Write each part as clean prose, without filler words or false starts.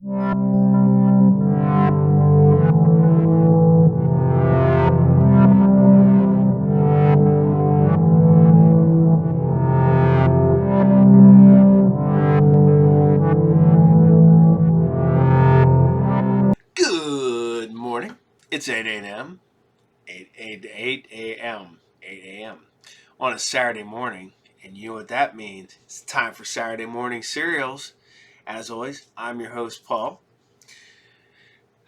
Good morning. It's 8 a.m. 8 a.m. 8 a.m. on a Saturday morning. And you know what that means. It's time for Saturday morning cereals. As always, I'm your host, Paul.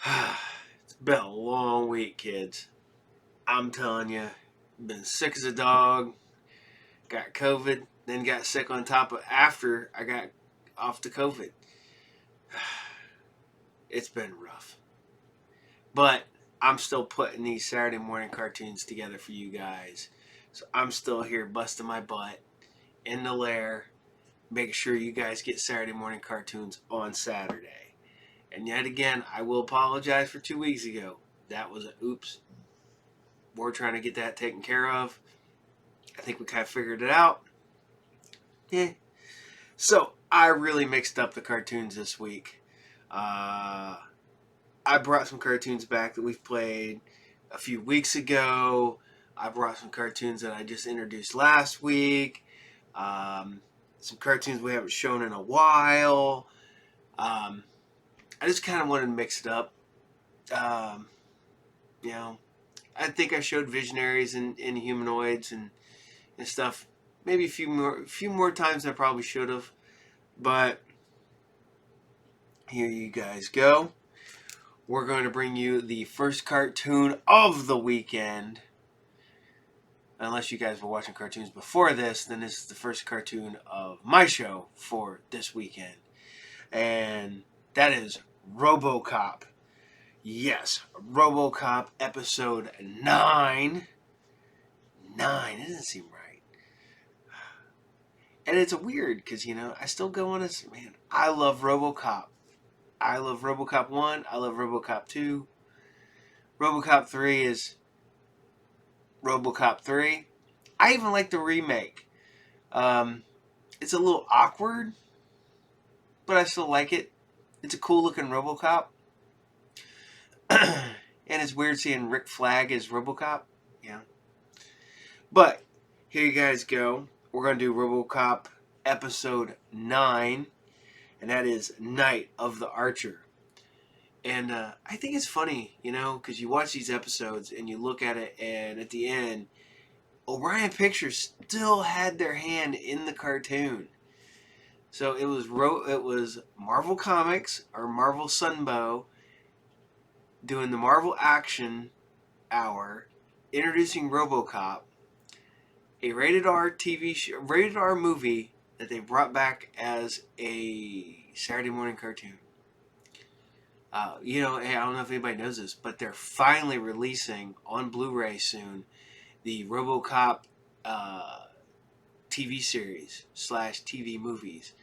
It's been a long week, kids. I'm telling you, been sick as a dog, got COVID, then got sick on top of after I got off the COVID. It's been rough. But I'm still putting these Saturday morning cartoons together for you guys. So I'm still here busting my butt in the lair, making sure you guys get Saturday morning cartoons on Saturday. And yet again, I will apologize for 2 weeks ago. That was an oops. We're trying to get that taken care of. I think we kind of figured it out. Yeah. So I really mixed up the cartoons this week. I brought some cartoons back that we've played a few weeks ago. I brought some cartoons that I just introduced last week. Some cartoons we haven't shown in a while. I just kind of wanted to mix it up. I think I showed Visionaries and Humanoids and stuff. Maybe a few more times than I probably should have. But here you guys go. We're going to bring you the first cartoon of the weekend. Unless you guys were watching cartoons before this, then this is the first cartoon of my show for this weekend. And that is Robocop. Yes, Robocop episode 9. 9, it doesn't seem right. And it's weird because, I still go on this, man, I love Robocop. I love Robocop 1. I love Robocop 2. Robocop 3 is Robocop 3. I even like the remake. It's a little awkward, but I still like it. It's a cool looking Robocop. And it's weird seeing Rick Flag as Robocop. Yeah. But here you guys go. We're going to do Robocop episode 9. And that is Night of the Archer. And I think it's funny, because you watch these episodes and you look at it, and at the end, Orion Pictures still had their hand in the cartoon. So it was Marvel Comics, or Marvel Sunbow, doing the Marvel Action Hour, introducing Robocop, a rated R TV show, rated R movie that they brought back as a Saturday morning cartoon. Hey, I don't know if anybody knows this, but they're finally releasing on Blu-ray soon the Robocop TV series / TV movies.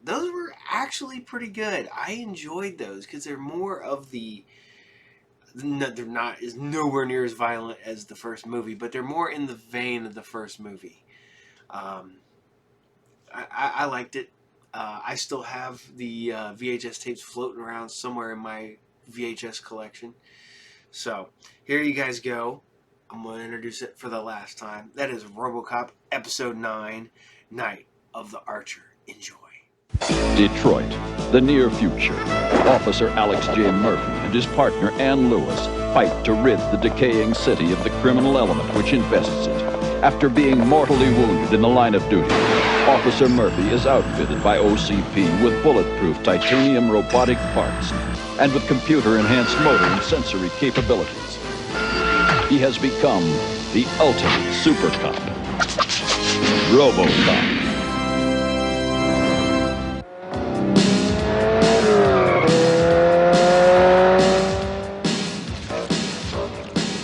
Those were actually pretty good. I enjoyed those because they're more of the... No, they're not is nowhere near as violent as the first movie, but they're more in the vein of the first movie. I liked it. I still have the VHS tapes floating around somewhere in my VHS collection. So, here you guys go. I'm going to introduce it for the last time. That is Robocop Episode 9, Night of the Archer. Enjoy. Detroit, the near future. Officer Alex J. Murphy and his partner Ann Lewis fight to rid the decaying city of the criminal element which infests it. After being mortally wounded in the line of duty, Officer Murphy is outfitted by OCP with bulletproof titanium robotic parts and with computer-enhanced motor and sensory capabilities. He has become the ultimate super cop, Robocop.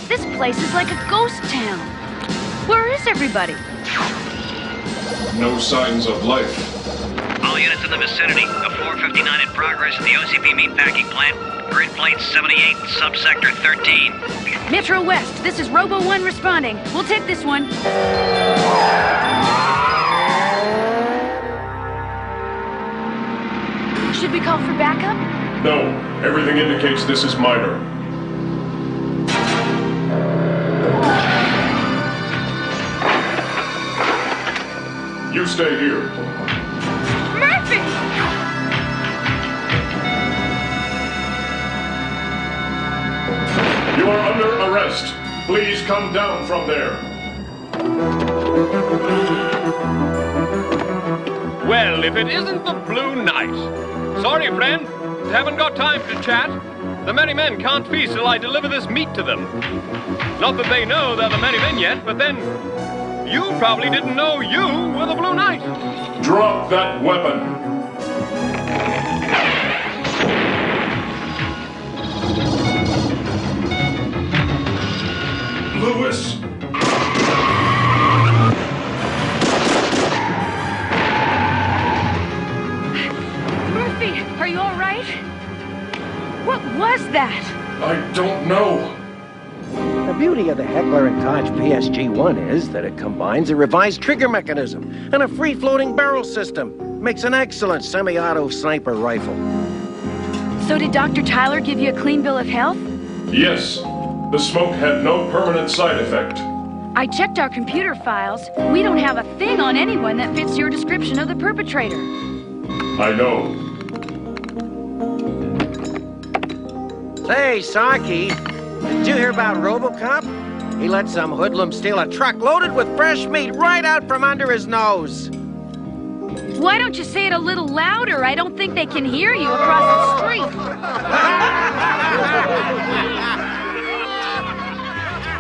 This place is like a ghost town. Where is everybody? No signs of life. All units in the vicinity. A 459 in progress at the OCP meatpacking plant. Grid plate 78, subsector 13. Metro West, this is Robo 1 responding. We'll take this one. Should we call for backup? No, everything indicates this is minor. You stay here. Murphy! You are under arrest. Please come down from there. Well, if it isn't the Blue Knight. Sorry, friend. Haven't got time to chat. The Merry Men can't feast till I deliver this meat to them. Not that they know they're the Merry Men yet, but then you probably didn't know you were the Blue Knight. Drop that weapon. Lewis! Murphy, are you all right? What was that? I don't know. The beauty of the Heckler & Koch PSG-1 is that it combines a revised trigger mechanism and a free-floating barrel system. Makes an excellent semi-auto sniper rifle. So did Dr. Tyler give you a clean bill of health? Yes, the smoke had no permanent side effect. I checked our computer files. We don't have a thing on anyone that fits your description of the perpetrator. I know. Say, Saki, did you hear about Robocop? He let some hoodlum steal a truck loaded with fresh meat right out from under his nose. Why don't you say it a little louder? I don't think they can hear you across the street.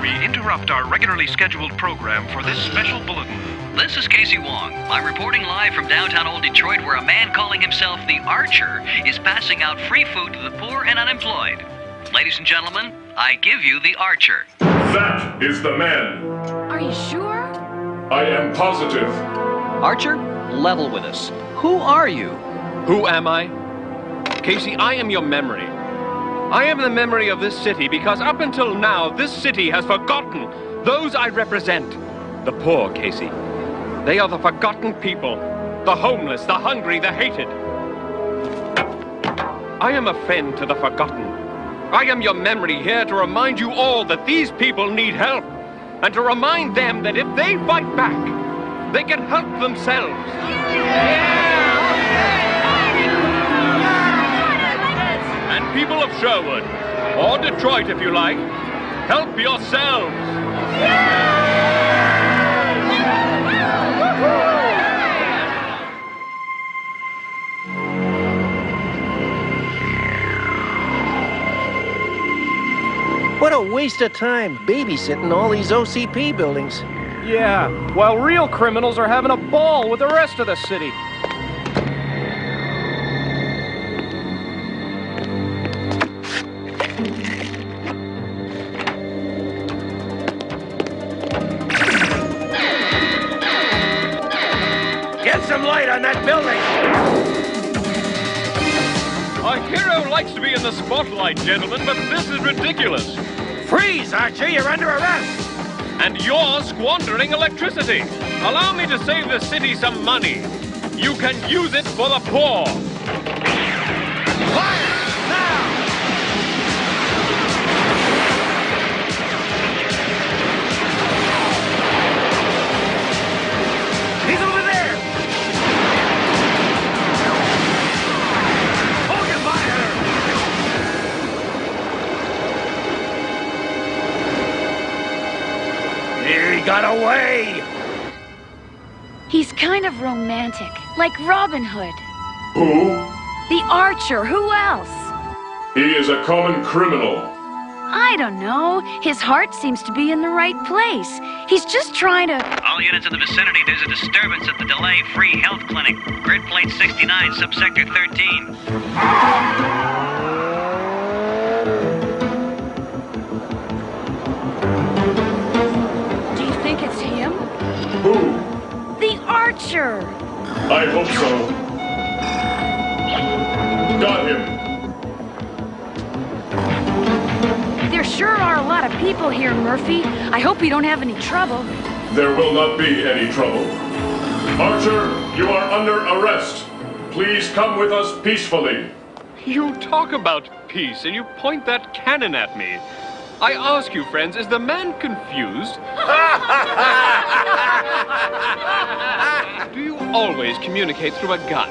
We interrupt our regularly scheduled program for this special bulletin. This is Casey Wong. I'm reporting live from downtown Old Detroit, where a man calling himself the Archer is passing out free food to the poor and unemployed. Ladies and gentlemen, I give you the Archer. That is the man. Are you sure? I am positive. Archer, level with us. Who are you? Who am I? Casey, I am your memory. I am the memory of this city because up until now, this city has forgotten those I represent. The poor, Casey. They are the forgotten people. The homeless, the hungry, the hated. I am a friend to the forgotten. I am your memory here to remind you all that these people need help. And to remind them that if they fight back, they can help themselves. And people of Sherwood, or Detroit if you like, help yourselves. What a waste of time babysitting all these OCP buildings. Yeah, while real criminals are having a ball with the rest of the city. Get some light on that building! A hero likes to be in the spotlight, gentlemen, but this is ridiculous. Freeze, Archer! You're under arrest! And you're squandering electricity. Allow me to save the city some money. You can use it for the poor. Fire! Now! He's over there! Hold your fire! He got away! He's kind of romantic, like Robin Hood. Who? The Archer, who else? He is a common criminal. I don't know. His heart seems to be in the right place. He's just trying to... All units in the vicinity, there's a disturbance at the Delay Free Health Clinic. Grid plate 69, subsector 13. Do you think it's him? Who? The Archer! I hope so. Got him. There sure are a lot of people here, Murphy. I hope we don't have any trouble. There will not be any trouble. Archer, you are under arrest. please come with us peacefully. You talk about peace and you point that cannon at me. I ask you, friends, is the man confused? Do you always communicate through a gun?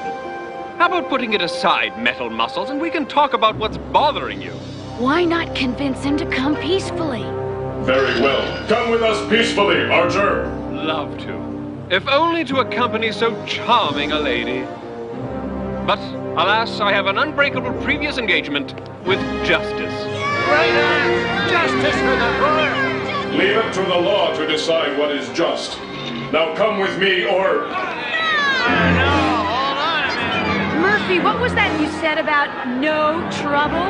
How about putting it aside, metal muscles, and we can talk about what's bothering you? Why not convince him to come peacefully? Very well. Come with us peacefully, Archer. Love to. If only to accompany so charming a lady. But, alas, I have an unbreakable previous engagement with justice. Right on! Justice for the poor! Leave it to the law to decide what is just. Now come with me, or... Murphy, what was that you said about no trouble?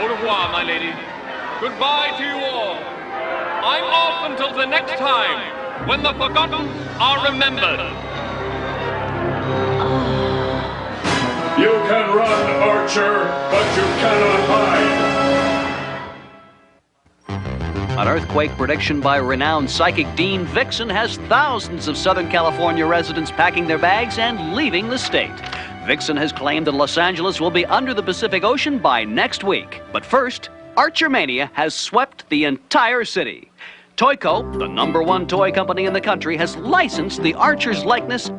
Au revoir, my lady. Goodbye to you all. I'm off until the next time, when the forgotten are remembered. You can run, Archer, but you cannot hide. An earthquake prediction by renowned psychic Dean Vixen has thousands of Southern California residents packing their bags and leaving the state. Vixen has claimed that Los Angeles will be under the Pacific Ocean by next week. But first, Archer Mania has swept the entire city. Toyco, the #1 toy company in the country, has licensed the Archer's likeness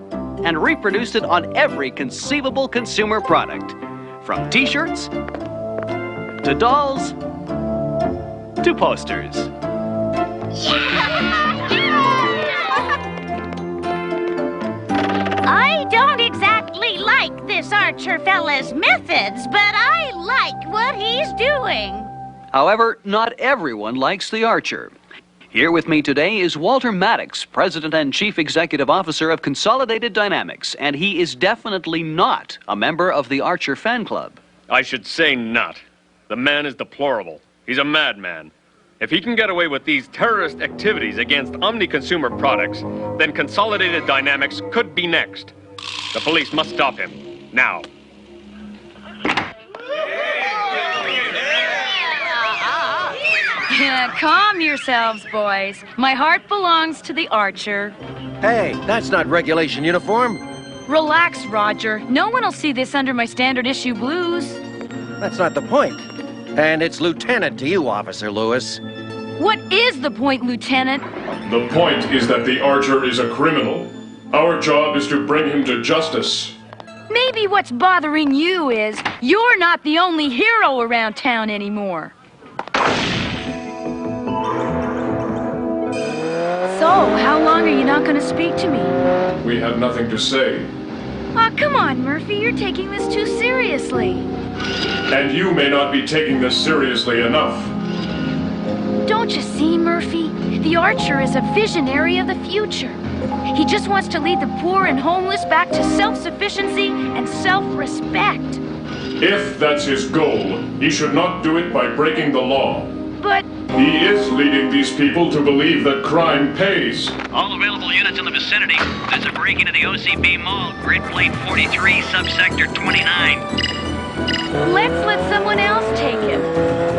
and reproduced it on every conceivable consumer product. From t-shirts, to dolls, to posters. I don't exactly like this Archer fella's methods, but I like what he's doing. However, not everyone likes the Archer. Here with me today is Walter Maddox, President and Chief Executive Officer of Consolidated Dynamics, and he is definitely not a member of the Archer fan club. I should say not. The man is deplorable. He's a madman. If he can get away with these terrorist activities against omni-consumer products, then Consolidated Dynamics could be next. The police must stop him. Now. Calm yourselves, boys. My heart belongs to the Archer. Hey, that's not regulation uniform. Relax, Roger. No one will see this under my standard issue blues. That's not the point. And it's lieutenant to you, Officer Lewis. What is the point, Lieutenant? The point is that the Archer is a criminal. Our job is to bring him to justice. Maybe what's bothering you is you're not the only hero around town anymore. So, how long are you not going to speak to me? We have nothing to say. Aw, come on, Murphy. You're taking this too seriously. And you may not be taking this seriously enough. Don't you see, Murphy? The Archer is a visionary of the future. He just wants to lead the poor and homeless back to self-sufficiency and self-respect. If that's his goal, he should not do it by breaking the law. But... He is leading these people to believe that crime pays. All available units in the vicinity. There's a break into the OCB Mall, grid plate 43, subsector 29. Let's let someone else take him.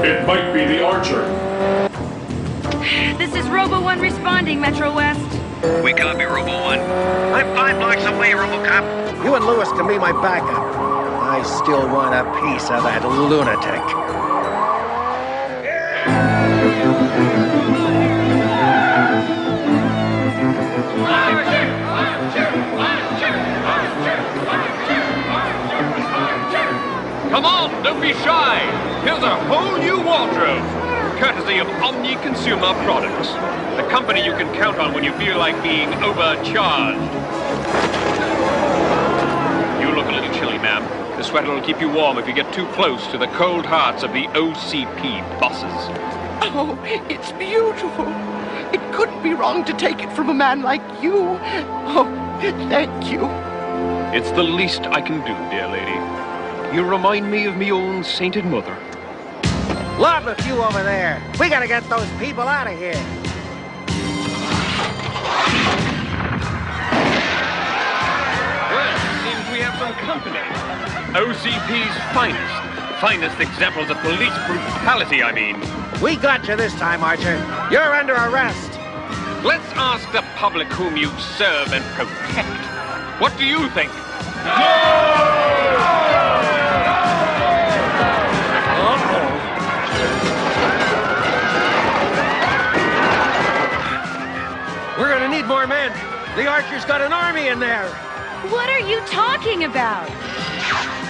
It might be the Archer. This is Robo-1 responding, Metro West. We copy, Robo-1. I'm 5 blocks away, Robocop. You and Lewis can be my backup. I still want a piece of that lunatic. Come on, don't be shy. Here's a whole new wardrobe, courtesy of Omni Consumer Products, the company you can count on when you feel like being overcharged. You look a little chilly, ma'am. The sweater will keep you warm if you get too close to the cold hearts of the OCP bosses. Oh, it's beautiful. It couldn't be wrong to take it from a man like you. Oh, thank you. It's the least I can do, dear lady. You remind me of me own sainted mother. Lob a few over there. We gotta get those people out of here. Well, seems we have some company. OCP's finest examples of police brutality, I mean. We got you this time, Archer. You're under arrest. Let's ask the public whom you serve and protect. What do you think? We're gonna need more men. The Archer's got an army in there. What are you talking about?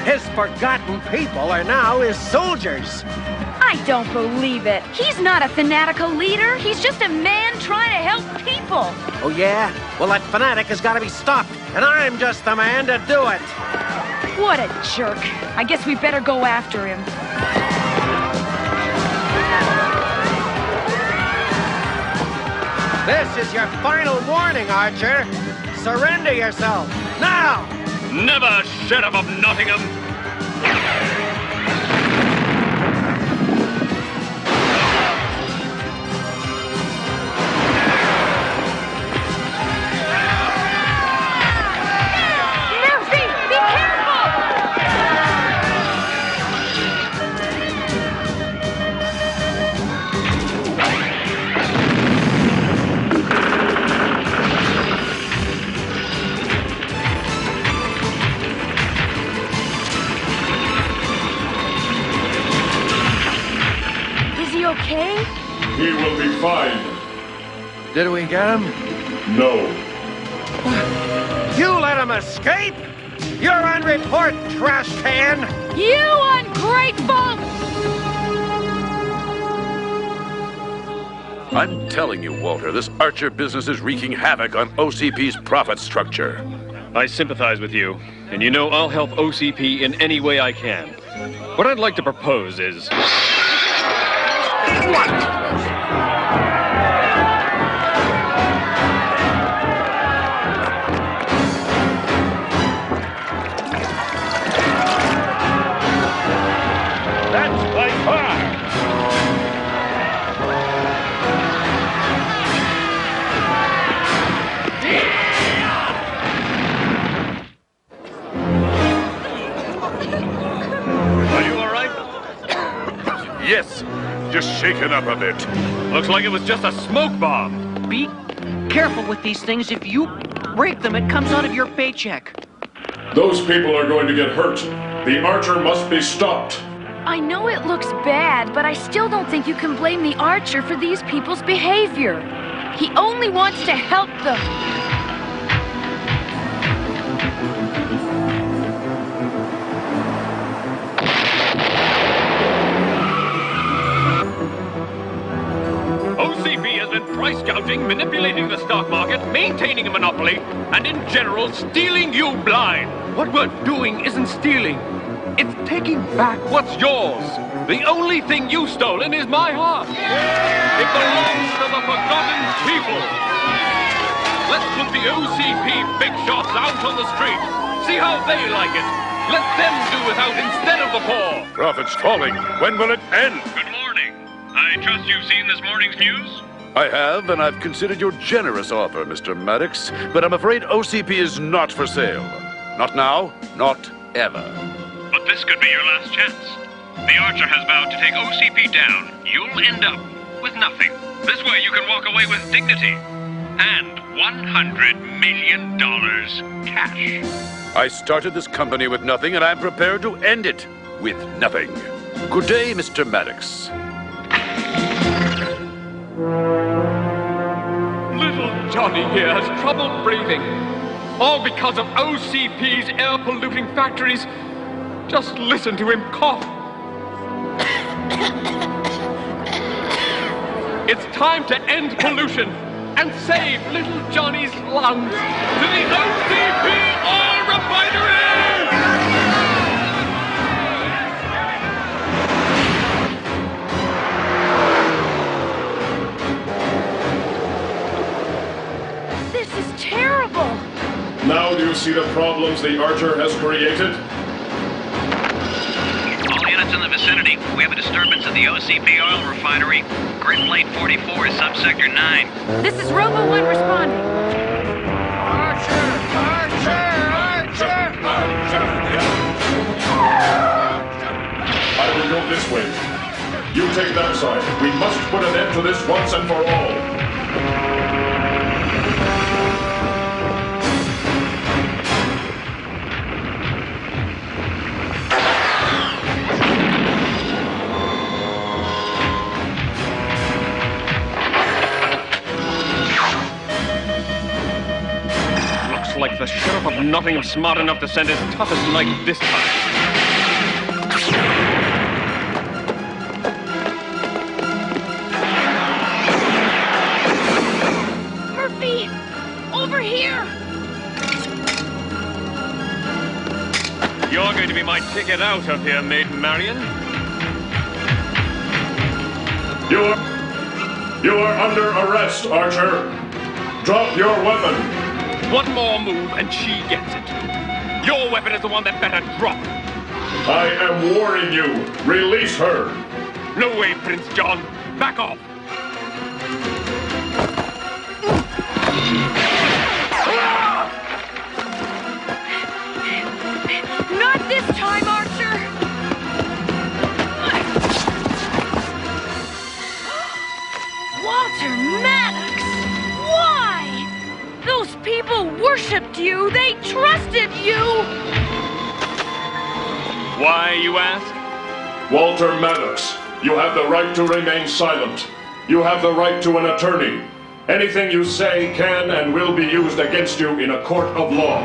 His forgotten people are now his soldiers. I don't believe it. He's not a fanatical leader. He's just a man trying to help people. Oh, yeah? Well, that fanatic has got to be stopped, and I'm just the man to do it. What a jerk. I guess we better go after him. This is your final warning, Archer. Surrender yourself, now! Never, Sheriff of Nottingham! Murphy, be careful! Is he okay? He will be fine. Did we get him? No. You let him escape? You're on report, trash can! You ungrateful! I'm telling you, Walter, this Archer business is wreaking havoc on OCP's profit structure. I sympathize with you, and you know I'll help OCP in any way I can. What I'd like to propose is... That's by far! Are you all right? Yes, just shaken up a bit. Looks like it was just a smoke bomb. Be careful with these things. If you break them, it comes out of your paycheck. Those people are going to get hurt. The Archer must be stopped. I know it looks bad, but I still don't think you can blame the Archer for these people's behavior. He only wants to help them. OCP has been price gouging, manipulating the stock market, maintaining a monopoly, and in general, stealing you blind. What we're doing isn't stealing. It's taking back what's yours. The only thing you've stolen is my heart. It belongs to the forgotten people. Let's put the OCP big shots out on the street. See how they like it. Let them do without instead of the poor. Profit's falling. When will it end? Good morning. I trust you've seen this morning's news? I have, and I've considered your generous offer, Mr. Maddox, but I'm afraid OCP is not for sale. Not now, not ever. But this could be your last chance. The Archer has vowed to take OCP down. You'll end up with nothing. This way you can walk away with dignity. And $100 million cash. I started this company with nothing, and I'm prepared to end it with nothing. Good day, Mr. Maddox. Little Johnny here has trouble breathing. All because of OCP's air-polluting factories. Just listen to him cough. It's time to end pollution and save little Johnny's lungs. To the OCP oil refineries! This is terrible. Now do you see the problems the Archer has created? All units in the vicinity, we have a disturbance at the OCP oil refinery. Grid plate 44 is subsector 9. This is Robo 1 responding. I will go this way. you take that side. We must put an end to this once and for all. Like the Sheriff of Nottingham's smart enough to send his toughest knight this time. Murphy! Over here! You're going to be my ticket out of here, Maid Marian. You are under arrest, Archer. Drop your weapon. One more move and she gets it. Your weapon is the one that better drop. I am warning you. Release her. No way, Prince John. Back off. Not this time, Archer! Walter Maddox! Why? Those people worshipped you! They trusted you! Why, you ask? Walter Maddox, you have the right to remain silent. You have the right to an attorney. Anything you say can and will be used against you in a court of law.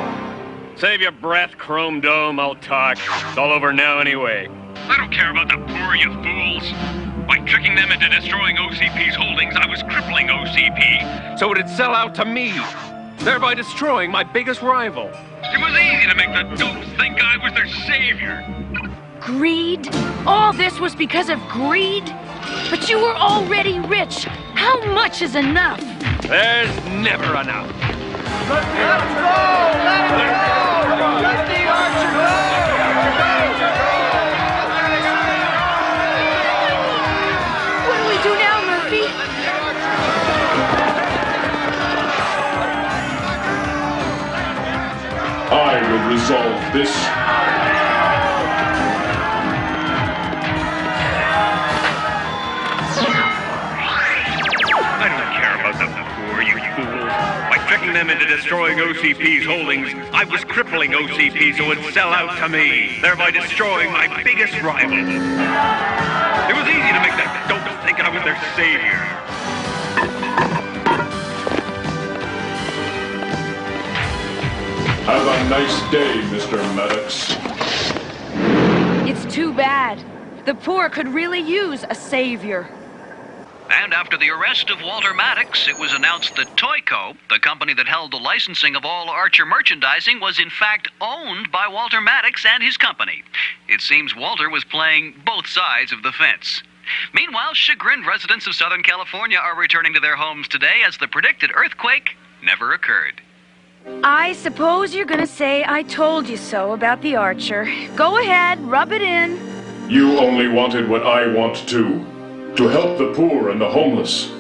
Save your breath, Chrome Dome. I'll talk. It's all over now anyway. I don't care about the poor, you fools. By tricking them into destroying OCP's holdings, I was crippling OCP. So it'd sell out to me, thereby destroying my biggest rival. It was easy to make the dopes think I was their savior. Greed? All this was because of greed? But you were already rich. How much is enough? There's never enough. Let him go! Let him go! Let the Archer go! What do we do now, Murphy? I will resolve this. I don't care about the poor, you fools. By tricking them into destroying OCP's holdings, I was crippling OCP so it'd sell out to me, thereby destroying my biggest rival. It was easy to make the dopes think I was their savior. Have a nice day, Mr. Maddox. It's too bad. The poor could really use a savior. And after the arrest of Walter Maddox, it was announced that Toyco, the company that held the licensing of all Archer merchandising, was in fact owned by Walter Maddox and his company. It seems Walter was playing both sides of the fence. Meanwhile, chagrined residents of Southern California are returning to their homes today as the predicted earthquake never occurred. I suppose you're gonna say I told you so about the Archer. Go ahead, rub it in. You only wanted what I want too. To help the poor and the homeless.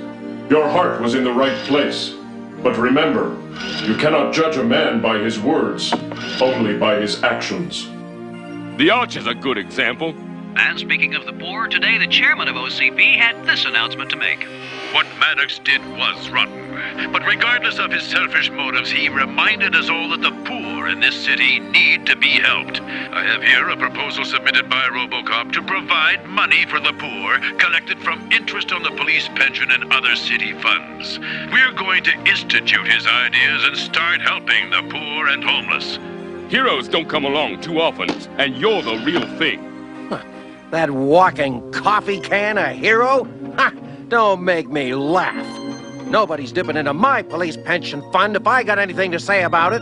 Your heart was in the right place. But remember, you cannot judge a man by his words, only by his actions. The Archer's a good example. And speaking of the poor, today the chairman of OCP had this announcement to make. What Maddox did was rotten. But regardless of his selfish motives, he reminded us all that the poor in this city need to be helped. I have here a proposal submitted by Robocop to provide money for the poor, collected from interest on the police pension and other city funds. We're going to institute his ideas and start helping the poor and homeless. Heroes don't come along too often, and you're the real thing. That walking coffee can a hero? Ha! Don't make me laugh. Nobody's dipping into my police pension fund if I got anything to say about it.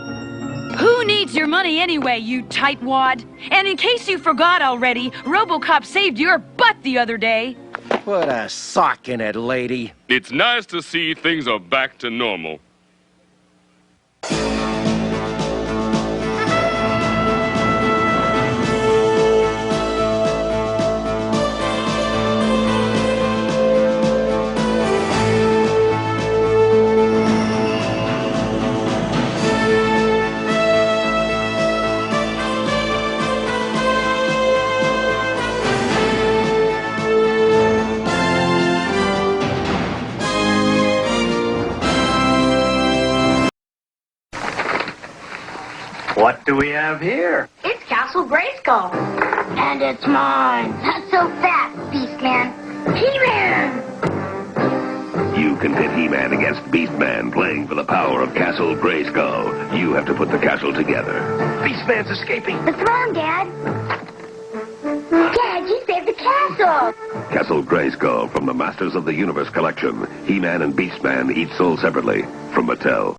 Who needs your money anyway, you tightwad? And in case you forgot already, Robocop saved your butt the other day. Put a sock in it, lady. It's nice to see things are back to normal. What do we have here? It's Castle Grayskull. And it's mine. Not so fast, Beastman. He-Man! You can pit He-Man against Beastman playing for the power of Castle Grayskull. You have to put the castle together. Beastman's escaping. What's wrong, Dad? Dad, you saved the castle! Castle Grayskull from the Masters of the Universe collection. He-Man and Beastman, each sold separately. From Mattel.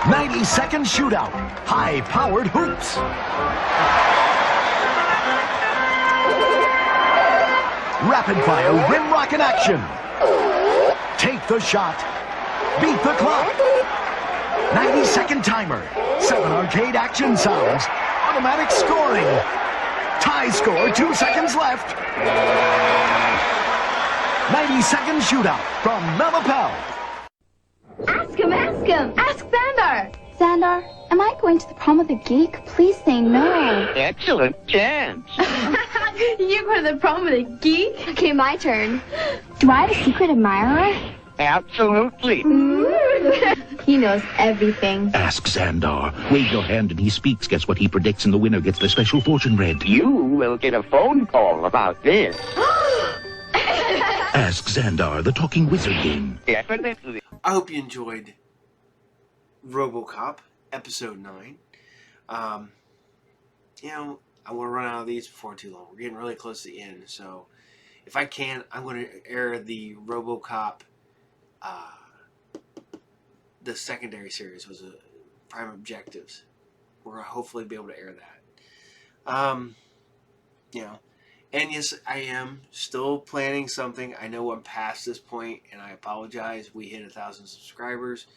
90-second shootout. High-powered hoops. Rapid-fire rim rocket action. Take the shot. Beat the clock. 90-second timer. 7 arcade action sounds. Automatic scoring. Tie score, 2 seconds left. 90-second shootout from Mattel. Ask him, ask him. Ask Xandar. Xandar, am I going to the prom with a geek? Please say no. Excellent chance. You go to the prom with a geek? Okay, my turn. Do I have a secret admirer? Absolutely. He knows everything. Ask Xandar. Wave your hand and he speaks. Guess what he predicts and the winner gets the special fortune read. You will get a phone call about this. Ask Xandar, the talking wizard game. Definitely. I hope you enjoyed Robocop, Episode 9. You know, I want to run out of these before too long. We're getting really close to the end, so if I can, I'm going to air the Robocop, the secondary series was Prime Objectives. We're going to hopefully be able to air that. You know, and yes, I am still planning something. I know I'm past this point, and I apologize. We hit 1,000 subscribers.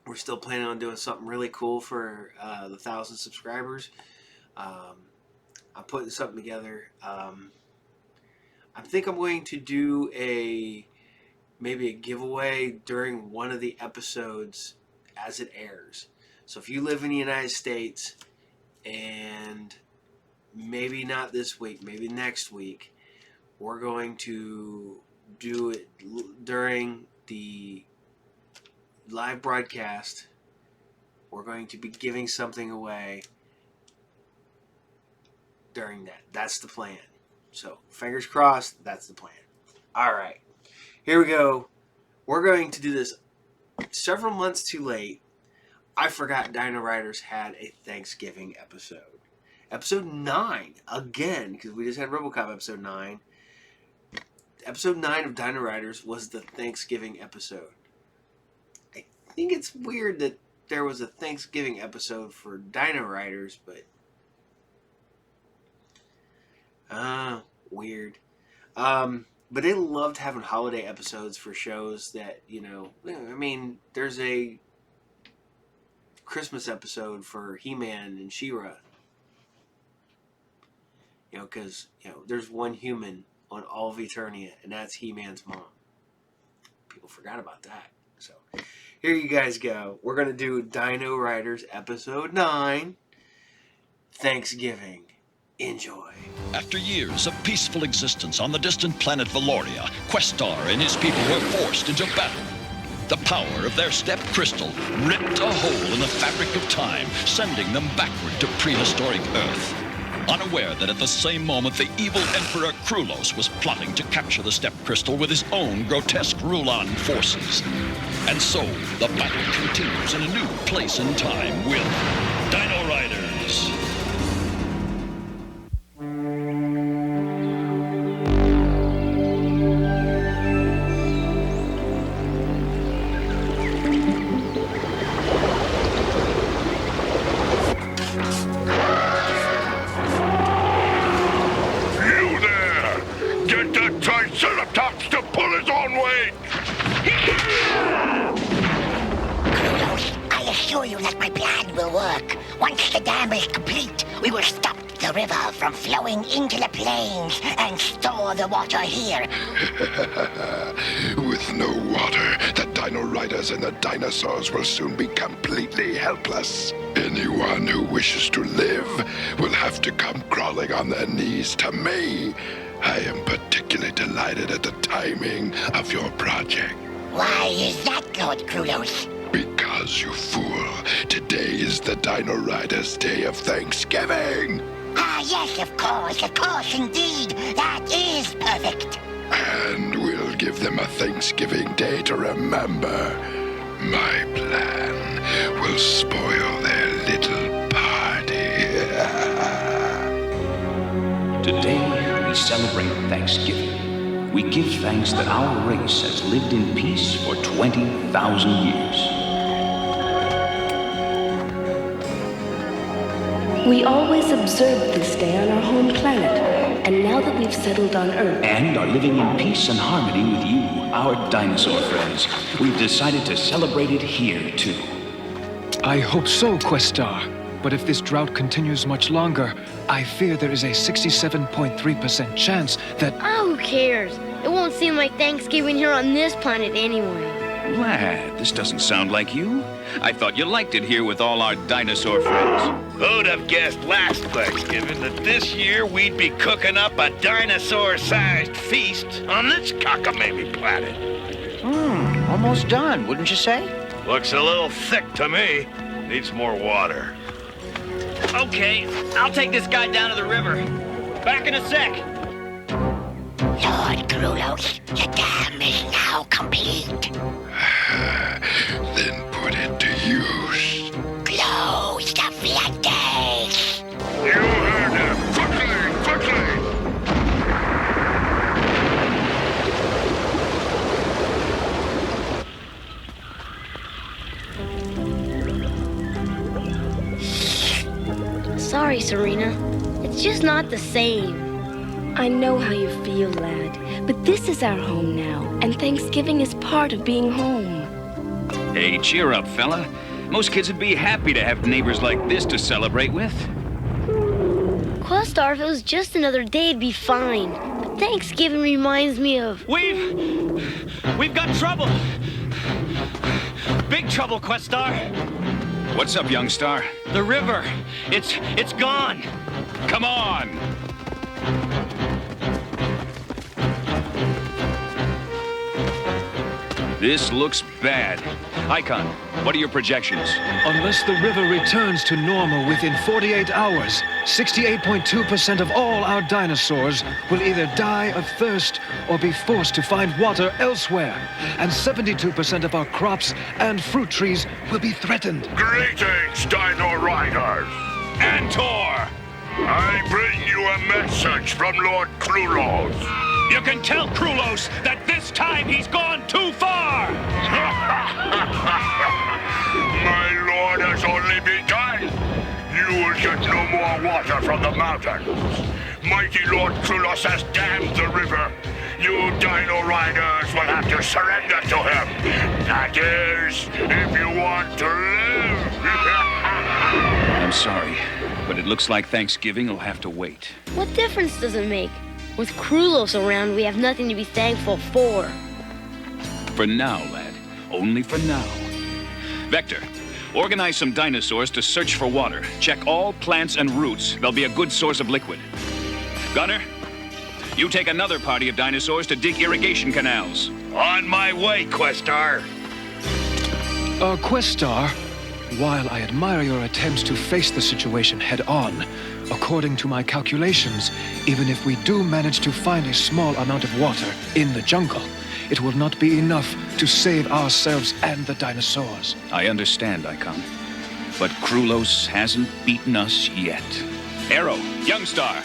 We're still planning on doing something really cool for the 1,000 subscribers. I'm putting something together. I think I'm going to do maybe a giveaway during one of the episodes as it airs. So if you live in the United States and maybe not this week, maybe next week, we're going to do it during the live broadcast. We're going to be giving something away during that. That's the plan. So, fingers crossed, that's the plan. Alright, here we go. We're going to do this several months too late. I forgot Dinoriders had a Thanksgiving episode. Episode 9, again, because we just had Robocop episode 9. Episode 9 of Dinoriders was the Thanksgiving episode. I think it's weird that there was a Thanksgiving episode for Dinoriders, but weird. But they loved having holiday episodes for shows that, you know, I mean, there's a Christmas episode for He-Man and She-Ra. You know, because, you know, there's one human on all of Eternia, and that's He-Man's mom. People forgot about that. So, here you guys go. We're going to do Dinoriders episode 9, Thanksgiving. Enjoy. After years of peaceful existence on the distant planet Valoria, Questar and his people were forced into battle. The power of their step crystal ripped a hole in the fabric of time, sending them backward to prehistoric Earth. Unaware that at the same moment the evil Emperor Krulos was plotting to capture the step crystal with his own grotesque Rulan forces. And so, the battle continues in a new place and time with Dinoriders. Triceratops to pull his own weight! Krulos, I assure you that my plan will work. Once the dam is complete, we will stop the river from flowing into the plains and store the water here. With no water, the Dinoriders and the dinosaurs will soon be completely helpless. Anyone who wishes to live will have to come crawling on their knees to me. I am particularly delighted at the timing of your project. Why is that, Lord Krulos? Because, you fool, today is the Dinoriders' Day of Thanksgiving. Ah, yes, of course, indeed. That is perfect. And we'll give them a Thanksgiving Day to remember. My plan will spoil their little party. Today, we celebrate Thanksgiving. We give thanks that our race has lived in peace for 20,000 years. We always observed this day on our home planet, and now that we've settled on Earth... And are living in peace and harmony with you, our dinosaur friends, we've decided to celebrate it here, too. I hope so, Questar. But if this drought continues much longer, I fear there is a 67.3% chance that... Oh, who cares? It won't seem like Thanksgiving here on this planet anyway. Lad, this doesn't sound like you. I thought you liked it here with all our dinosaur friends. Who'd have guessed last Thanksgiving that this year we'd be cooking up a dinosaur-sized feast on this cockamamie planet? Almost done, wouldn't you say? Looks a little thick to me. Needs more water. Okay, I'll take this guy down to the river. Back in a sec. Lord Krulos, the dam is now complete. Then put it to use. Close the floodgates. You heard him. Quickly! Sorry, Serena. It's just not the same. I know how you feel, lad, but this is our home now, and Thanksgiving is part of being home. Hey, cheer up, fella. Most kids would be happy to have neighbors like this to celebrate with. Questar, if it was just another day, it'd be fine. But Thanksgiving reminds me of... We've got trouble. Big trouble, Questar. What's up, young star? The river. It's gone. Come on. This looks bad. Icon, what are your projections? Unless the river returns to normal within 48 hours, 68.2% of all our dinosaurs will either die of thirst or be forced to find water elsewhere. And 72% of our crops and fruit trees will be threatened. Greetings, Dinoriders. Antor! I bring you a message from Lord Krulos. You can tell Krulos that this time he's gone too far! My lord has only begun. You will get no more water from the mountains. Mighty Lord Krulos has dammed the river. You Dino Riders will have to surrender to him. That is, if you want to live. I'm sorry, but it looks like Thanksgiving will have to wait. What difference does it make? With Krulos around, we have nothing to be thankful for. For now, lad. Only for now. Vector, organize some dinosaurs to search for water. Check all plants and roots. They'll be a good source of liquid. Gunner, you take another party of dinosaurs to dig irrigation canals. On my way, Questar. Questar, while I admire your attempts to face the situation head-on, according to my calculations, even if we do manage to find a small amount of water in the jungle, it will not be enough to save ourselves and the dinosaurs. I understand, Icon. But Krulos hasn't beaten us yet. Arrow, Youngstar,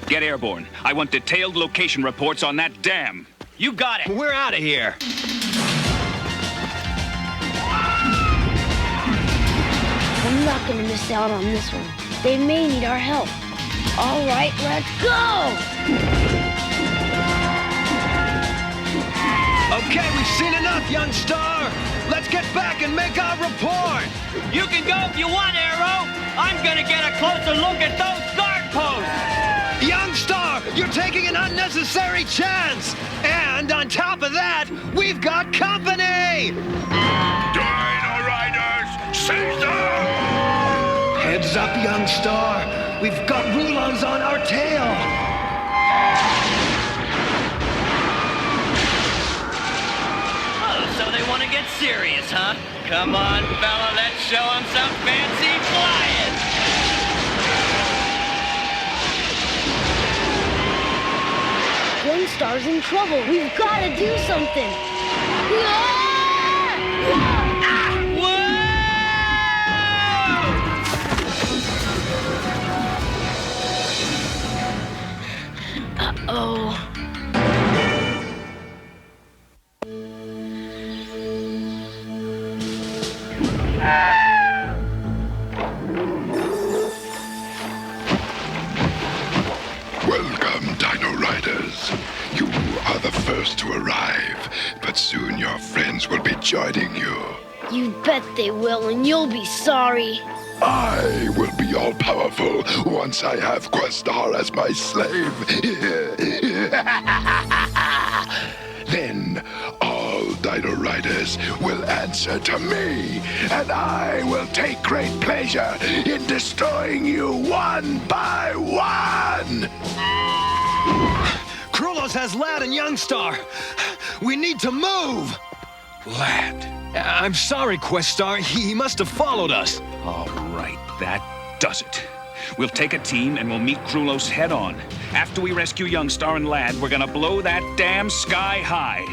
get airborne. I want detailed location reports on that dam. You got it. We're out of here. I'm not gonna miss out on this one. They may need our help. All right, let's go! Okay, we've seen enough, young star. Let's get back and make our report. You can go if you want, Arrow. I'm gonna get a closer look at those guard posts. Young star, you're taking an unnecessary chance. And on top of that, we've got company. Dino Riders, seize them! Heads up, young star. We've got Rulons on our tail. Oh, so they want to get get serious, huh? Come on, fella, let's show him some fancy flying! Youngstar's in trouble. We've got to do something. Uh-oh. Welcome, Dinoriders. You are the first to arrive, but soon your friends will be joining you. You bet they will, and you'll be sorry. I will be all-powerful once I have Questar as my slave. Then all Dinoriders will answer to me, and I will take great pleasure in destroying you one by one. Krulos has Lad and Youngstar. We need to move. Lad. I'm sorry, Questar. He must have followed us. All right, that does it. We'll take a team and we'll meet Krulos head on. After we rescue Youngstar and Lad, we're gonna blow that damn sky high.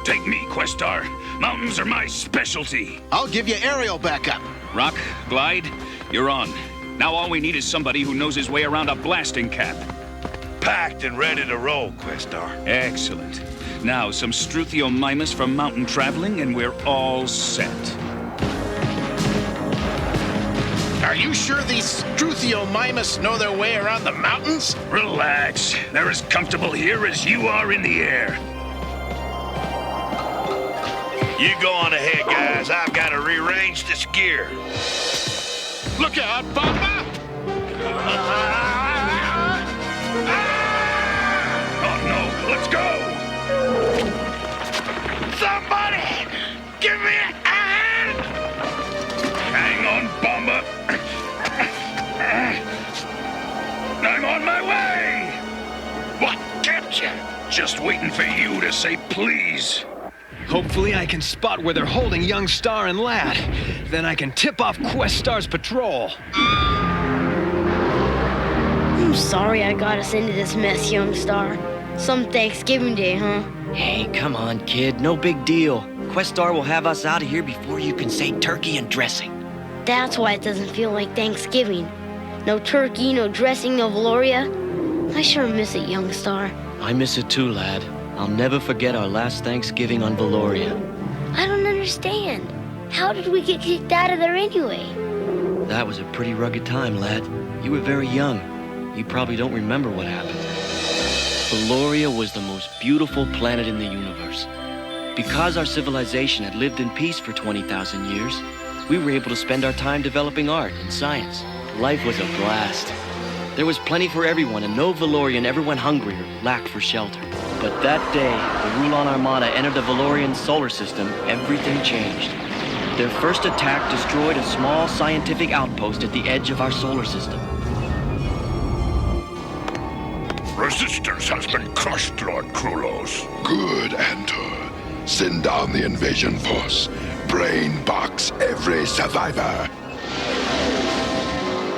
Take me, Questar. Mountains are my specialty. I'll give you aerial backup. Rock, Glide, you're on. Now all we need is somebody who knows his way around a blasting cap. Packed and ready to roll, Questar. Excellent. Now, some Struthiomimus for mountain traveling, and we're all set. Are you sure these Struthiomimus know their way around the mountains? Relax. They're as comfortable here as you are in the air. You go on ahead, guys. I've got to rearrange this gear. Look out, Papa! Oh, no. Let's go! Somebody! Give me a hand! Hang on, Bomba. I'm on my way! What kept you? Just waiting for you to say please. Hopefully I can spot where they're holding Youngstar and Lad. Then I can tip off Questar's patrol. I'm sorry I got us into this mess, Youngstar. Some Thanksgiving Day, huh? Hey, come on, kid. No big deal. Questar will have us out of here before you can say turkey and dressing. That's why it doesn't feel like Thanksgiving. No turkey, no dressing, no Valoria. I sure miss it, Youngstar. I miss it too, lad. I'll never forget our last Thanksgiving on Valoria. I don't understand. How did we get kicked out of there anyway? That was a pretty rugged time, lad. You were very young. You probably don't remember what happened. Valoria was the most beautiful planet in the universe. Because our civilization had lived in peace for 20,000 years, we were able to spend our time developing art and science. Life was a blast. There was plenty for everyone, and no Valorian ever went hungry or lacked for shelter. But that day, the Rulon Armada entered the Valorian solar system, everything changed. Their first attack destroyed a small scientific outpost at the edge of our solar system. Resistance has been crushed, Lord Krulos. Good, Antor. Send down the invasion force. Brain box every survivor.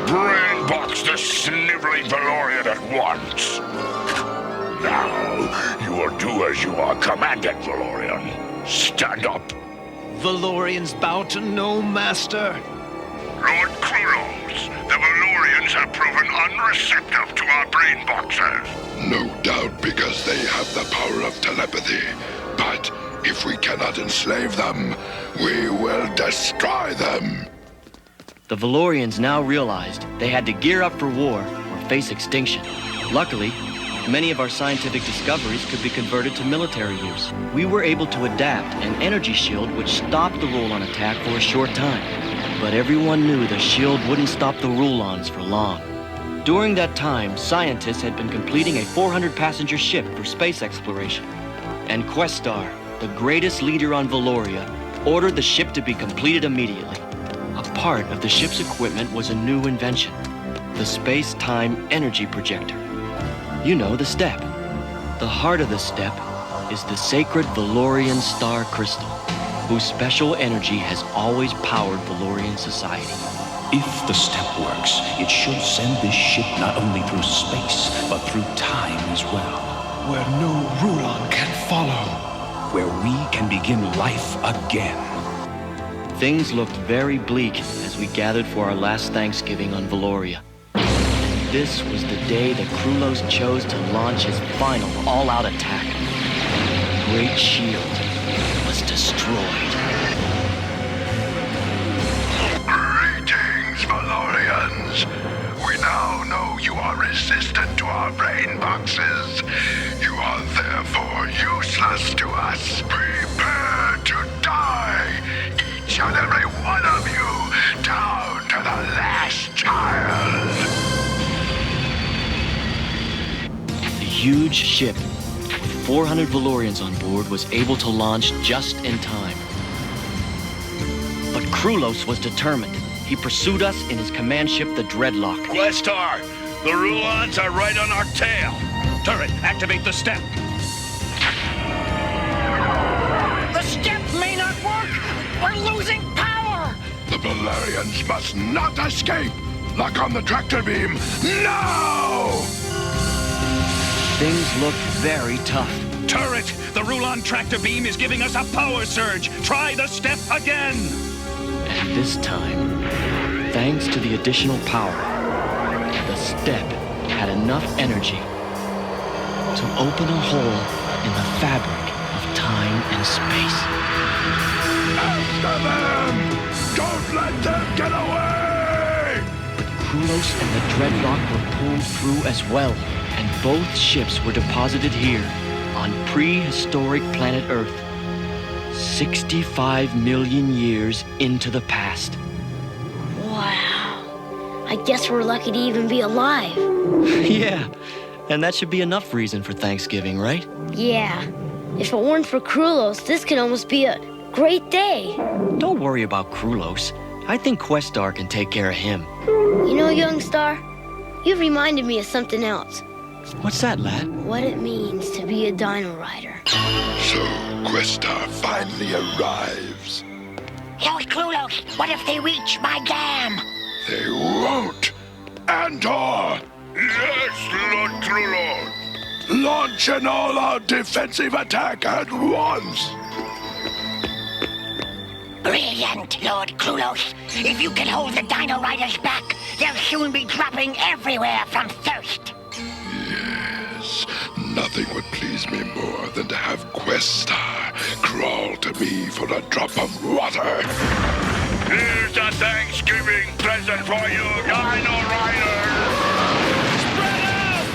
Brain box the sniveling Valorian at once. Now, you will do as you are commanded, Valorian. Stand up. Valorians bow to no master. Lord Krulos, the Valorians have proven unreceptive to our brain boxes. No doubt because they have the power of telepathy. But if we cannot enslave them, we will destroy them. The Valorians now realized they had to gear up for war or face extinction. Luckily, many of our scientific discoveries could be converted to military use. We were able to adapt an energy shield which stopped the Rulon attack for a short time. But everyone knew the shield wouldn't stop the Rulons for long. During that time, scientists had been completing a 400-passenger ship for space exploration. And Questar, the greatest leader on Valoria, ordered the ship to be completed immediately. A part of the ship's equipment was a new invention, the space-time energy projector. You know, the step. The heart of the step is the sacred Valorian star crystal. whose special energy has always powered Valorian society. If the step works, it should send this ship not only through space, but through time as well. Where no Rulon can follow. Where we can begin life again. Things looked very bleak as we gathered for our last Thanksgiving on Valoria. This was the day that Krulos chose to launch his final all-out attack. The Great Shield was destroyed. Greetings, Valorians. We now know you are resistant to our brain boxes. You are therefore useless to us. Prepare to die, each and every one of you, down to the last child. The huge ship, with 400 Valorians on board, was able to launch just in time. But Krulos was determined. He pursued us in his command ship, the Dreadlock. Questar, the Rulons are right on our tail. Turret, activate the step. The step may not work! We're losing power! The Valerians must not escape! Lock on the tractor beam, now! Things looked very tough. Turret, the Rulon tractor beam is giving us a power surge. Try the step again. And this time, thanks to the additional power, the step had enough energy to open a hole in the fabric of time and space. After them! Don't let them get away! But Krulos and the Dreadlock were pulled through as well, and both ships were deposited here on prehistoric planet Earth, 65 million years into the past. Wow. I guess we're lucky to even be alive. Yeah, and that should be enough reason for Thanksgiving, right? Yeah. If it weren't for Krulos, this could almost be a great day. Don't worry about Krulos. I think Questar can take care of him. You know, young star, you've reminded me of something else. What's that, lad? What it means to be a Dino Rider. So, Questar finally arrives. Lord Krulos, what if they reach my dam? They won't. Andor! Yes, Lord Krulos. Launch an all-out defensive attack at once! Brilliant, Lord Krulos. If you can hold the Dino Riders back, they'll soon be dropping everywhere from thirst. Yes, nothing would please me more than to have Questar crawl to me for a drop of water. Here's a Thanksgiving present for you, Dino Riders! Spread out!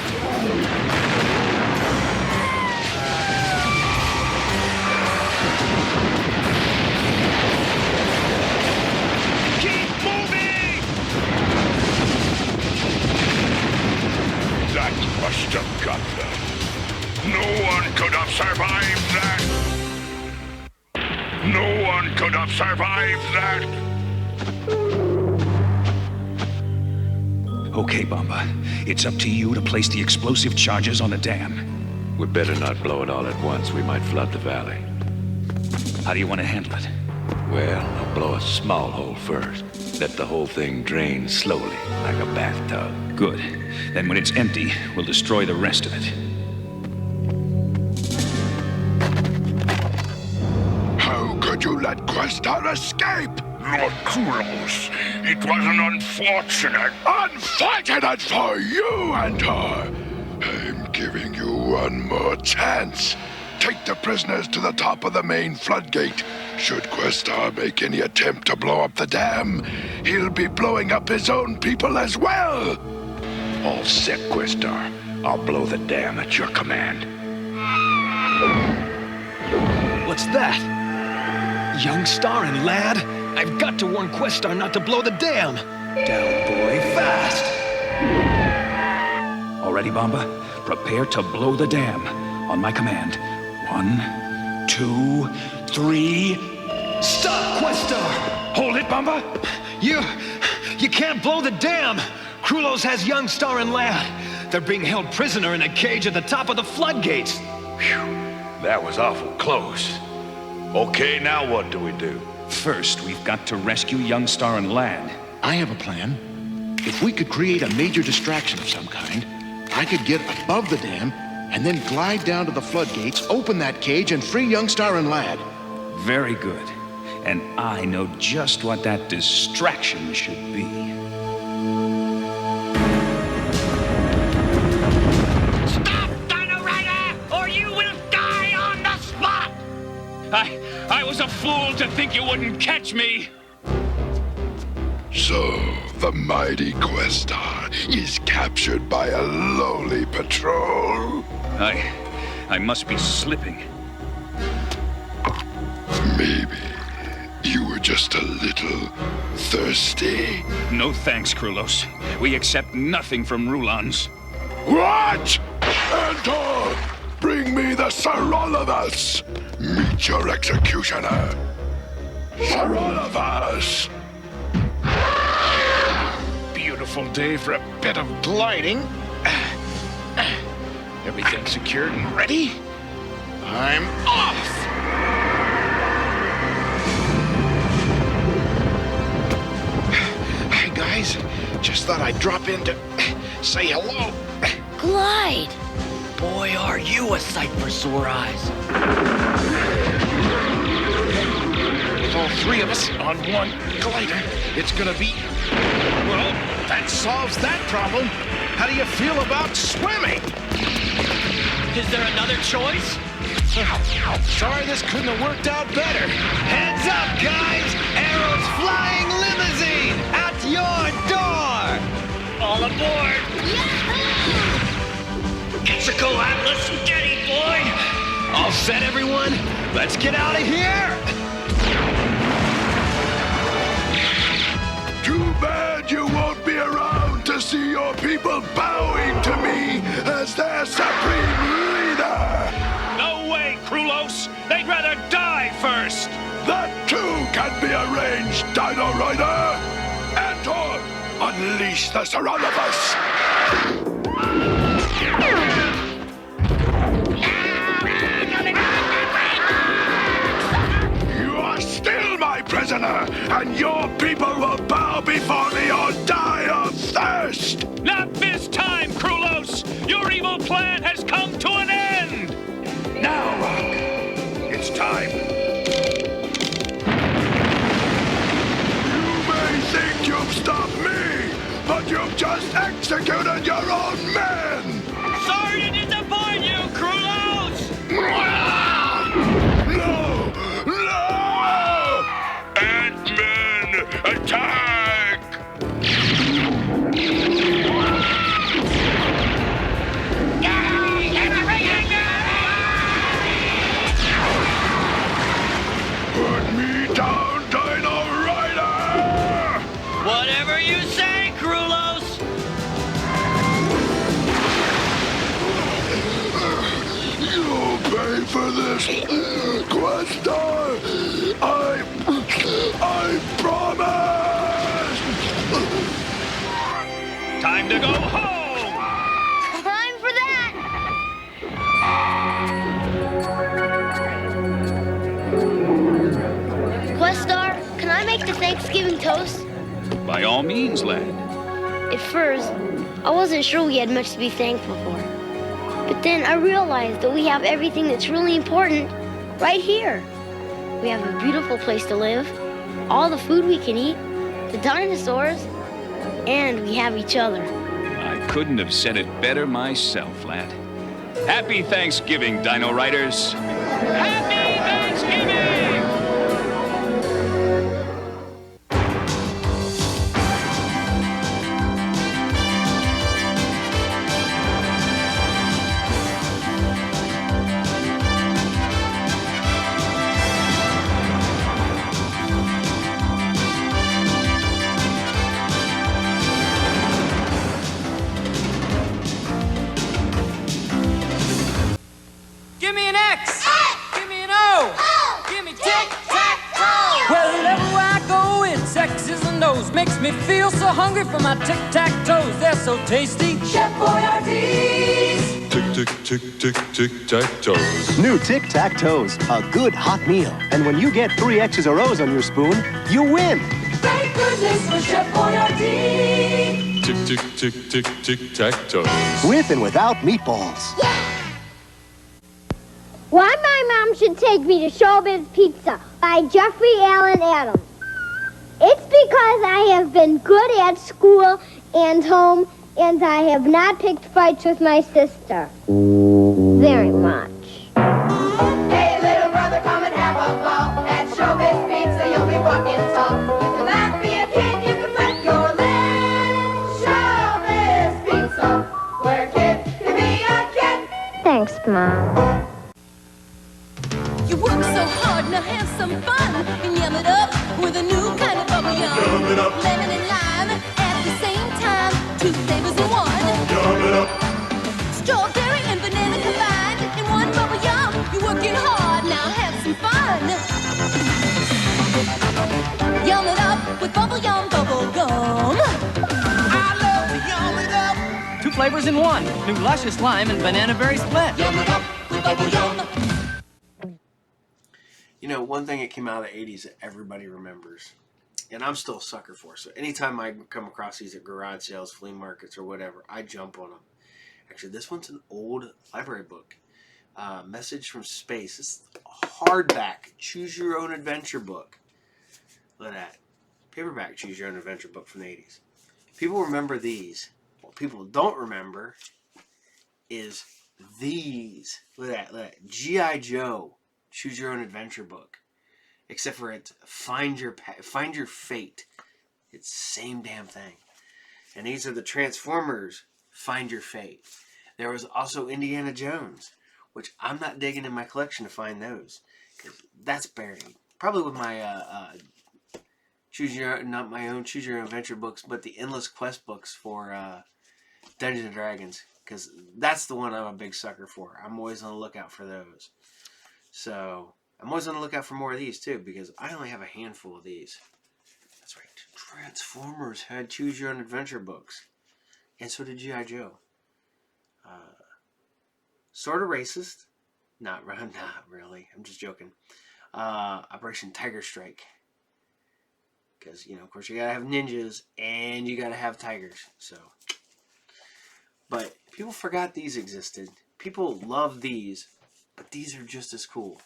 Keep moving! That must have got them. No one could have survived that. No one could have survived that. Okay, Bomba. It's up to you to place the explosive charges on the dam. We better not blow it all at once. We might flood the valley. How do you want to handle it? Well, I'll blow a small hole first. Let the whole thing drain slowly, like a bathtub. Good. Then when it's empty, we'll destroy the rest of it. How could you let Questar escape? Lord Krulos, it was an unfortunate... Unfortunate for you, Andor! I'm giving you one more chance. Take the prisoners to the top of the main floodgate. Should Questar make any attempt to blow up the dam, he'll be blowing up his own people as well. All set, Questar. I'll blow the dam at your command. What's that? Young Star and Lad? I've got to warn Questar not to blow the dam. Down, boy, fast. All ready, Bomba? Prepare to blow the dam. On my command. 1, 2, 3... Stop, Questar! Hold it, Bomba! You can't blow the dam! Krulos has Young Star and Lad. They're being held prisoner in a cage at the top of the floodgates. Phew, that was awful close. Okay, now what do we do? First, we've got to rescue Youngstar and Lad. I have a plan. If we could create a major distraction of some kind, I could get above the dam and then glide down to the floodgates, open that cage, and free Youngstar and Lad. Very good. And I know just what that distraction should be. Stop, Dino Rider, or you will die on the spot! I was a fool to think you wouldn't catch me! So, the mighty Questar is captured by a lowly patrol. I must be slipping. Maybe you were just a little thirsty. No thanks, Krulos. We accept nothing from Rulons. What? Enter! Bring me the Sarolivus! Meet your executioner. Sarolivus! Beautiful day for a bit of gliding. Everything secured and ready? I'm off! Hi, guys. Just thought I'd drop in to say hello. Glide! Boy, are you a sight for sore eyes. With all three of us on one glider, it's gonna be... Well, that solves that problem. How do you feel about swimming? Is there another choice? Sorry this couldn't have worked out better. Heads up, guys! Arrow's flying limousine! Out your door! All aboard! Ixical Atlas Getty, boy! All set, everyone? Let's get out of here! Too bad you won't be around to see your people bowing to me as their supreme leader! No way, Krulos! They'd rather die first! That too can be arranged, Dino Rider! Enter! Unleash the Sarolivus! You are still my prisoner, and your people will bow before me or die of thirst! Not this time, Krulos! Your evil plan has come to an end! Now, Rock, it's time. You may think you've stopped me, but you've just executed your own men! Sorry to disappoint you, Krulos! No! No! Ant-Men, attack! Put me down, Dino Rider! Whatever you say, Krulos! You'll pay for this, Questar! I promise! Time to go home! Time for that! Questar, can I make the Thanksgiving toast? By all means, lad. At first, I wasn't sure we had much to be thankful for. But then I realized that we have everything that's really important right here. We have a beautiful place to live, all the food we can eat, the dinosaurs, and we have each other. I couldn't have said it better myself, lad. Happy Thanksgiving, Dino Riders! Happy Thanksgiving! Give me an X! Give me an O! Give me tic-tac-toe! Well, everywhere I go, it's X's and O's. Makes me feel so hungry for my tic-tac-toes. They're so tasty. Chef Boyardee's! Tic-tac-toes. New tic-tac-toes, a good hot meal. And when you get 3 X's or O's on your spoon, you win. Thank goodness for Chef Boyardee. Tic-tac-toes. With and without meatballs. Why my mom should take me to Showbiz Pizza by Jeffrey Allen Adams. It's because I have been good at school and home, and I have not picked fights with my sister. Very much. Hey, little brother, come and have a ball. At Showbiz Pizza, you'll be walking tall. You can laugh, be a kid, you can flick your lid. Showbiz Pizza, where a kid can be a kid. Thanks, Mom. You work so hard, now have some fun. And yum it up with a new kind of bubble yum. Yum it up. Lemon and lime at the same time. 2 flavors in one. Yum it up. Strawberry and banana combined in one bubble yum. You're working hard, now have some fun. Yum it up with bubble yum bubble gum. I love to yum it up. 2 flavors in one. New luscious lime and banana berry split. Yum it up with bubble yum. You know, one thing that came out of the 80s that everybody remembers, and I'm still a sucker for, so anytime I come across these at garage sales, flea markets, or whatever, I jump on them. Actually, this one's an old library book. Message from Space. This is a hardback, choose your own adventure book. Look at that. Paperback, choose your own adventure book from the 80s. People remember these. What people don't remember is these. Look at that. Look at that. G.I. Joe. Choose your own adventure book, except for it's find your fate. It's the same damn thing. And these are the Transformers. Find your fate. There was also Indiana Jones, which I'm not digging in my collection to find those, because that's buried. Probably with my choose your own adventure books, but the Endless Quest books for Dungeons and Dragons, because that's the one I'm a big sucker for. I'm always on the lookout for those. So, I'm always on the lookout for more of these, too, because I only have a handful of these. That's right. Transformers had Choose Your Own Adventure books. And so did G.I. Joe. Sort of racist. Not really. I'm just joking. Operation Tiger Strike. Because, of course, you gotta have ninjas, and you gotta have tigers. So, but people forgot these existed. People love these. But these are just as cool.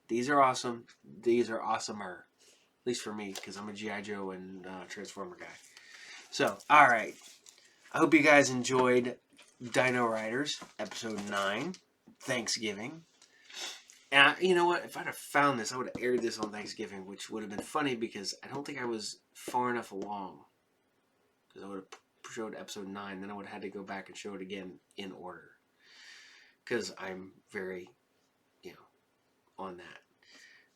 These are awesome. These are awesomer. At least for me, because I'm a G.I. Joe and Transformer guy. So, alright. I hope you guys enjoyed Dinoriders, Episode 9, Thanksgiving. And you know what? If I'd have found this, I would have aired this on Thanksgiving, which would have been funny because I don't think I was far enough along. Because I would have showed Episode 9, then I would have had to go back and show it again in order. Because I'm very, on that.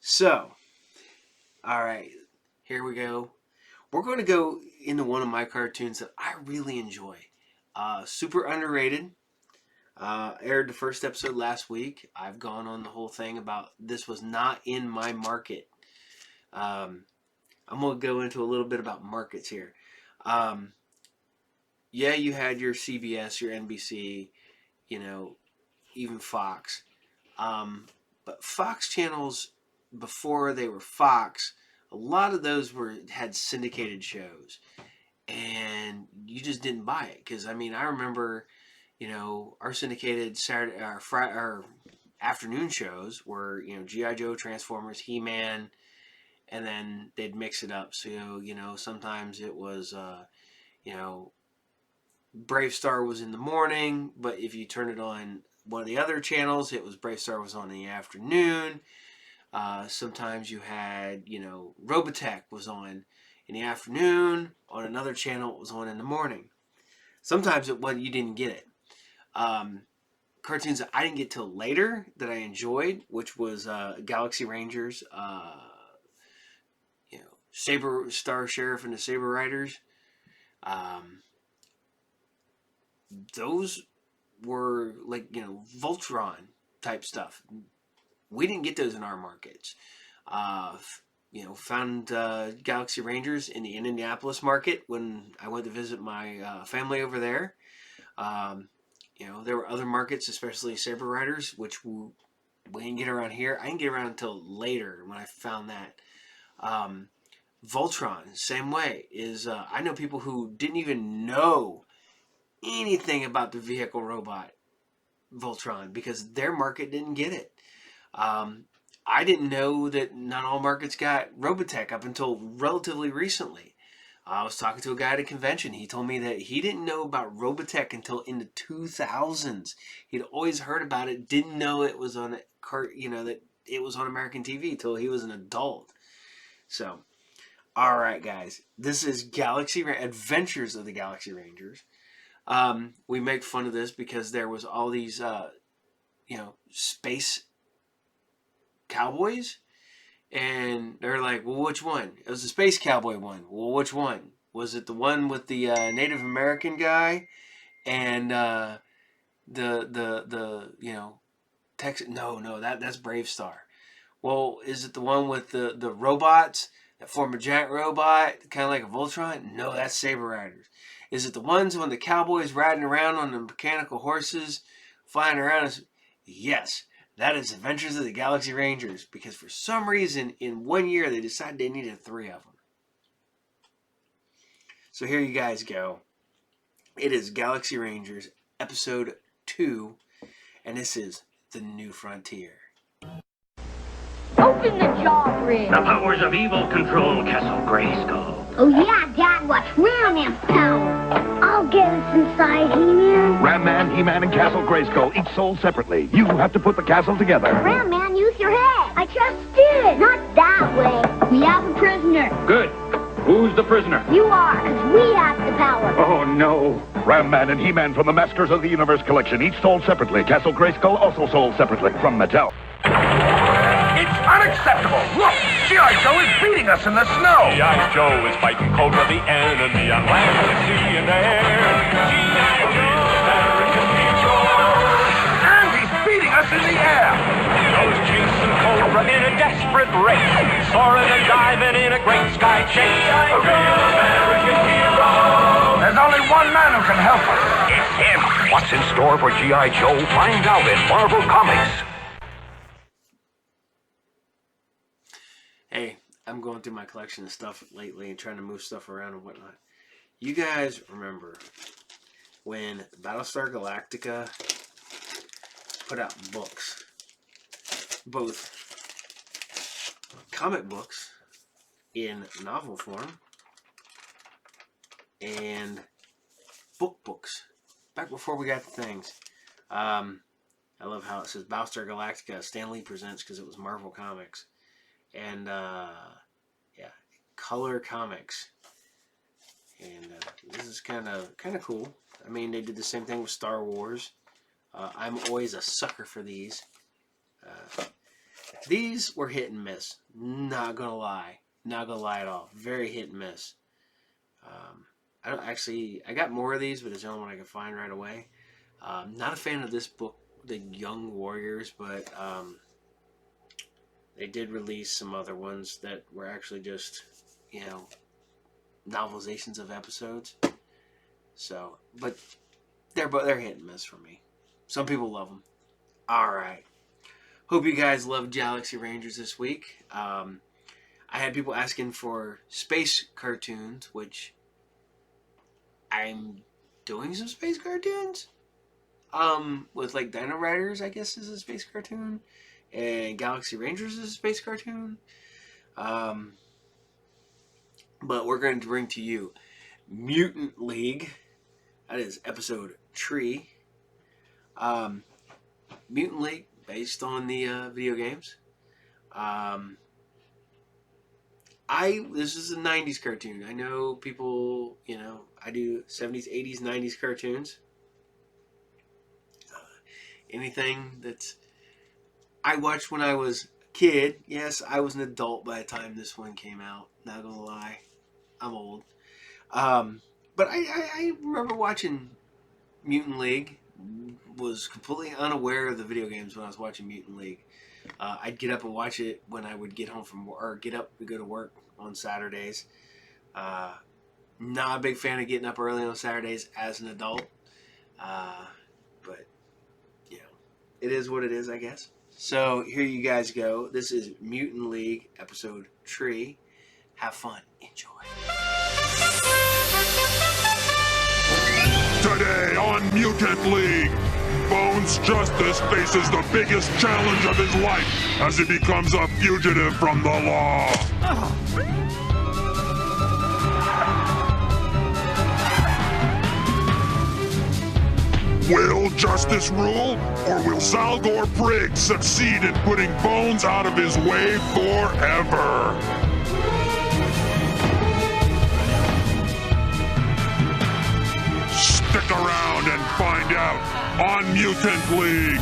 So, alright, here we go. We're going to go into one of my cartoons that I really enjoy. Super underrated. Aired the first episode last week. I've gone on the whole thing about this was not in my market. I'm going to go into a little bit about markets here. Yeah, you had your CBS, your NBC, even Fox. But Fox channels, before they were Fox, a lot of those had syndicated shows. And you just didn't buy it. Because, I remember, our syndicated Saturday, our afternoon shows were, G.I. Joe, Transformers, He-Man, and then they'd mix it up. So, sometimes it was, Brave Star was in the morning, but if you turn it on one of the other channels, it was Brave Star was on in the afternoon. Sometimes you had, Robotech was on in the afternoon. On another channel, it was on in the morning. Sometimes you didn't get it. Cartoons that I didn't get till later that I enjoyed, which was Galaxy Rangers, Saber Star Sheriff and the Saber Riders. Those were like, Voltron type stuff. We didn't get those in our markets. Found Galaxy Rangers in the Indianapolis market when I went to visit my family over there. You know, there were other markets, especially Saber Riders, which we didn't get around here. I didn't get around until later when I found that. Voltron, same way. I know people who didn't even know anything about the vehicle robot Voltron because their market didn't get it. I didn't know that not all markets got Robotech up until relatively recently. I was talking to a guy at a convention. He told me that he didn't know about Robotech until in the 2000s. He'd always heard about it, didn't know it was on that it was on American TV until he was an adult. So, all right, guys, this is Adventures of the Galaxy Rangers. We make fun of this because there was all these, space cowboys. And they're like, well, which one? It was the Space Cowboy one. Well, which one? Was it the one with the Native American guy and Texas? No, that's Brave Star. Well, is it the one with the robots that form a giant robot, kind of like a Voltron? No, that's Saber Riders. Is it the ones when the cowboys riding around on the mechanical horses, flying around? Yes. That is Adventures of the Galaxy Rangers, because for some reason, in 1 year, they decided they needed 3 of them. So here you guys go. It is Galaxy Rangers, Episode 2, and this is The New Frontier. Open the jaw, Grid. The powers of evil control Castle Grayskull. Oh yeah, Dad, what's Ram Man's power? I'll get us inside, He-Man. Ram Man, He-Man, and Castle Grayskull, each sold separately. You have to put the castle together. Ram Man, use your head. I just did. Not that way. We have a prisoner. Good. Who's the prisoner? You are, because we have the power. Oh, no. Ram Man and He-Man from the Masters of the Universe collection, each sold separately. Castle Grayskull also sold separately from Mattel. It's unacceptable! Look! G.I. Joe is beating us in the snow! G.I. Joe is fighting Cobra the enemy on land and sea and air. G.I. Joe, American hero. And he's beating us in the air! Joe's chasing Cobra in a desperate race. Soaring and diving in a great sky chase. A real American hero. There's only one man who can help us. It's him. What's in store for G.I. Joe? Find out in Marvel Comics. Hey, I'm going through my collection of stuff lately and trying to move stuff around and whatnot. You guys remember when Battlestar Galactica put out books, both comic books in novel form and books, back before we got the things. I love how it says Battlestar Galactica, Stan Lee Presents, because it was Marvel Comics. And, Color Comics. And this is kind of cool. I mean, they did the same thing with Star Wars. I'm always a sucker for these. These were hit and miss. Not gonna lie. Not gonna lie at all. Very hit and miss. I got more of these, but it's the only one I can find right away. Not a fan of this book, The Young Warriors, but they did release some other ones that were actually just, novelizations of episodes. So, but they're hit and miss for me. Some people love them. All right. Hope you guys loved Galaxy Rangers this week. I had people asking for space cartoons, which I'm doing some space cartoons. With like Dinoriders, I guess, is a space cartoon. And Galaxy Rangers is a space cartoon. But we're going to bring to you Mutant League. That is episode 3. Mutant League, based on the video games. This is a 90s cartoon. I know people, I do 70s, 80s, 90s cartoons. Anything that's I watched when I was a kid. Yes, I was an adult by the time this one came out. Not gonna lie, I'm old. But I remember watching Mutant League. Was completely unaware of the video games when I was watching Mutant League. I'd get up and watch it when I would get home from or get up to go to work on Saturdays. Not a big fan of getting up early on Saturdays as an adult. But it is what it is, I guess. So here you guys go. This is Mutant League episode 3. Have fun. Enjoy. Today on Mutant League, Bones Justice faces the biggest challenge of his life as he becomes a fugitive from the law. Will justice rule, or will Zalgor Briggs succeed in putting Bones out of his way forever? Stick around and find out on Mutant League.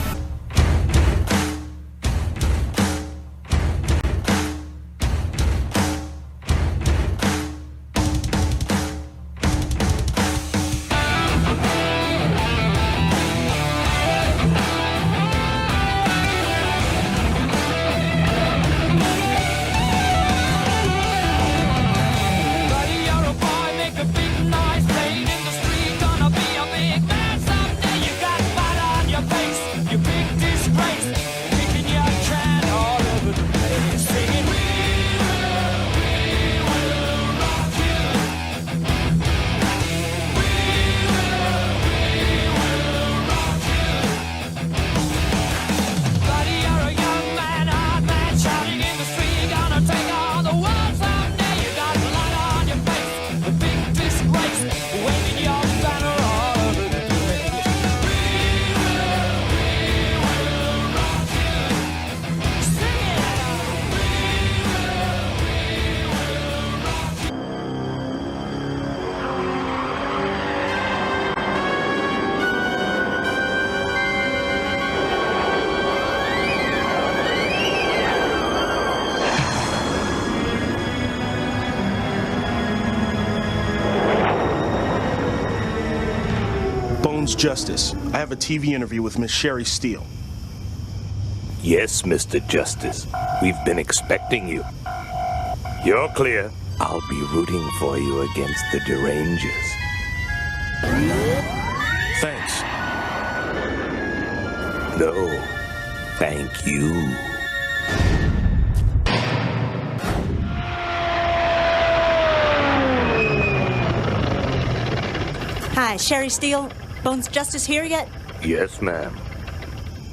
Justice, I have a TV interview with Miss Sherry Steele. Yes, Mr. Justice. We've been expecting you. You're clear. I'll be rooting for you against the Derangers. Thanks. No, thank you. Hi, Sherry Steele. Bones Justice here yet? Yes, ma'am.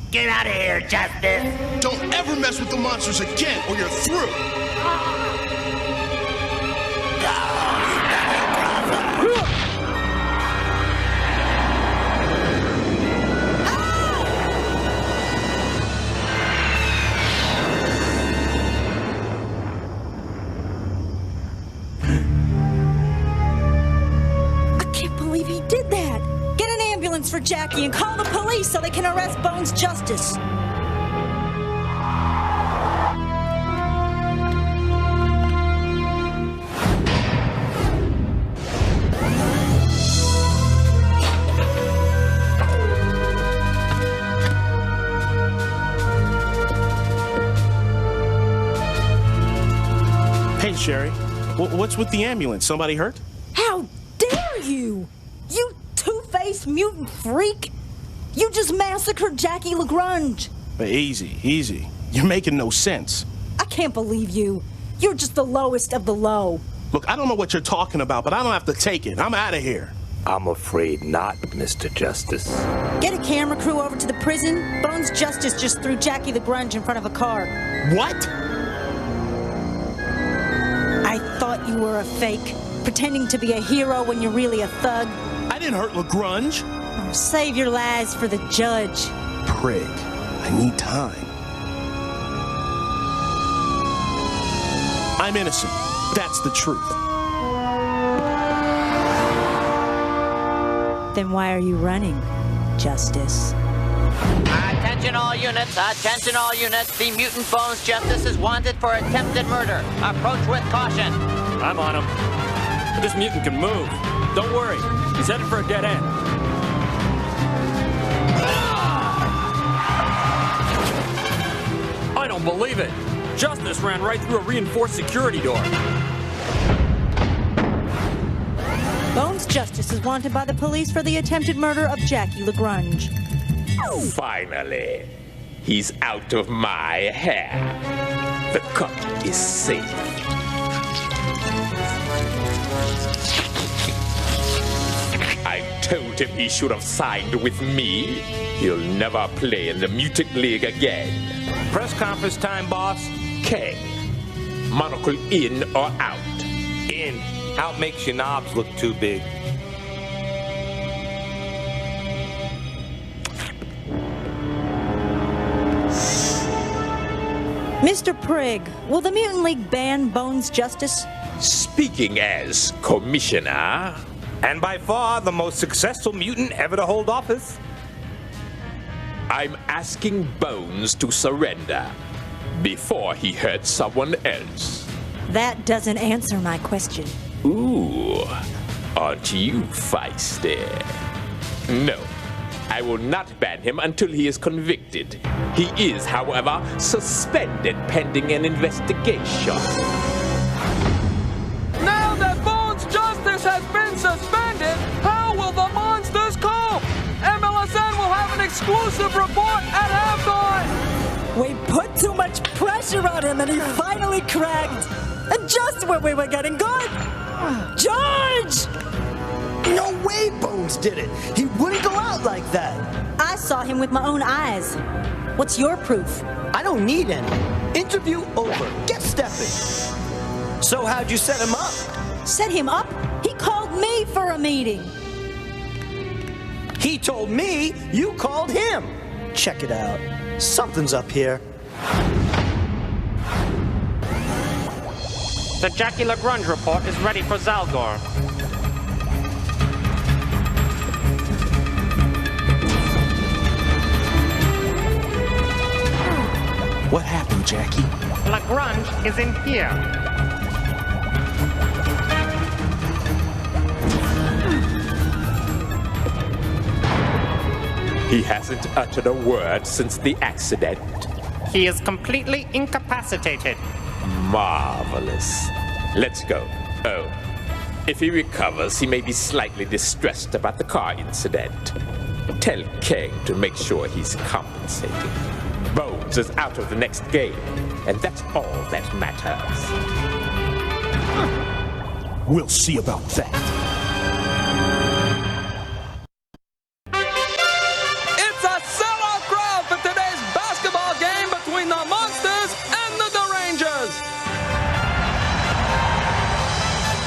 Get out of here, Justice! Don't ever mess with the monsters again, or you're through! I can't believe he did that! Get an ambulance for Jackie and call the police so they can arrest Bones Justice. Hey, Sherry. What's with the ambulance? Somebody hurt? How dare you! You two-faced mutant freak! You just massacred Jackie LaGrange! Easy. You're making no sense. I can't believe you. You're just the lowest of the low. Look, I don't know what you're talking about, but I don't have to take it. I'm out of here. I'm afraid not, Mr. Justice. Get a camera crew over to the prison. Bones Justice just threw Jackie LaGrange in front of a car. What? I thought you were a fake, pretending to be a hero when you're really a thug. I didn't hurt LaGrange. Oh, save your lies for the judge. Prig, I need time. I'm innocent. That's the truth. Then why are you running, Justice? Attention all units, attention all units. The mutant Bones Justice is wanted for attempted murder. Approach with caution. I'm on him. But this mutant can move. Don't worry, he's headed for a dead end. I don't believe it. Justice ran right through a reinforced security door. Bones Justice is wanted by the police for the attempted murder of Jackie LaGrange. Finally. he's out of my hair. The cup is safe. I told him he should have signed with me. He'll never play in the Mutant League again. Press conference time, boss. K. Monocle in or out? In. Out makes your knobs look too big. Mr. Prigg, will the Mutant League ban Bones Justice? Speaking as commissioner. And by far the most successful mutant ever to hold office. I'm asking Bones to surrender before he hurts someone else. That doesn't answer my question. Ooh, aren't you feisty? No, I will not ban him until he is convicted. He is, however, suspended pending an investigation. Now that Bones Justice has been suspended, how will the monsters cope? MLSN will have an exclusive report at halftime. We put too much pressure on him and he finally cracked. And just when we were getting good, George! No way Bones did it. He wouldn't go out like that. I saw him with my own eyes. What's your proof? I don't need any. Interview over. Get stepping. So how'd you set him up? Set him up? He called me for a meeting. He told me you called him. Check it out. Something's up here. The Jackie Lagrange report is ready for Zalgor. What happened, Jackie? Lagrange is in here. He hasn't uttered a word since the accident. He is completely incapacitated. Marvelous. Let's go. Oh, if he recovers, he may be slightly distressed about the car incident. Tell Kang to make sure he's compensated. Bones is out of the next game, and that's all that matters. We'll see about that. It's a sellout crowd for today's basketball game between the Monsters and the Derangers.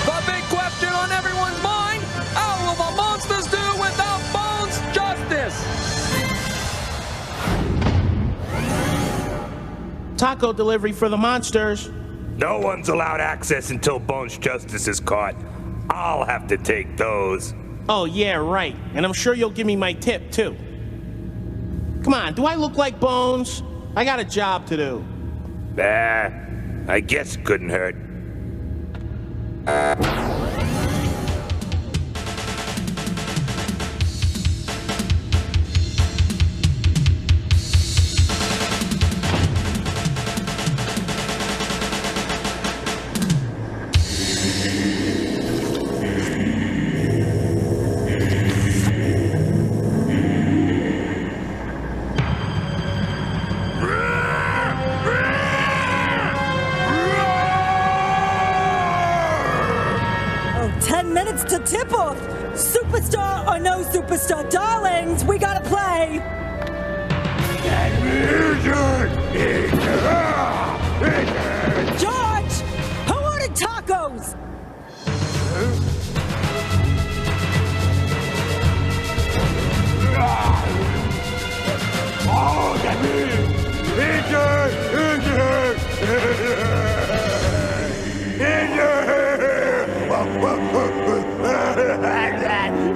The big question on everyone's mind, how will the Monsters do without Bones Justice? Taco delivery for the monsters. No one's allowed access until Bones Justice is caught. I'll have to take those. Oh, yeah, right. And I'm sure you'll give me my tip, too. Come on, do I look like Bones? I got a job to do. I guess it couldn't hurt. To tip off. Superstar or no superstar, darlings, we gotta play. George, who ordered tacos?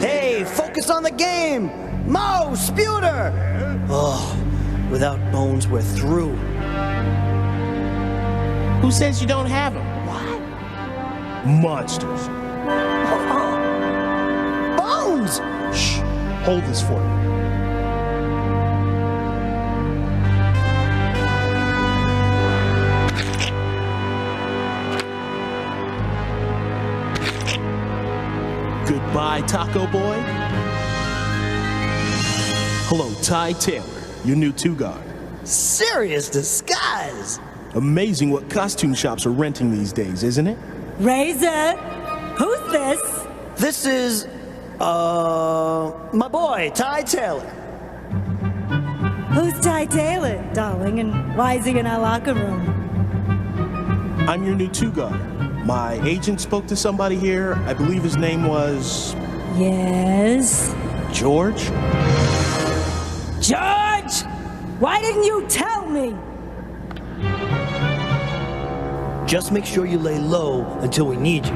Hey, focus on the game! Mo, Sputer! Oh, without Bones, we're through. Who says you don't have them? What? Monsters. Bones! Shh, hold this for me. Goodbye, Taco Boy. Hello, Ty Taylor, your new two-guard. Serious disguise. Amazing what costume shops are renting these days, isn't it? Razor, who's this? This is, my boy, Ty Taylor. Who's Ty Taylor, darling, and why is he in our locker room? I'm your new two-guard. My agent spoke to somebody here. I believe his name was... Yes? George? George! Why didn't you tell me? Just make sure you lay low until we need you.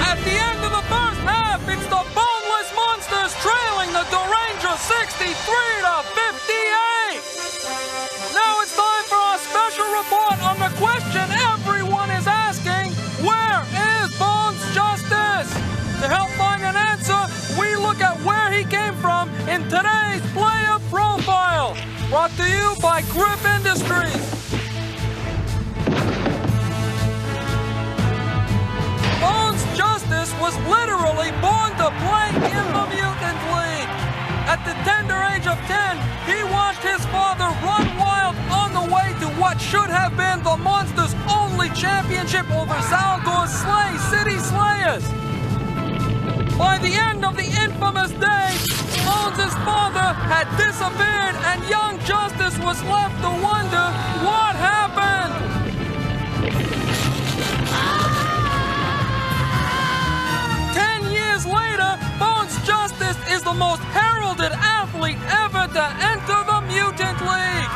At the end of the first half, it's the Boneless Monsters trailing the Duranger 63-58. Now it's time for our special report on the question everyone is asking: where is Bones Justice? To help find an answer, we look at where he came from in today's player profile. Brought to you by Grip Industries. Bones Justice was literally born to play in the Mutant League. At the tender age of 10, he watched his father run wild on the way to what should have been the Monsters' only championship over Zaldor's Slay City Slayers. By the end of the infamous day, Bones' father had disappeared and young Justice was left to wonder what happened. 10 years later, Bones Justice is the most heralded athlete ever to enter the Mutant League.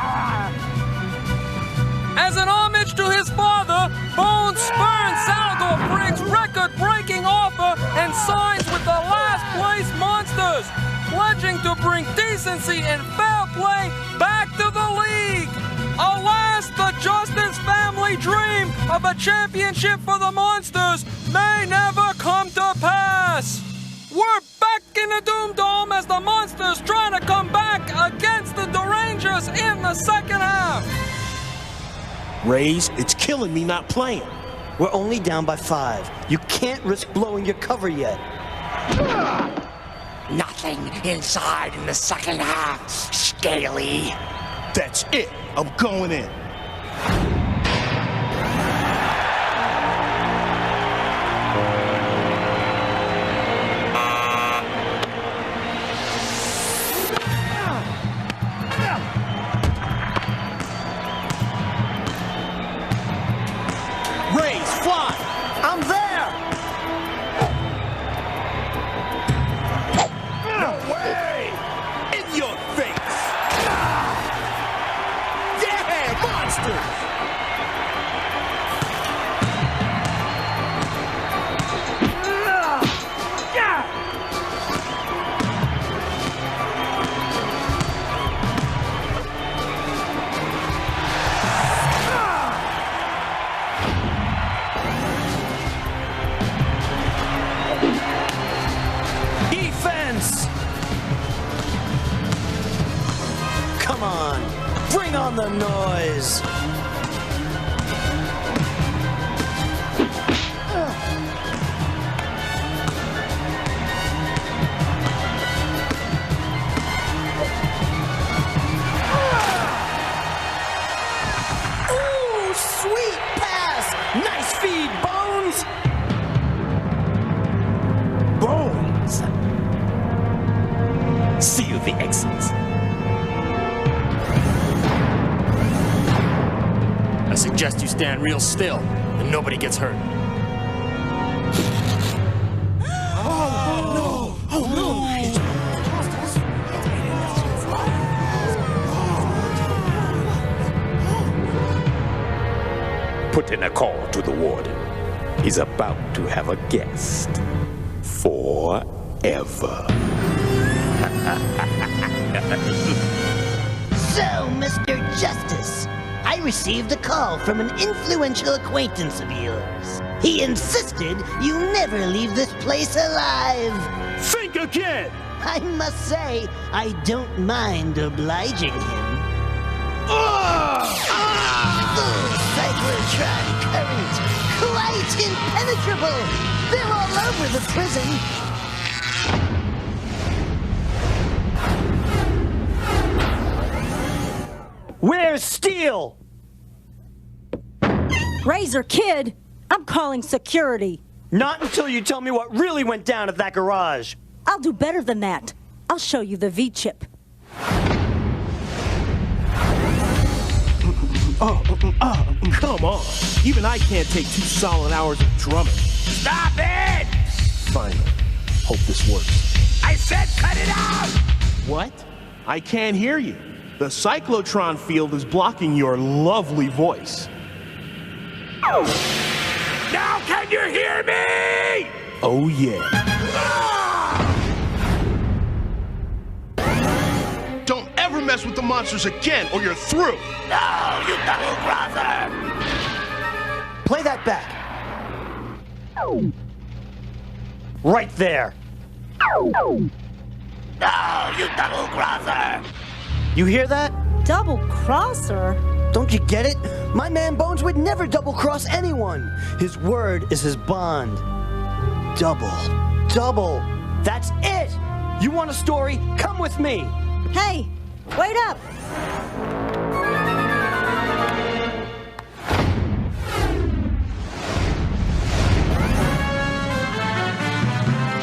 As an homage to his father, Bones spurns Zaldor Frick's record-breaking offer and signs with the last-place Monsters, pledging to bring decency and fair play back to the league. Alas, the Justice family dream of a championship for the Monsters may never come to pass. We're back in the Doom Dome as the Monsters try to come back against the Durangers in the second half. Raze, it's killing me not playing. We're only down by 5. You can't risk blowing your cover yet. Nothing inside in the second half, Scaly. That's it. I'm going in. Raze, fly! I'm there! No way! In your face! Yeah, monsters! Defense! Come on, bring on the noise! Ooh, sweet pass! Nice feed, Bones! Bones! See you the exits. I suggest you stand real still and nobody gets hurt. Put in a call to the warden. He's about to have a guest. Forever. So, Mr. Justice, I received a call from an influential acquaintance of yours. He insisted you never leave this place alive. Think again! I must say, I don't mind obliging him. Full cyclotron current, quite impenetrable. They're all over the prison. Where's Steel? Razor Kid, I'm calling security. Not until you tell me what really went down at that garage. I'll do better than that. I'll show you the V-chip. Come on. Even I can't take 2 solid hours of drumming. Stop it! Finally. Hope this works. I said cut it out! What? I can't hear you. The cyclotron field is blocking your lovely voice. Now can you hear me? Oh, yeah. Don't ever mess with the monsters again, or you're through. No, you double crosser! Play that back. Right there. No, you double crosser! You hear that? Double crosser? Don't you get it? My man Bones would never double-cross anyone. His word is his bond. Double. That's it! You want a story? Come with me. Hey, wait up!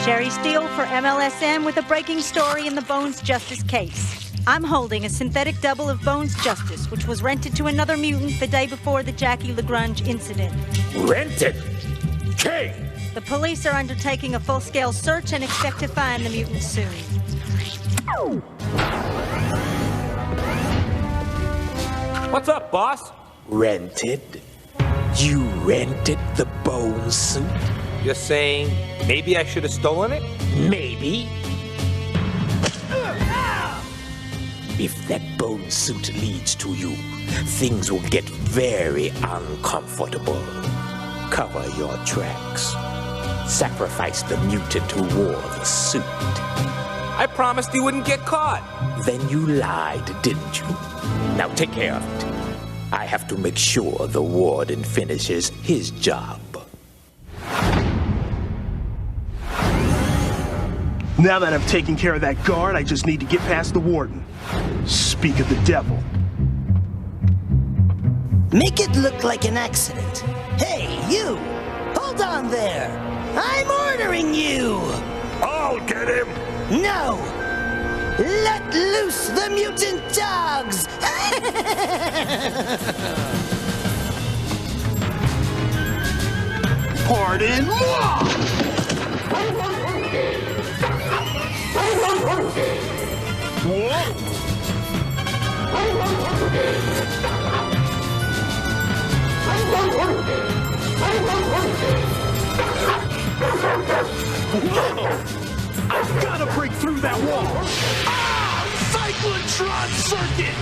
Sherry Steele for MLSM with a breaking story in the Bones Justice case. I'm holding a synthetic double of Bones Justice, which was rented to another mutant the day before the Jackie LaGrange incident. Rented? King! The police are undertaking a full-scale search and expect to find the mutant soon. What's up, boss? Rented? You rented the bone suit? You're saying maybe I should have stolen it? Maybe. If that bone suit leads to you, things will get very uncomfortable. Cover your tracks. Sacrifice the mutant who wore the suit. I promised he wouldn't get caught. Then you lied, didn't you? Now take care of it. I have to make sure the warden finishes his job. Now that I've taken care of that guard, I just need to get past the warden. Speak of the devil. Make it look like an accident. Hey, you! Hold on there! I'm ordering you! I'll get him! No! Let loose the mutant dogs! Pardon moi! Whoa! I've got to break through that wall! Ah! Cyclotron circuit!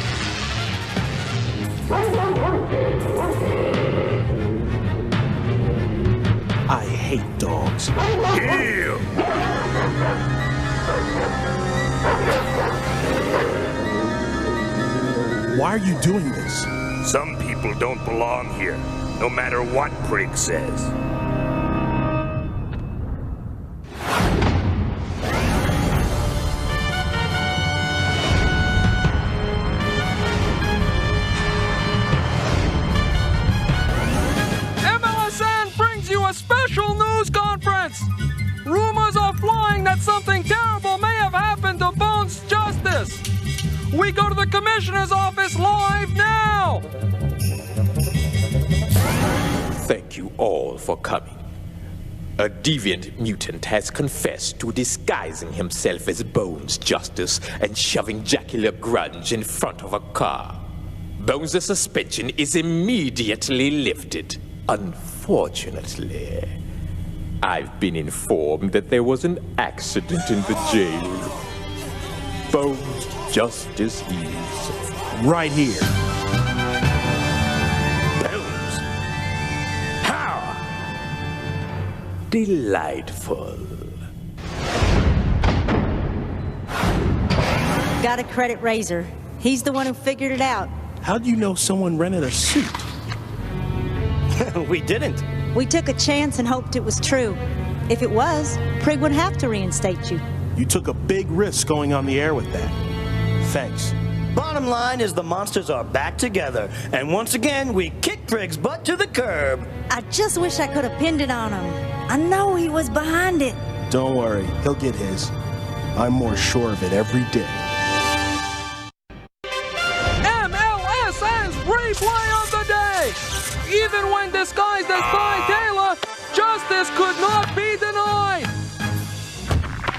I hate dogs. Heal! Why are you doing this? Some people don't belong here, no matter what Prig says. MLSN brings you a special news conference. Rumors are flying that something terrible may have happened to Bones Justice. We go to the commissioner's office live now! Thank you all for coming. A deviant mutant has confessed to disguising himself as Bones Justice and shoving Jackie LaGrange in front of a car. Bones' suspension is immediately lifted. Unfortunately, I've been informed that there was an accident in the jail. Bones Justice is right here. Bones. How? Delightful. Gotta credit Razor. He's the one who figured it out. How do you know someone rented a suit? We didn't. We took a chance and hoped it was true. If it was, Prig would have to reinstate you. You took a big risk going on the air with that. Thanks. Bottom line is the monsters are back together, and once again, we kicked Frigg's butt to the curb. I just wish I could have pinned it on him. I know he was behind it. Don't worry, he'll get his. I'm more sure of it every day. MLSN's replay of the day! Even when disguised as Ty Taylor, justice could not be denied!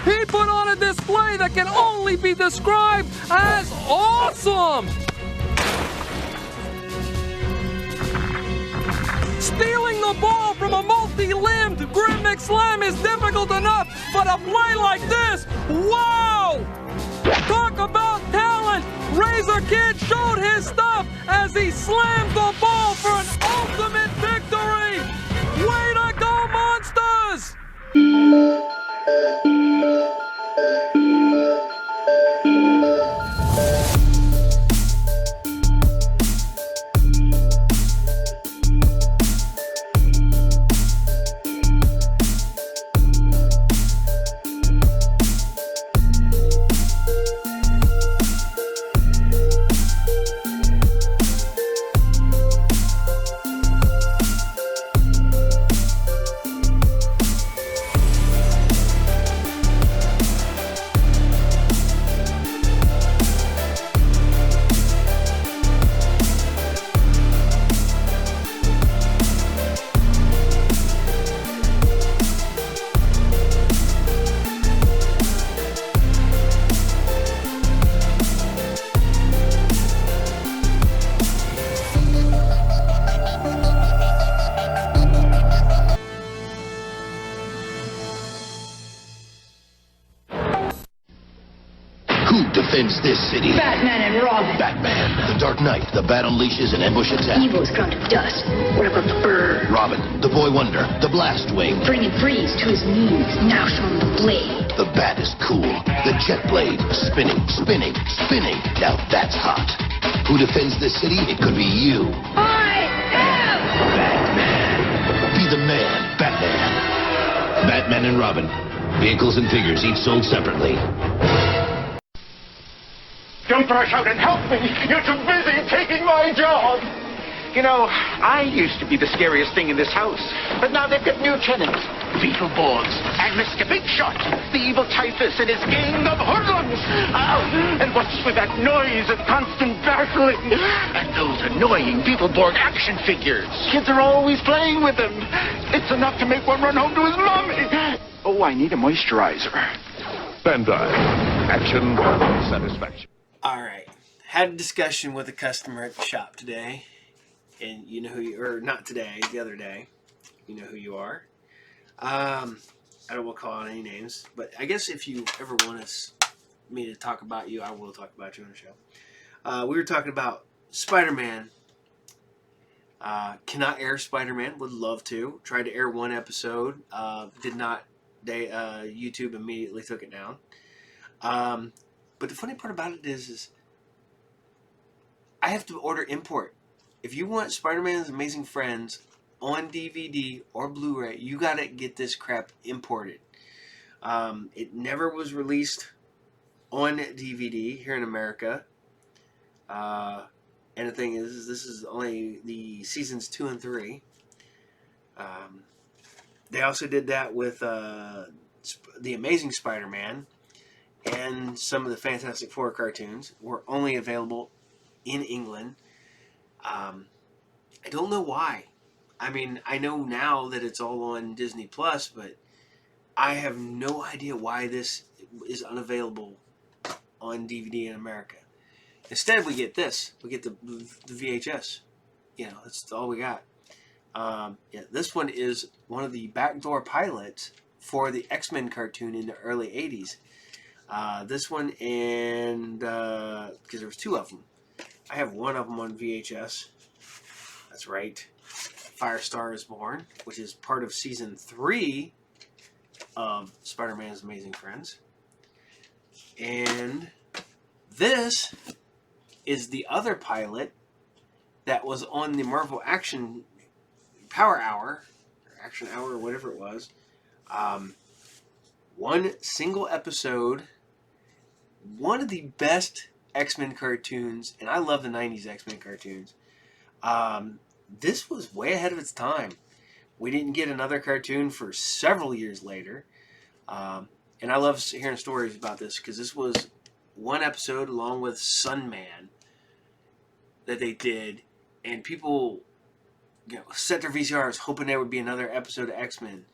He put on a display that can only be described as awesome! Stealing the ball from a multi-limbed Grim McSlam is difficult enough, but a play like this, wow! Talk about talent! Razor Kid showed his stuff as he slammed the ball for an ultimate victory! Way to go, monsters! defends this city? Batman and Robin. Batman, the Dark Knight, the Bat unleashes an ambush attack. Evil is ground to dust. What about the bird? Robin, the Boy Wonder, the Blast Wing. Bringing Freeze to his knees. Now show him the blade. The Bat is cool. The Jet Blade, spinning, spinning, spinning. Now that's hot. Who defends this city? It could be you. I am Batman. Be the man, Batman. Batman and Robin. Vehicles and figures each sold separately. Don't rush out and help me! You're too busy taking my job! You know, I used to be the scariest thing in this house, but now they've got new tenants. Beetleborgs and Mr. Big Shot, the evil typhus and his gang of hoodlums! Ow! And what's with that noise and constant battling? And those annoying Beetleborg action figures. Kids are always playing with them. It's enough to make one run home to his mommy. Oh, I need a moisturizer. Bandai. Action, satisfaction. All right. Had a discussion with a customer at the shop today. And you know who you, or not today, the other day. You know who you are. I don't want to call out any names, but I guess if you ever want me to talk about you, I will talk about you on the show. We were talking about Spider-Man. Cannot air Spider-Man. Would love to. Tried to air one episode. Did not. YouTube immediately took it down. But the funny part about it is I have to order import. If you want Spider-Man's Amazing Friends on DVD or Blu-ray, you gotta get this crap imported. It never was released on DVD here in America. And the thing is this is only the seasons 2 and 3. They also did that with the Amazing Spider-Man and some of the Fantastic Four cartoons were only available in England. I don't know why. I mean, I know now that it's all on Disney Plus, but I have no idea why this is unavailable on DVD in America. Instead, we get this. We get the VHS. You know, that's all we got. Yeah, this one is one of the backdoor pilots for the X-Men cartoon in the early 80s. This one and because there was 2 of them. I have one of them on VHS. That's right. Firestar is Born, which is part of season 3 of Spider-Man's Amazing Friends. And this is the other pilot that was on the Marvel Action Power Hour, or Action Hour, or whatever it was. One single episode. One of the best X-Men cartoons, and I love the 90s X-Men cartoons. This was way ahead of its time. We didn't get another cartoon for several years later. And I love hearing stories about this because this was one episode along with Sunman that they did, and people set their VCRs hoping there would be another episode of X-Men.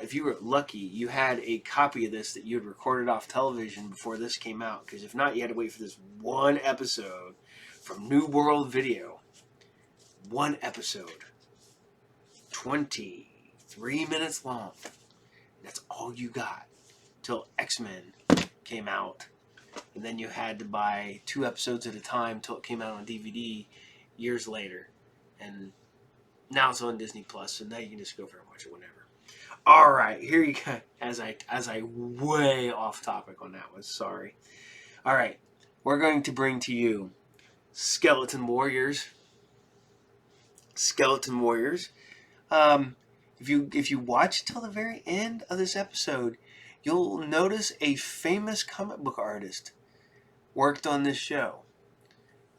If you were lucky, you had a copy of this that you had recorded off television before this came out, because if not, you had to wait for this one episode from New World Video. One episode. 23 minutes long. That's all you got till X-Men came out. And then you had to buy 2 episodes at a time till it came out on DVD years later. And now it's on Disney Plus, so now you can just go over and watch it whenever. All right, here you go. As I way off topic on that one, sorry. All right, we're going to bring to you Skeleton Warriors. Skeleton Warriors. If you watch till the very end of this episode, you'll notice a famous comic book artist worked on this show.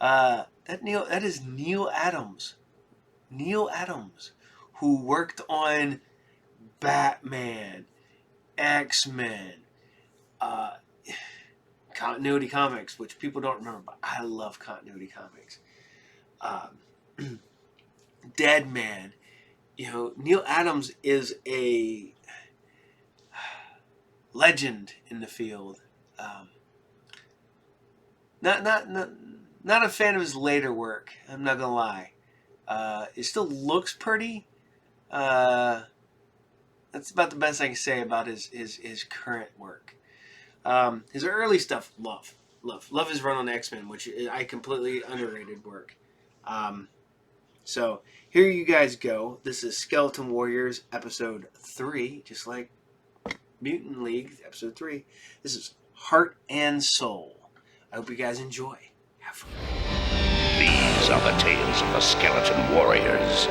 That is Neil Adams. Neil Adams, who worked on Batman, X-Men, Continuity Comics, which people don't remember, but I love Continuity Comics. Deadman. Neil Adams is a legend in the field. Not a fan of his later work. I'm not gonna lie. It still looks pretty. That's about the best I can say about his current work. His early stuff, love his run on X-Men, which I completely underrated work. So here you guys go. This is Skeleton Warriors episode 3, just like Mutant League episode 3. This is Heart and Soul. I hope you guys enjoy. Have fun. These are the tales of the Skeleton Warriors.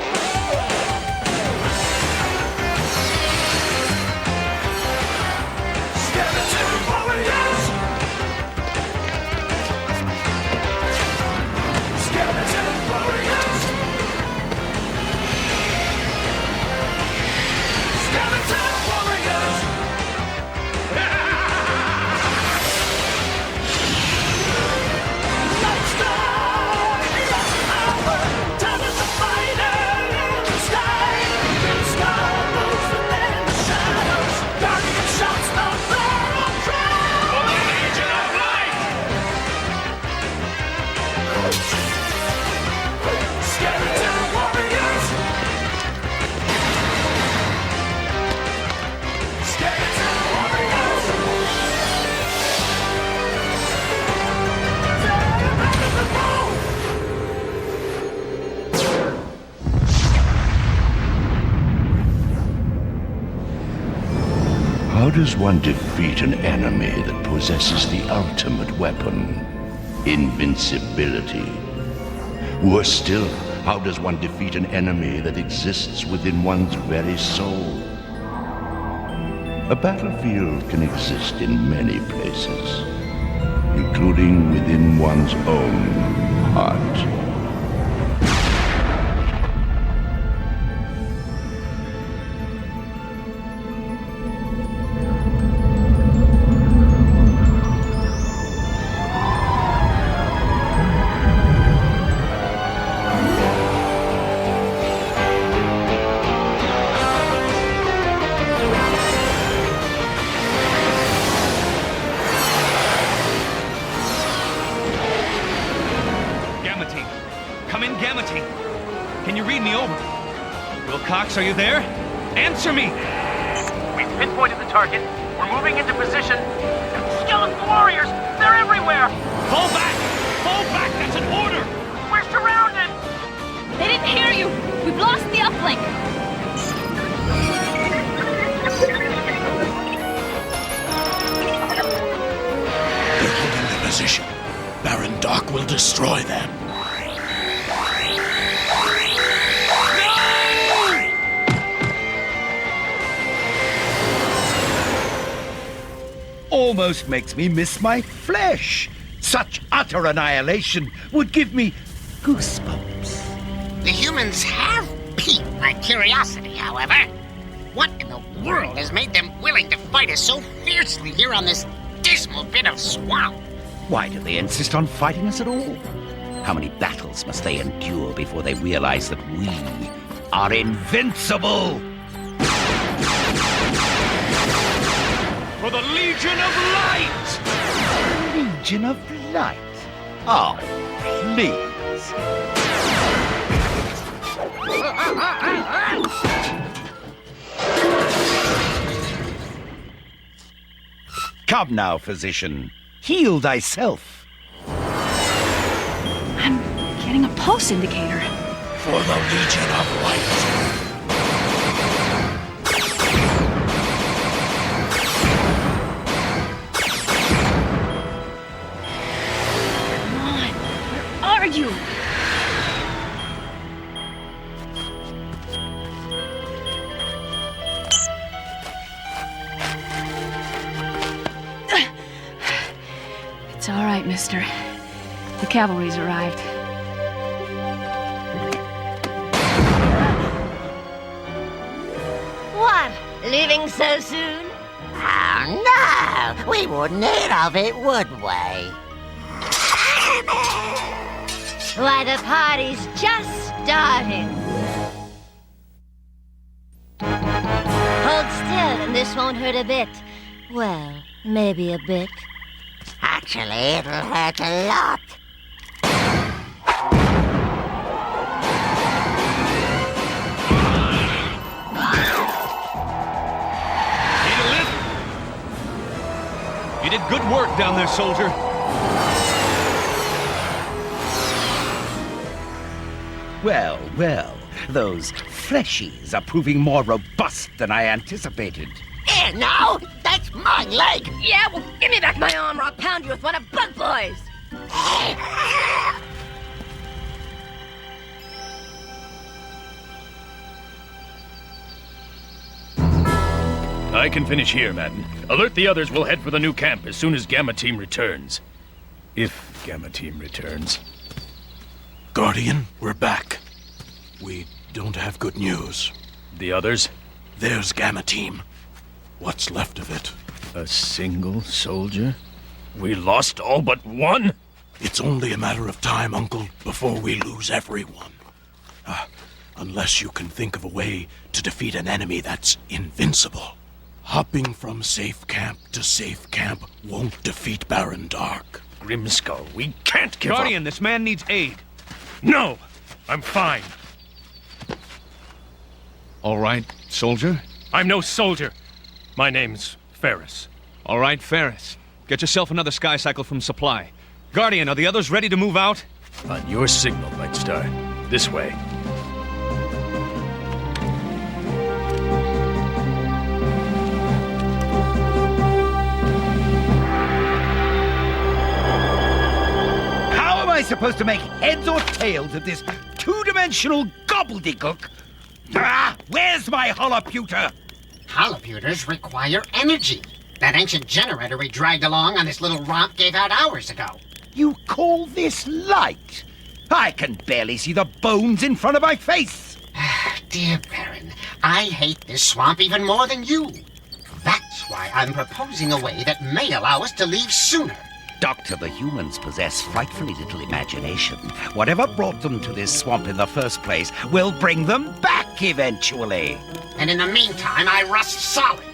How does one defeat an enemy that possesses the ultimate weapon, invincibility? Worse still, how does one defeat an enemy that exists within one's very soul? A battlefield can exist in many places, including within one's own heart. Are you there? Answer me! We've pinpointed the target. We're moving into position. Skeleton Warriors! They're everywhere! Fall back! Fall back! That's an order! We're surrounded! They didn't hear you! We've lost the uplink! They're holding their position. Baron Doc will destroy them. Almost makes me miss my flesh. Such utter annihilation would give me goosebumps. The humans have piqued my curiosity, however. What in the world has made them willing to fight us so fiercely here on this dismal bit of swamp? Why do they insist on fighting us at all? How many battles must they endure before they realize that we are invincible? For the Legion of Light! Legion of Light? Oh, please. Come now, physician. Heal thyself. I'm getting a pulse indicator. For the Legion of Light. Where are you? It's all right, mister. The cavalry's arrived. What? Leaving so soon? Oh, no! We wouldn't hear of it, would we? Why, the party's just starting. Hold still, and this won't hurt a bit. Well, maybe a bit. Actually, it'll hurt a lot. Need a lift? You did good work down there, soldier. Well, well, those fleshies are proving more robust than I anticipated. Here, now! That's my leg! Yeah, well, give me back my arm or I'll pound you with one of Bug Boy's! I can finish here, Madden. Alert the others. We'll head for the new camp as soon as Gamma Team returns. If Gamma Team returns. Guardian, we're back. We don't have good news. The others? There's Gamma Team. What's left of it? A single soldier? We lost all but one? It's only a matter of time, Uncle, before we lose everyone. Unless you can think of a way to defeat an enemy that's invincible. Hopping from safe camp to safe camp won't defeat Baron Dark. Grimskull, we can't give Guardian, up. this man needs aid. No! I'm fine. All right, soldier? I'm no soldier. My name's Ferris. All right, Ferris. Get yourself another sky cycle from supply. Guardian, are the others ready to move out? On your signal, Nightstar. This way. How am I supposed to make heads or tails of this two-dimensional gobbledygook? Where's my holoputer? Holoputers require energy. That ancient generator we dragged along on this little romp gave out hours ago. You call this light? I can barely see the bones in front of my face. Dear Baron, I hate this swamp even more than you. That's why I'm proposing a way that may allow us to leave sooner. Doctor, the humans possess frightfully little imagination. Whatever brought them to this swamp in the first place will bring them back eventually. And in the meantime, I rust solid.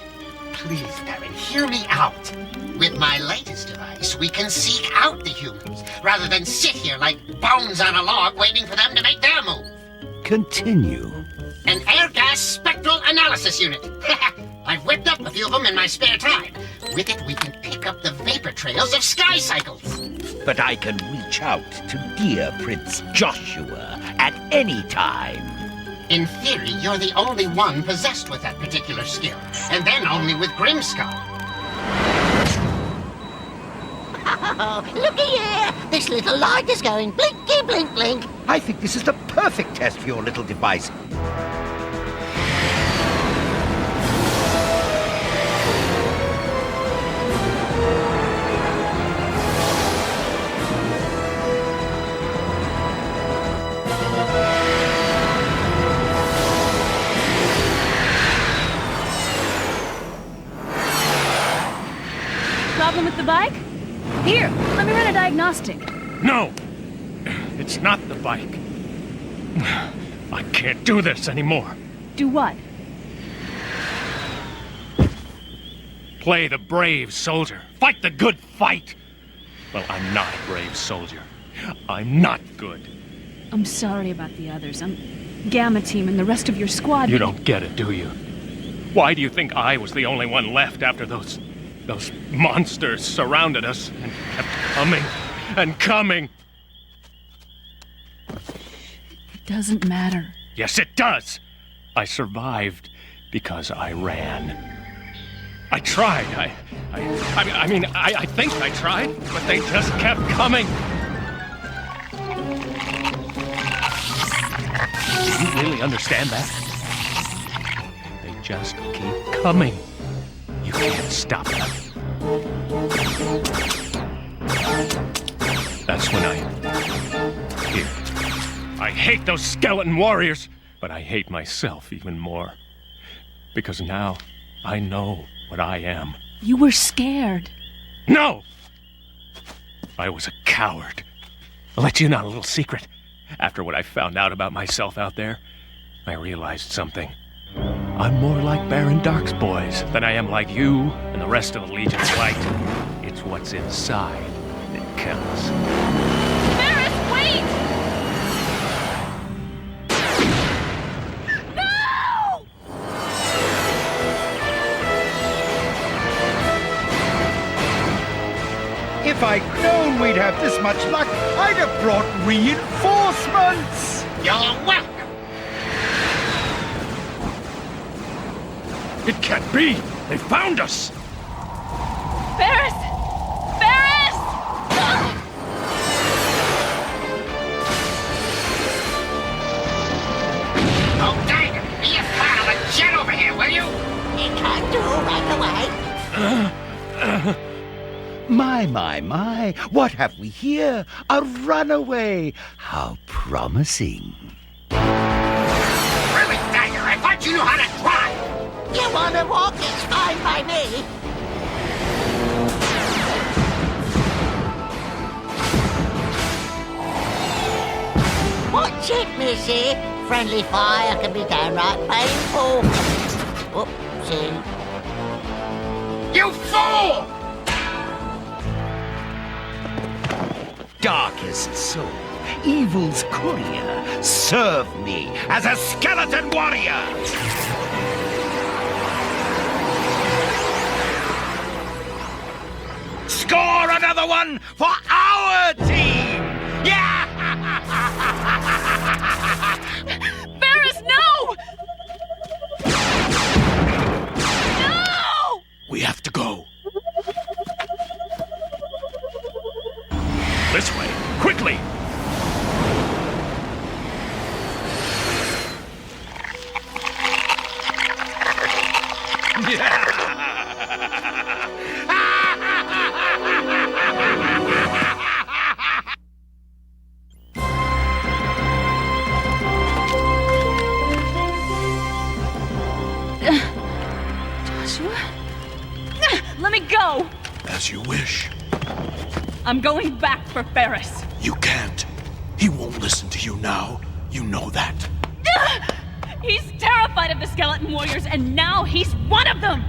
Please, Baron, hear me out. With my latest device, we can seek out the humans, rather than sit here like bones on a log waiting for them to make their move. Continue. An air gas spectral analysis unit. I've whipped up a few of them in my spare time. With it, we can pick up the vapor trails of sky cycles. But I can reach out to dear Prince Joshua at any time. In theory, you're the only one possessed with that particular skill, and then only with Grimskull. Oh, looky here! This little light is going blinky blink blink. I think this is the perfect test for your little device. the bike? Here, let me run a diagnostic. No! It's not the bike. I can't do this anymore. Do what? Play the brave soldier. Fight the good fight. Well, I'm not a brave soldier. I'm not good. I'm sorry about the others. I'm Gamma Team and the rest of your squad. You don't get it, do you? Why do you think I was the only one left after those monsters surrounded us and kept coming and coming? It doesn't matter. Yes, it does. I survived because I ran. I tried. I think I tried, but they just kept coming. Do you really understand that? They just keep coming. You can't stop them. That's when Here. I hate those skeleton warriors, but I hate myself even more. Because now I know what I am. You were scared. No! I was a coward. I'll let you in on a little secret. After what I found out about myself out there, I realized something. I'm more like Baron Dark's boys than I am like you and the rest of the Legion's Light. It's what's inside that counts. Ferris, wait! No! If I'd known we'd have this much luck, I'd have brought reinforcements! You're welcome! It can't be! They found us! Ferris! Ferris! Oh, dang it! Be a pal and jet over here, will you? You can't do right away. My, what have we here? A runaway! How promising. Really, Dagger, I thought you knew how to drive! You wanna walk? It's fine by me. Watch it, missy. Friendly fire can be downright painful. Whoopsie. You fool! Darkest soul, evil's courier, serve me as a skeleton warrior! Score another one for our team! Yeah! Ferris, no! No! We have to go. This way, quickly! Joshua? Let me go! As you wish. I'm going back for Ferris. You can't. He won't listen to you now. You know that. He's terrified of the skeleton warriors, and now he's one of them!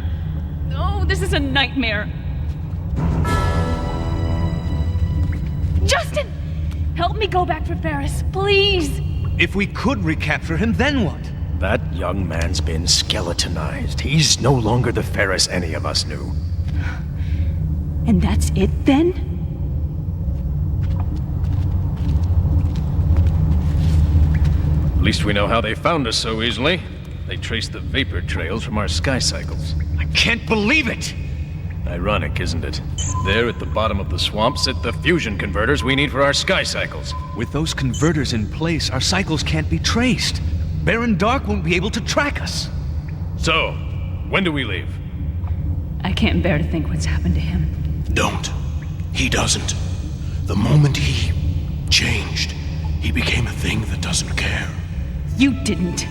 Oh, this is a nightmare. Justin! Help me go back for Ferris, please! If we could recapture him, then what? That young man's been skeletonized. He's no longer the Ferris any of us knew. And that's it, then? At least we know how they found us so easily. They traced the vapor trails from our sky cycles. I can't believe it! Ironic, isn't it? There at the bottom of the swamp sit the fusion converters we need for our sky cycles. With those converters in place, our cycles can't be traced. Baron Dark won't be able to track us. So, when do we leave? I can't bear to think what's happened to him. Don't. He doesn't. The moment he changed, he became a thing that doesn't care. You didn't.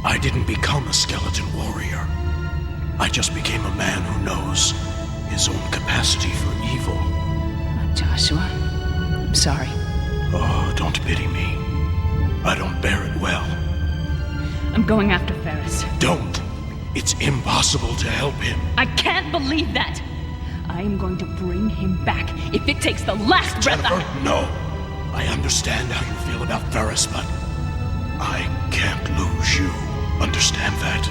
I didn't become a skeleton warrior. I just became a man who knows his own capacity for evil. Joshua, I'm sorry. Oh, don't pity me. I don't bear it well. I'm going after Ferris. Don't! It's impossible to help him. I can't believe that! I am going to bring him back if it takes the last breath Jennifer, no! I understand how you feel about Ferris, but I can't lose you. Understand that?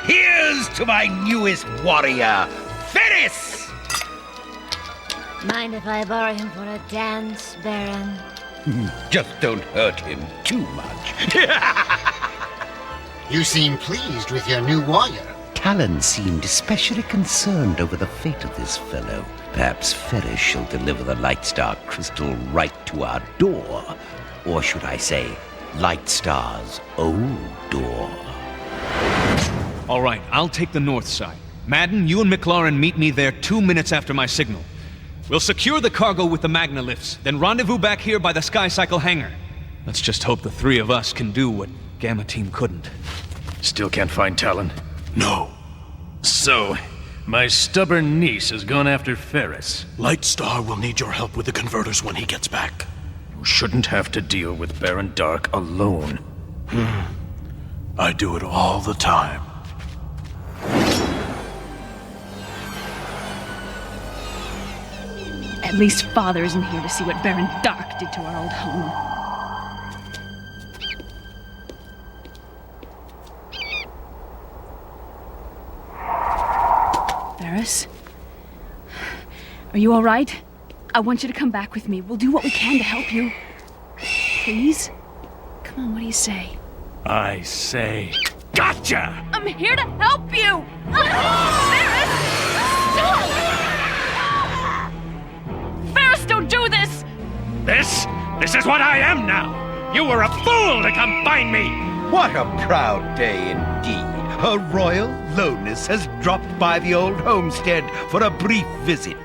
Here's to my newest warrior, Ferris! Mind if I borrow him for a dance, Baron? Just don't hurt him too much. You seem pleased with your new warrior. Talon seemed especially concerned over the fate of this fellow. Perhaps Ferris shall deliver the Lightstar crystal right to our door. Or should I say, Lightstar's old door. All right, I'll take the north side. Madden, you and McLaurin meet me there 2 minutes after my signal. We'll secure the cargo with the Magna lifts, then rendezvous back here by the Sky Cycle hangar. Let's just hope the three of us can do what Gamma Team couldn't. Still can't find Talon? No. So, my stubborn niece has gone after Ferris. Lightstar will need your help with the converters when he gets back. You shouldn't have to deal with Baron Dark alone. I do it all the time. At least Father isn't here to see what Baron Dark did to our old home. Ferris? Are you all right? I want you to come back with me. We'll do what we can to help you. Please? Come on, what do you say? I say, gotcha! I'm here to help you! Ferris! Stop! Ferris, don't do this! This is what I am now! You were a fool to come find me! What a proud day indeed. Her Royal Lowness has dropped by the old homestead for a brief visit.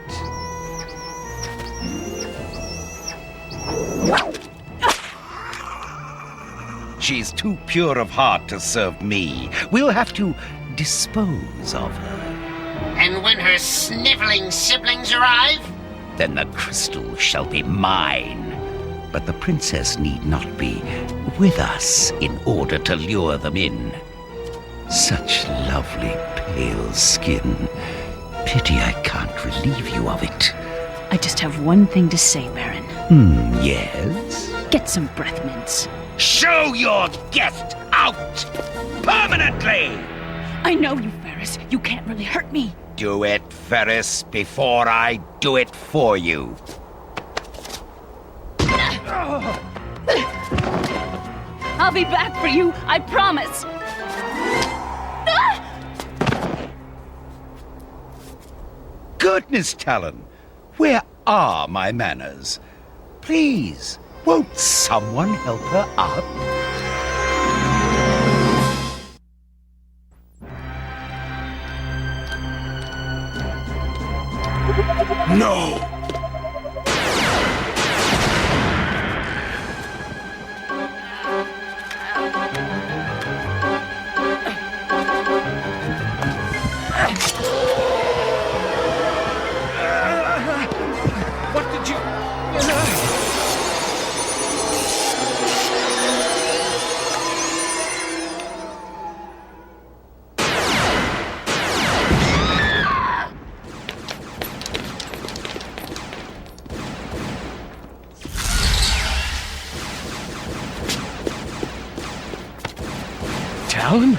She's too pure of heart to serve me. We'll have to dispose of her. And when her sniveling siblings arrive? Then the crystal shall be mine. But the princess need not be with us in order to lure them in. Such lovely pale skin. Pity I can't relieve you of it. I just have one thing to say, Baron. Yes? Get some breath mints. Show your guest out! Permanently! I know you, Ferris. You can't really hurt me. Do it, Ferris, before I do it for you. I'll be back for you, I promise. Goodness, Talon, where are my manners? Please, won't someone help her up? No! What did you... Talon?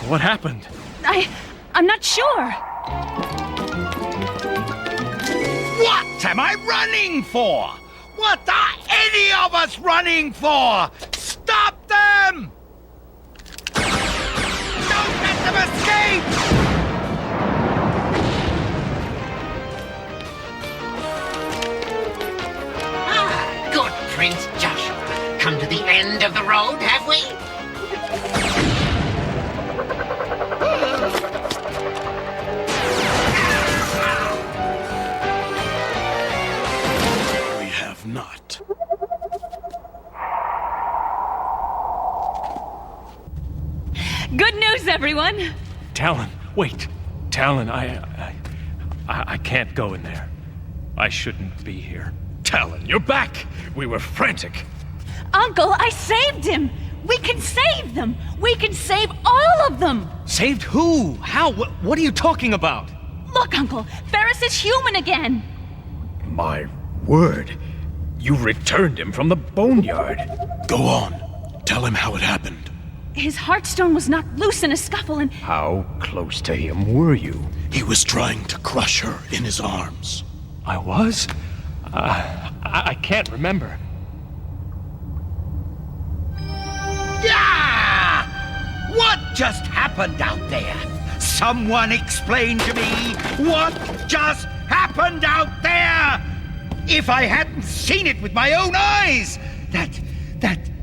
What happened? I'm not sure. What am I running for? What are any of us running for? Stop them! Don't let them escape! Good Prince Joshua. Come to the end of the road, have we? not. Good news, everyone! Talon, wait. Talon, I can't go in there. I shouldn't be here. Talon, you're back! We were frantic. Uncle, I saved him! We can save them! We can save all of them! Saved who? How? What are you talking about? Look, Uncle, Ferris is human again! My word. You returned him from the boneyard. Go on. Tell him how it happened. His heartstone was knocked loose in a scuffle and... How close to him were you? He was trying to crush her in his arms. I was? I can't remember. Yeah! What just happened out there? Someone explain to me what just happened out there! If I hadn't seen it with my own eyes! That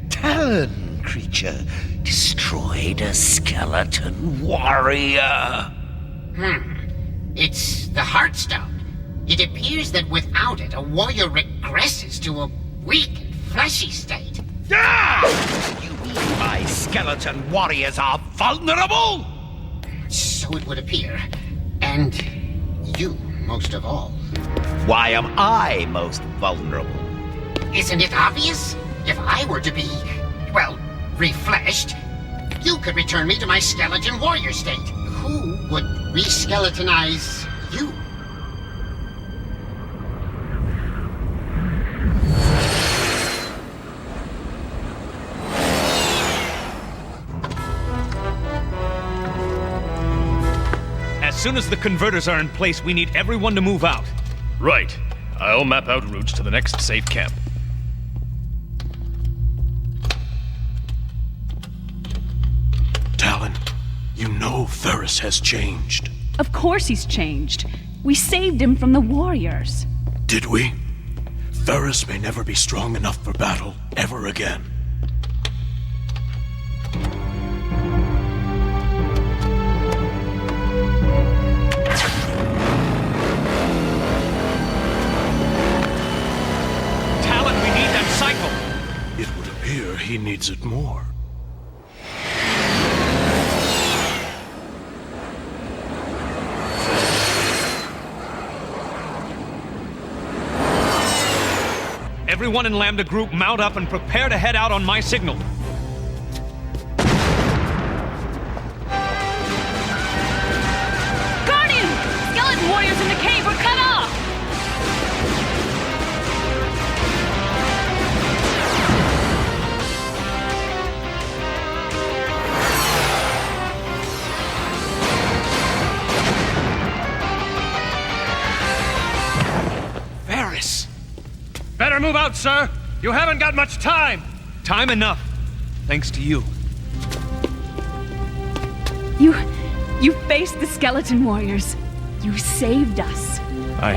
Talon creature destroyed a skeleton warrior. It's the Heartstone. It appears that without it, a warrior regresses to a weak and fleshy state. Ah! You mean my skeleton warriors are vulnerable? So it would appear. And you, most of all. Why am I most vulnerable? Isn't it obvious? If I were to be, well, refleshed, you could return me to my skeleton warrior state. Who would re-skeletonize you? As soon as the converters are in place, we need everyone to move out. Right. I'll map out routes to the next safe camp. Talon, you know Ferris has changed. Of course he's changed. We saved him from the warriors. Did we? Ferris may never be strong enough for battle ever again. Talon, we need that cycle! It would appear he needs it more. Everyone in Lambda Group mount up and prepare to head out on my signal. Guardian! Skeleton warriors in the cave were cut off! Ferris! Better move out, sir! You haven't got much time! Time enough. Thanks to you. You faced the skeleton warriors. You saved us. I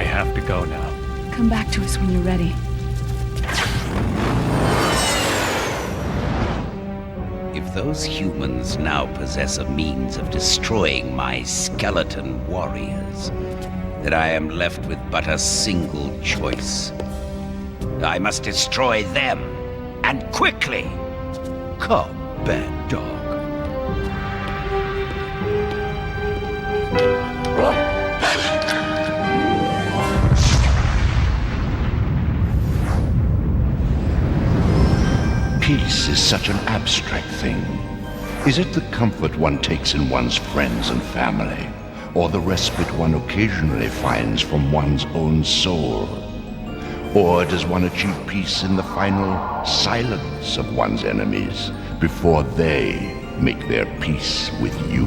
have to go now. Come back to us when you're ready. If those humans now possess a means of destroying my skeleton warriors, then I am left with but a single choice. I must destroy them, and quickly. Come, bad dog. Peace is such an abstract thing. Is it the comfort one takes in one's friends and family, or the respite one occasionally finds from one's own soul? Or does one achieve peace in the final silence of one's enemies before they make their peace with you?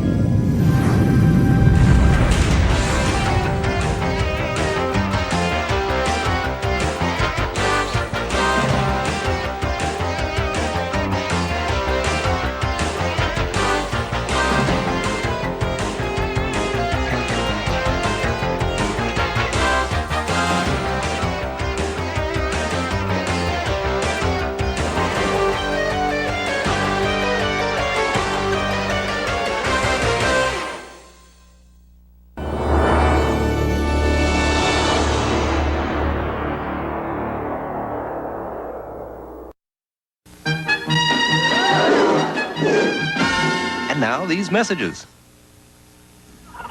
And now these messages.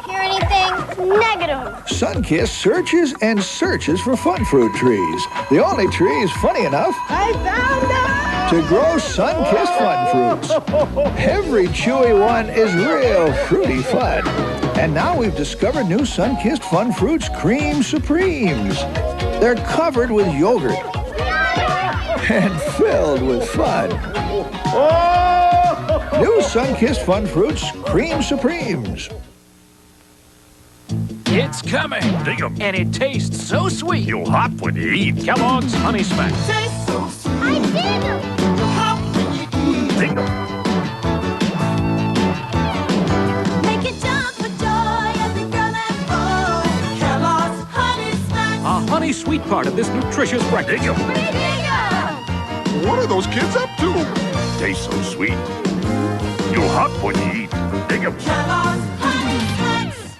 Hear anything? Negative. Sunkist searches and searches for fun fruit trees. The only trees funny enough to grow sun-kissed fun fruits. Every chewy one is real fruity fun. And now we've discovered new sun-kissed fun fruits, Cream Supremes. They're covered with yogurt and filled with fun. New sun-kissed fun fruits, Cream Supremes. It's coming. Dig 'em. And it tastes so sweet. You'll hop when you eat. Kellogg's Honey Smacks. Tastes so sweet. I dig 'em. Hop when you eat. Dig 'em. Make it jump for joy, every girl and boy. Kellogg's Honey Smacks. A honey sweet part of this nutritious breakfast. Dig 'em. What are those kids up to? Tastes so sweet. You'll hop when you eat. Dig 'em. Kellogg's Honey Smacks.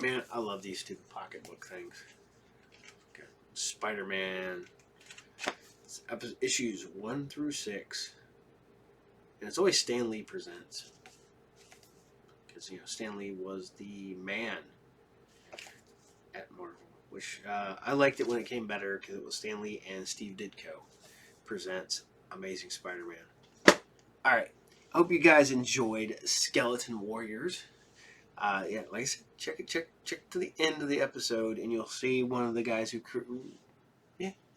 Man, I love these stupid pocketbook things. Got Spider-Man. It's issues 1 through 6. And it's always Stan Lee presents. Because, you know, Stan Lee was the man at Marvel. Which, I liked it when it came better because it was Stan Lee and Steve Ditko presents Amazing Spider-Man. Alright, I hope you guys enjoyed Skeleton Warriors. Yeah, like I said, check to the end of the episode, and you'll see one of the guys who,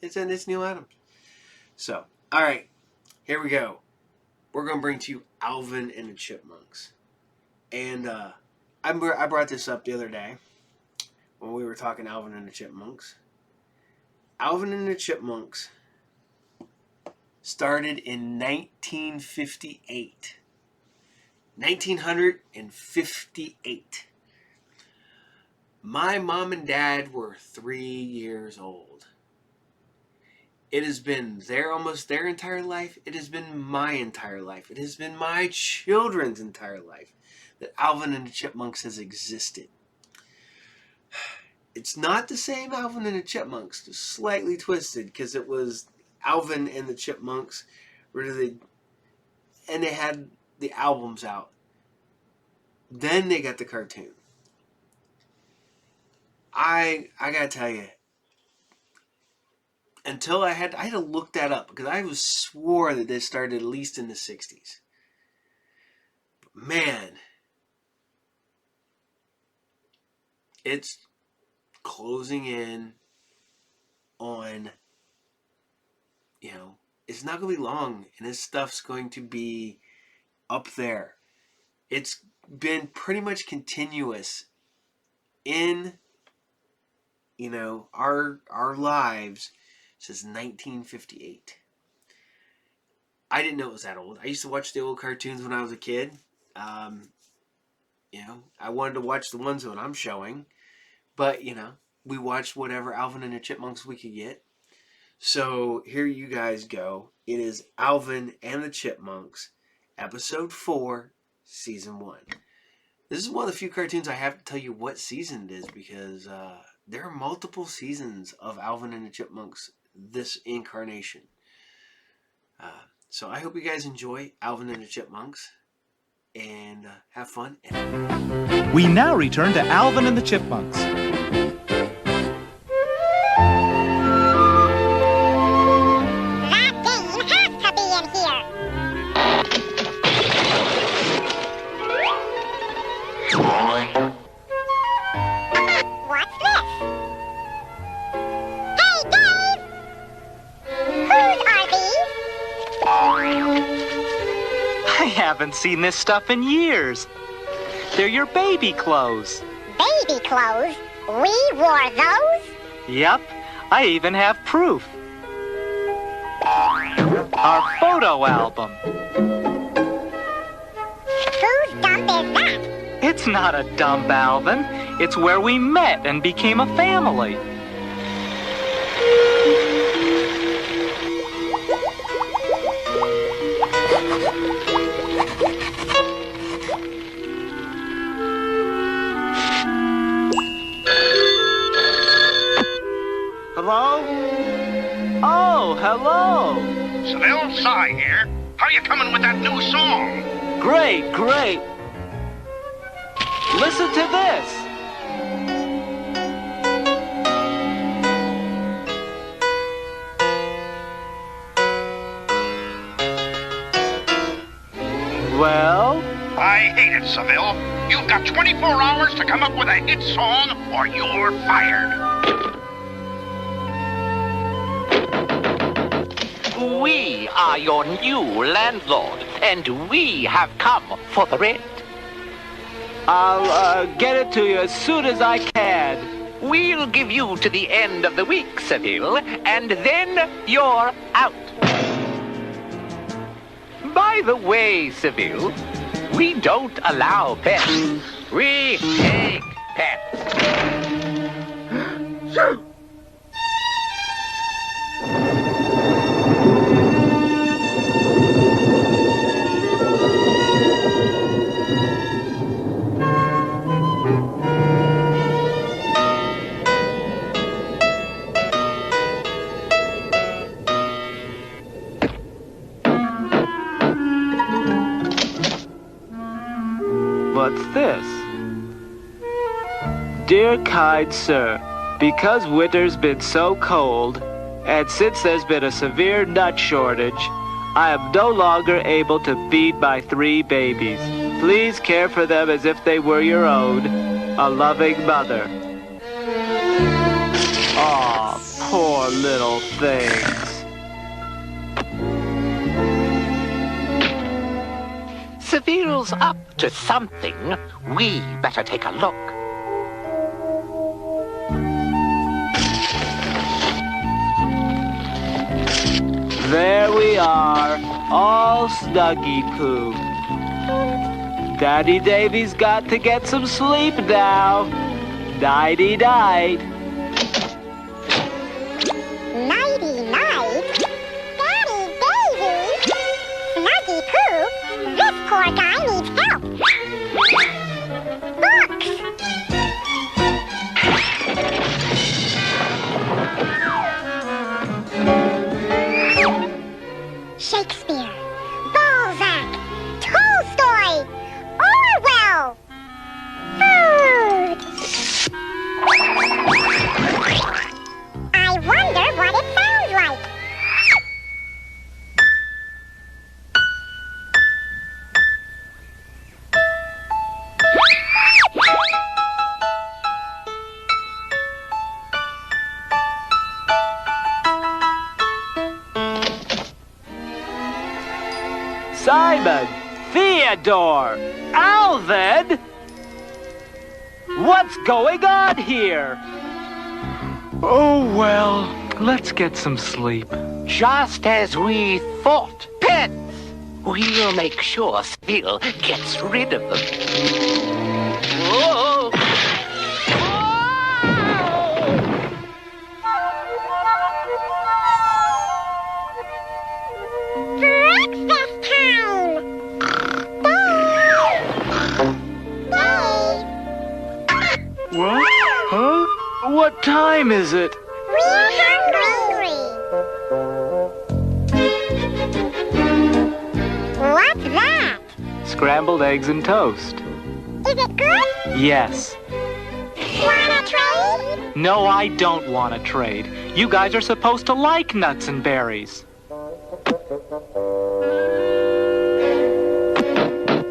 it's Neil Adams. So, all right, here we go. We're gonna bring to you Alvin and the Chipmunks, and I brought this up the other day when we were talking Alvin and the Chipmunks. Alvin and the Chipmunks started in 1958. 1958. My mom and dad were 3 years old. It has been almost their entire life. It has been my entire life. It has been my children's entire life that Alvin and the Chipmunks has existed. It's not the same Alvin and the Chipmunks, just slightly twisted, because it was Alvin and the Chipmunks, and they had the albums out. Then they got the cartoon. I gotta tell you, until I had to look that up, because I swore that this started at least in the 60s. But man, it's closing in on, it's not going to be long, and this stuff's going to be up there. It's been pretty much continuous in, our lives since 1958. I didn't know it was that old. I used to watch the old cartoons when I was a kid. I wanted to watch the ones that I'm showing, but, we watched whatever Alvin and the Chipmunks we could get. So here you guys go. It is Alvin and the Chipmunks, Episode 4, Season 1. This is one of the few cartoons I have to tell you what season it is, because there are multiple seasons of Alvin and the Chipmunks this incarnation. So I hope you guys enjoy Alvin and the Chipmunks and have fun. We now return to Alvin and the Chipmunks. I haven't seen this stuff in years. They're your baby clothes. Baby clothes? We wore those? Yep, I even have proof. Our photo album. Whose dump is that? It's not a dump, Alvin. It's where we met and became a family. Hello? Oh, hello. Seville Sy here. How you coming with that new song? Great, great. Listen to this. Well? I hate it, Seville. You've got 24 hours to come up with a hit song, or you're fired. We are your new landlord, and we have come for the rent. I'll get it to you as soon as I can. We'll give you to the end of the week, Seville, and then you're out. By the way, Seville, we don't allow pets. We take pets. What's this? Dear kind sir, because winter's been so cold, and since there's been a severe nut shortage, I am no longer able to feed my 3 babies. Please care for them as if they were your own. A loving mother. Aw, poor little things. Seville's up to something. We better take a look. There we are, all snuggy poo. Daddy Davy's got to get some sleep now. Nighty-night. Nighty-night? Daddy Davy? Snuggy Poo? This poor guy needs help. Books! Shakespeare, Balzac, Tolstoy, Orwell. Food. I wonder what it sounds like. Simon, Theodore, Alvin! What's going on here? Oh, well, let's get some sleep. Just as we thought. Pets! We'll make sure Seville gets rid of them. Whoa! Breakfast time! What? Huh? What time is it? We're hungry! What's that? Scrambled eggs and toast. Is it good? Yes. Wanna trade? No, I don't want to trade. You guys are supposed to like nuts and berries.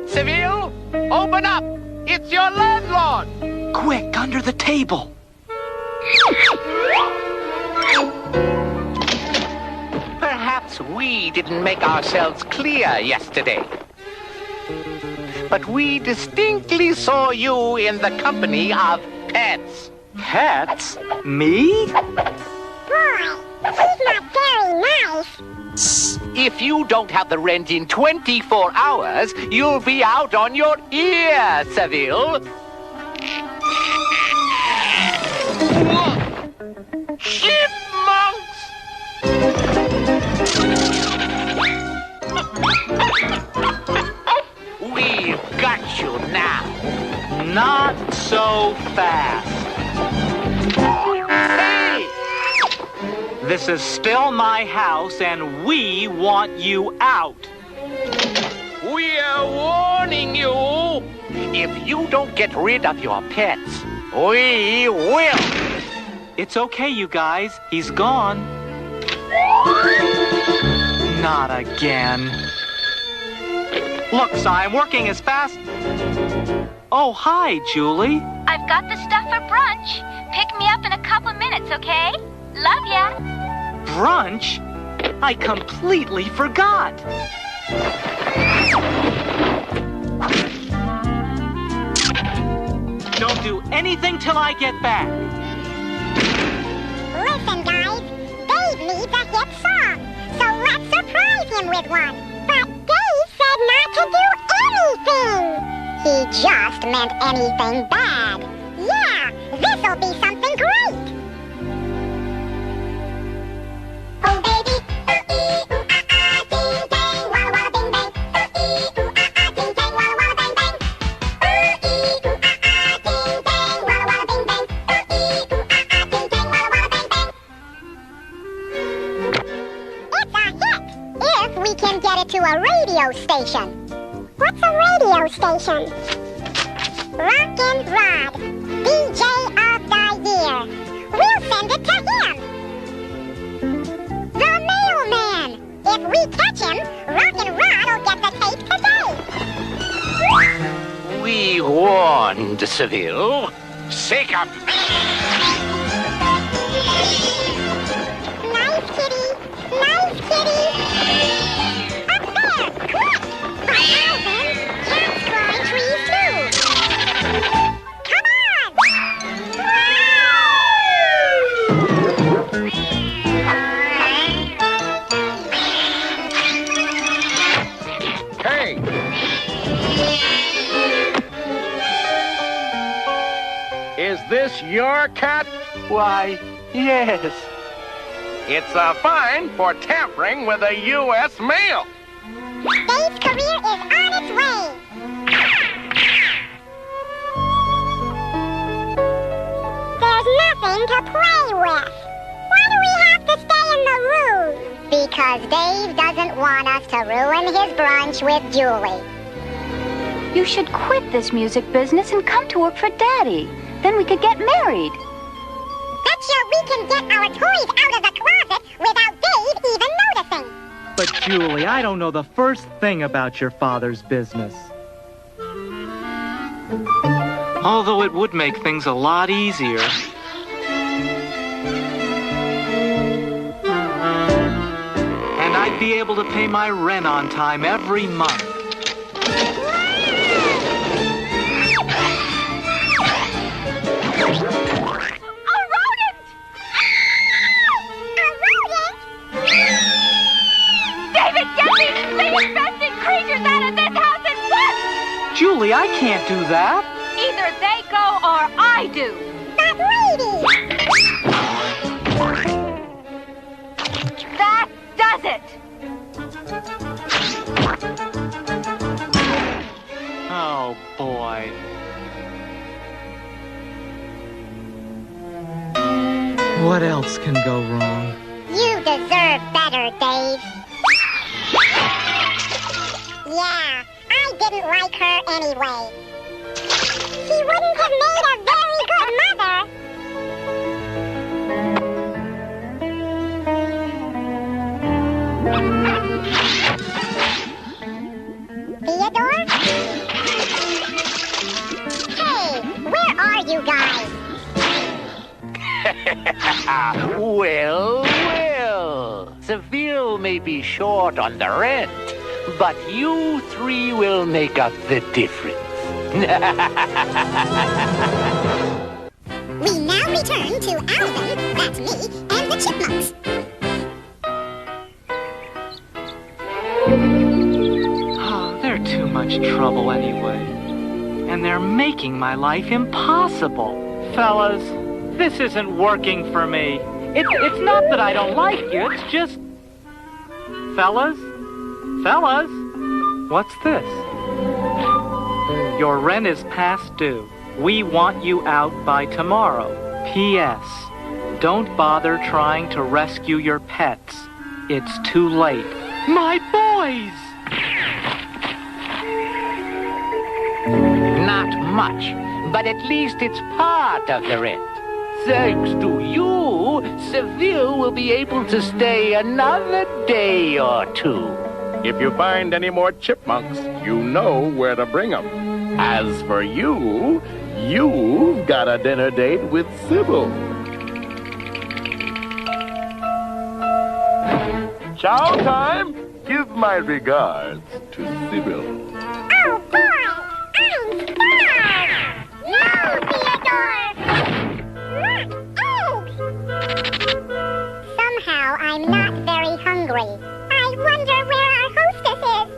Seville, open up! It's your landlord! Quick, under the table. Perhaps we didn't make ourselves clear yesterday. But we distinctly saw you in the company of pets. Pets? Me? Boy, he's not very nice. If you don't have the rent in 24 hours, you'll be out on your ear, Seville. Chipmunks! We've got you now. Not so fast. Hey! This is still my house, and we want you out. We are warning you. If you don't get rid of your pets, we will. It's okay, you guys. He's gone. Not again. Look, Si, I'm working as fast... Oh, hi, Julie. I've got the stuff for brunch. Pick me up in a couple minutes, okay? Love ya. Brunch? I completely forgot. Don't do anything till I get back. Listen, guys. Dave needs a hit song, so let's surprise him with one. But Dave said not to do anything. He just meant anything bad. Yeah, this'll be something great. Oh, baby. To a radio station. What's a radio station? Rockin' Rod, DJ of the Year. We'll send it to him. The mailman. If we catch him, Rockin' Rod will get the tape today. We warned Seville. Shake up. Nice kitty. Nice kitty. Is this your cat? Why, yes. It's a fine for tampering with a U.S. mail. Dave's career is on its way. There's nothing to play with. Why do we have to stay in the room? Because Dave doesn't want us to ruin his brunch with Julie. You should quit this music business and come to work for Daddy. Then we could get married. That's sure we can get our toys out of the closet without Dave even noticing. But, Julie, I don't know the first thing about your father's business. Although it would make things a lot easier. And I'd be able to pay my rent on time every month. Julie, I can't do that. Either they go or I do. But lady! That does it. Oh, boy. What else can go wrong? You deserve better, Dave. Yeah. I didn't like her anyway. She wouldn't have made a very good mother. Theodore? Hey, where are you guys? Well. Seville may be short on the rent, but you three will make up the difference. We now return to Alvin, that's me, and the Chipmunks. Oh, they're too much trouble anyway. And they're making my life impossible. Fellas, this isn't working for me. It's not that I don't like you, it's just... Fellas? What's this? Your rent is past due. We want you out by tomorrow. P.S. Don't bother trying to rescue your pets. It's too late. My boys! much, but at least it's part of the rent. Thanks to you, Seville will be able to stay another day or two. If you find any more chipmunks, you know where to bring them. As for you, you've got a dinner date with Sybil. Chow time! Give my regards to Sybil. Oh, boy! I'm starved! No, Theodore! Not eggs! Somehow, I'm not very hungry. I wonder where our hostess is.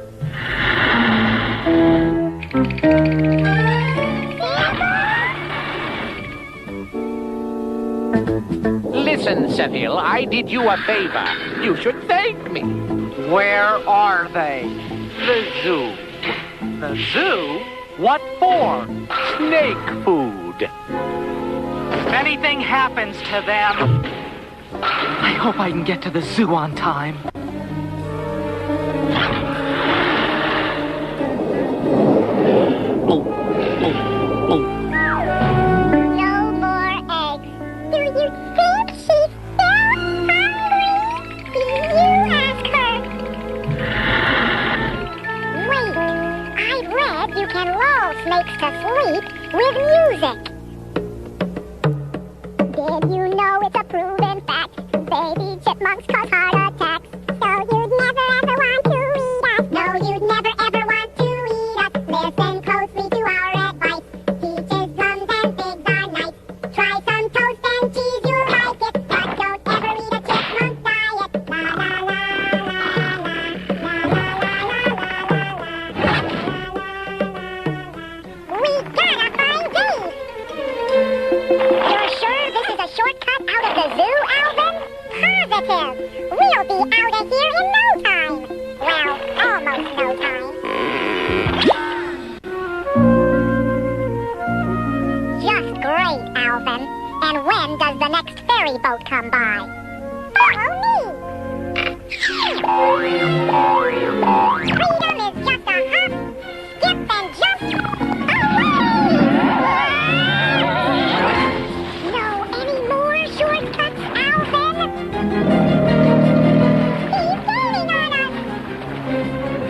Listen, Seville, I did you a favor. You should thank me. Where are they? The zoo. The zoo? What for? Snake food. If anything happens to them, I hope I can get to the zoo on time. No more eggs. Do you think she's still hungry? You ask her. Wait, I read you can lull snakes to sleep with music. Did you know it's a proven fact? Baby chipmunks cause heart attacks. So you'd never ever want to eat us. No, you'd never ever want to eat us. Listen closely to our advice. Peaches, plums, and figs are nice. Try some toast and cheese, you'll like it. But don't ever eat a chipmunk diet. La la la la la la la la la la. We gotta find Dave. You're sure this is a shortcut out of the zoo, Alvin? Positive. We'll be out of here in no time. Well, almost no time. Just great, Alvin. And when does the next ferry boat come by? Follow me. Freedom is just a hop, skip, and jump away! Know any more shortcuts, Alvin? He's gaining on us!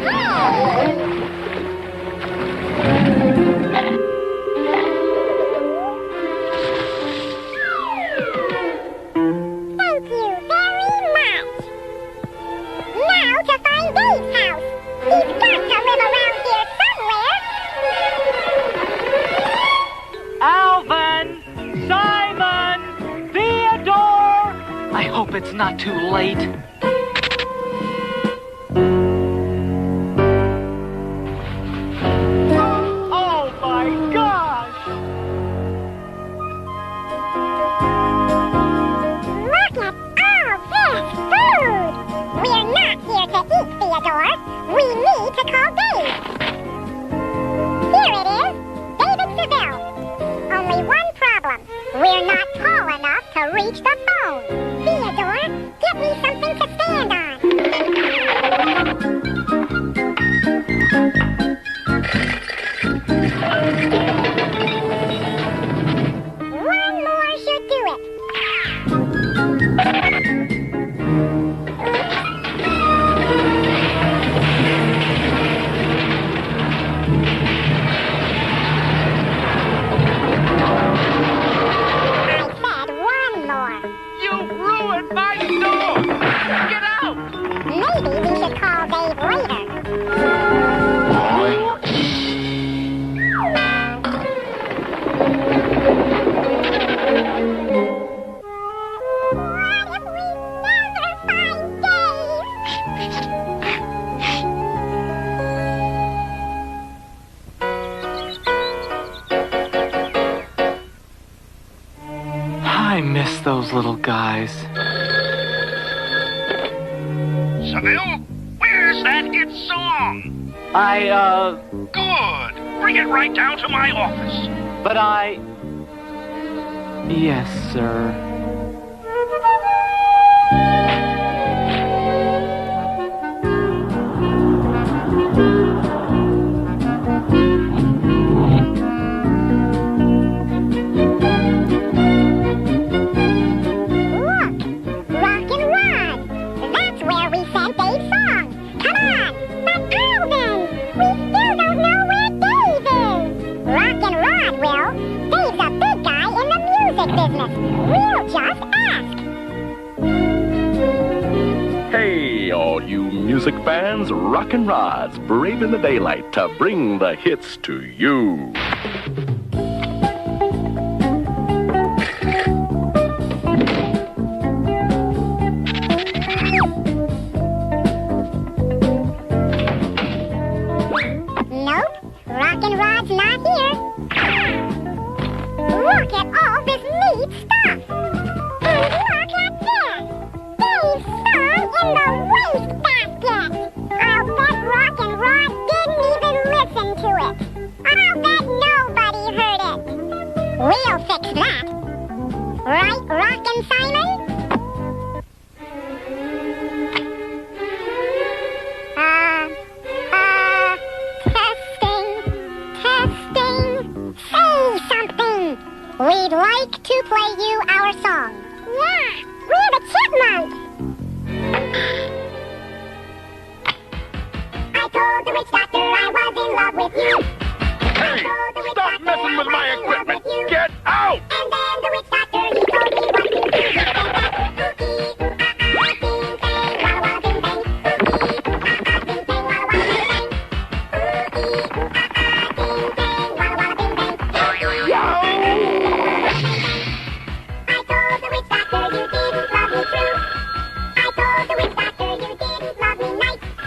Hey! Thank you very much. Now to find Dave's house. He's got to live around here somewhere. Alvin! Simon! Theodore! I hope it's not too late. Oh my gosh! Look at all this food! We're not here to eat, Theodore. We need to call Dave. Here it is. David Seville. Only one problem. We're not tall enough to reach the phone. Theodore, get me something to stand on. One more should do it. I said one more. You ruined my door! Get out! Maybe we should call Dave later. What if we never find I miss those little guys. Seville, where's that hit song? Good. Bring it right down to my office. But Yes, sir. Dave's song. Come on. But Alvin, we still don't know where Dave is. Rock and Rod will. Dave's a big guy in the music business. We'll just ask. Hey, all you music fans, Rockin' Rod's braving the daylight to bring the hits to you. Nope, Rockin' Rod's not here. Look at all this neat stuff. And look at this. Dave's song in the wastebasket. I'll bet Rockin' Rod didn't even listen to it. I'll bet nobody heard it. We'll fix that. Right, Rockin' Simon? Testing. Say something. We'd like to play you our song. Yeah, we're the Chipmunks. I told the witch doctor I was in love with you. Hey, stop messing with my equipment. Get out! And then the witch doctor, he told me what to do.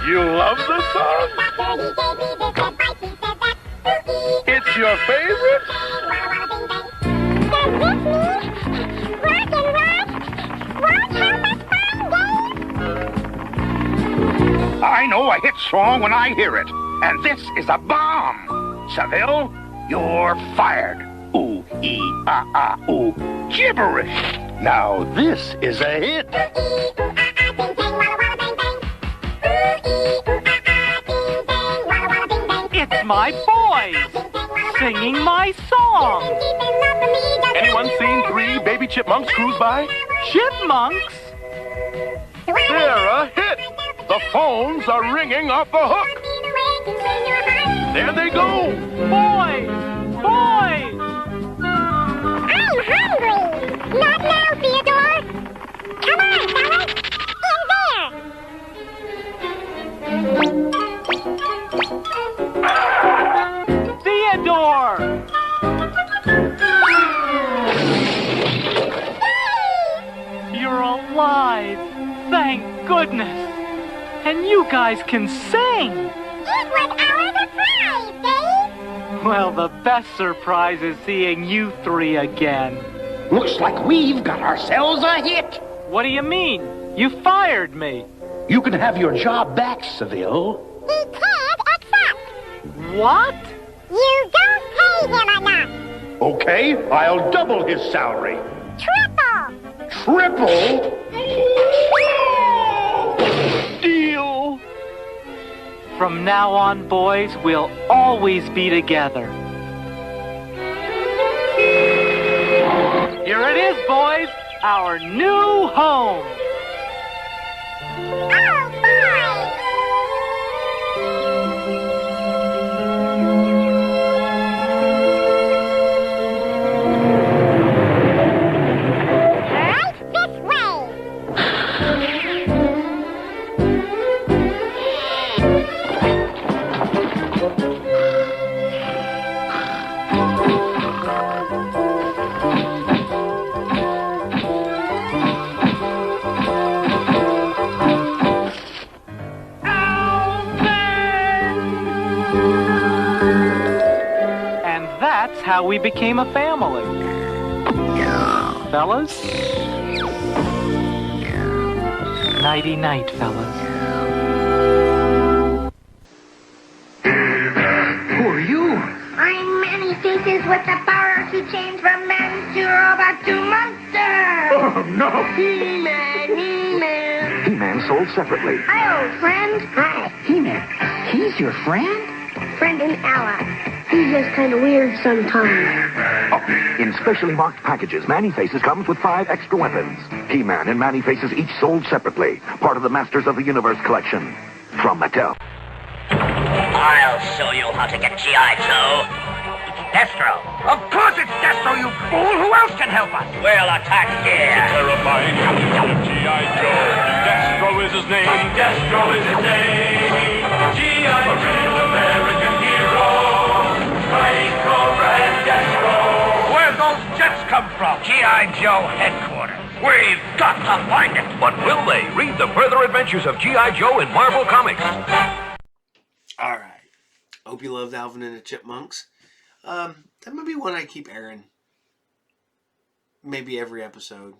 You love the song? It's your favorite? Does this mean Rockin' Rod won't help us find Dave? I know a hit song when I hear it. And this is a bomb. Seville, you're fired. Ooh, ee, ah, ah, ooh. Gibberish. Now this is a hit. It's my boys singing my song. Anyone seen 3 baby chipmunks cruise by? Chipmunks? They're a hit. The phones are ringing off the hook. There they go. Boys! Boys! I'm hungry. Not now, Theodore. Come on, fellas. In there. Theodore! You're alive. Thank goodness. And you guys can sing. It was our surprise, Dave. Well, the best surprise is seeing you 3 again. Looks like we've got ourselves a hit. What do you mean? You fired me. You can have your job back, Seville. He can't accept. What? You don't pay him enough. Okay, I'll double his salary. Triple. Triple? Deal. From now on, boys, we'll always be together. Here it is, boys. Our new home. Oh, boy. Right this way. And that's how we became a family. Fellas? Nighty-night, fellas. Who are you? I'm Many Faces with the power to change from man to robot to monster. Oh, no. He-Man, He-Man. He-Man sold separately. Hi, old friend. Hi. He-Man, he's your friend? Friend and ally. He's just kind of weird sometimes. Oh, in specially marked packages, Man-E-Faces comes with 5 extra weapons. He-Man and Man-E-Faces each sold separately. Part of the Masters of the Universe collection. From Mattel. I'll show you how to get G.I. Joe. Destro. Of course it's Destro, you fool! Who else can help us? We'll attack here. The terrifying captain of G.I. Joe. Destro is his name. Destro is his name. G.I. Joe, American hero. Fighting Cobra and Destro. Where'd those jets come from? G.I. Joe headquarters. We've got to find it. But will they? Read the further adventures of G.I. Joe in Marvel Comics. All right. Hope you loved Alvin and the Chipmunks. That might be one I keep airing. Maybe every episode.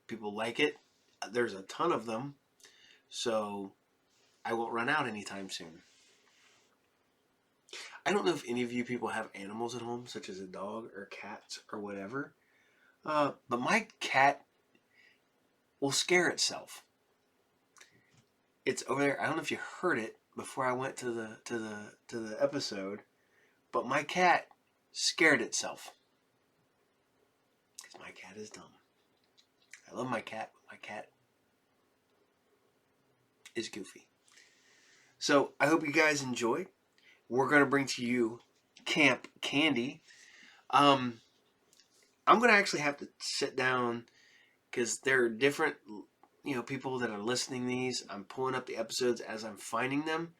People like it. There's a ton of them. So I won't run out anytime soon. I don't know if any of you people have animals at home, such as a dog or cats or whatever. But my cat will scare itself. It's over there. I don't know if you heard it before I went to the episode, but my cat scared itself. Because my cat is dumb. I love my cat, but my cat is goofy. So I hope you guys enjoy. We're going to bring to you Camp Candy. I'm going to actually have to sit down because there are different, people that are listening to these. I'm pulling up the episodes as I'm finding them,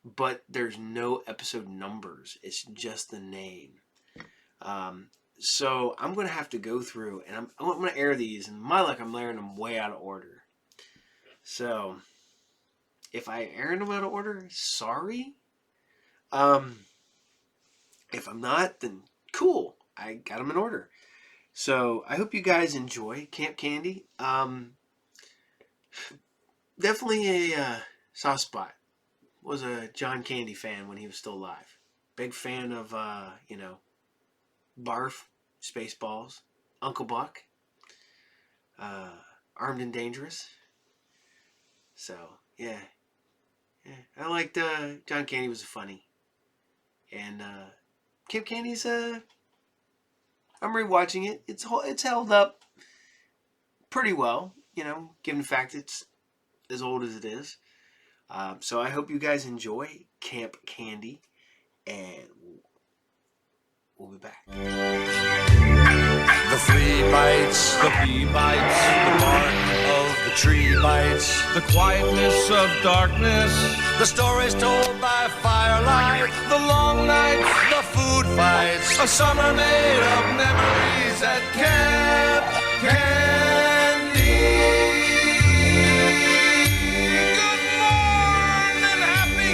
but there's no episode numbers. It's just the name. So I'm going to have to go through, and I'm going to air these, and my luck, I'm layering them way out of order. So if I air them out of order, sorry. If I'm not, then cool. I got them in order. So I hope you guys enjoy Camp Candy. Definitely a soft spot. Was a John Candy fan when he was still alive. Big fan of, Barf, Spaceballs, Uncle Buck, Armed and Dangerous. So, yeah. I liked, John Candy was funny. And, Camp Candy's, I'm rewatching it. It's held up pretty well, given the fact it's as old as it is. So I hope you guys enjoy Camp Candy, and we'll be back. The flea bites, the bee bites, the bark of the tree bites, the quietness of darkness, the stories told by firelight, the long nights, the food fights, a summer made of memories at Camp Candy. Good morning, happy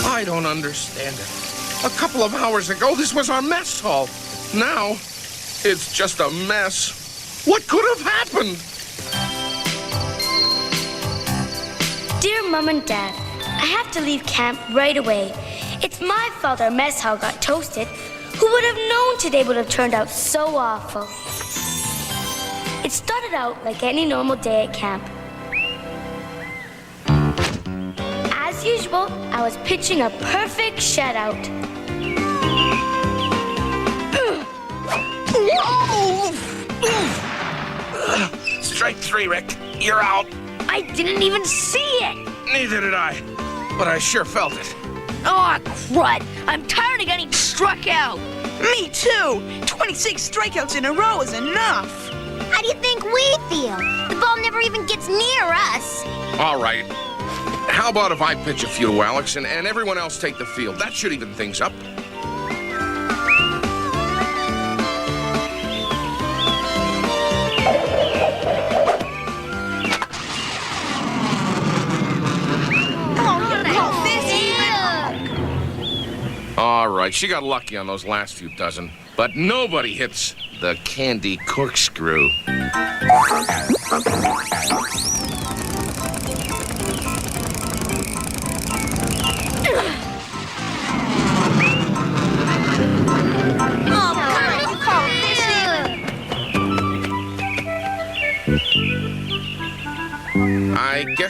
I don't understand it. A couple of hours ago, this was our mess hall. Now, it's just a mess. What could have happened? Dear Mom and Dad, I have to leave camp right away. It's my fault our mess hall got toasted. Who would have known today would have turned out so awful? It started out like any normal day at camp. As usual, I was pitching a perfect shutout. Strike 3, Rick. You're out. I didn't even see it. Neither did I, but I sure felt it. Oh, crud. I'm tired of getting struck out. Me too. 26 strikeouts in a row is enough. How do you think we feel? The ball never even gets near us. All right. How about if I pitch a few, Alex, and everyone else take the field? That should even things up. All right, she got lucky on those last few dozen, but nobody hits the candy corkscrew.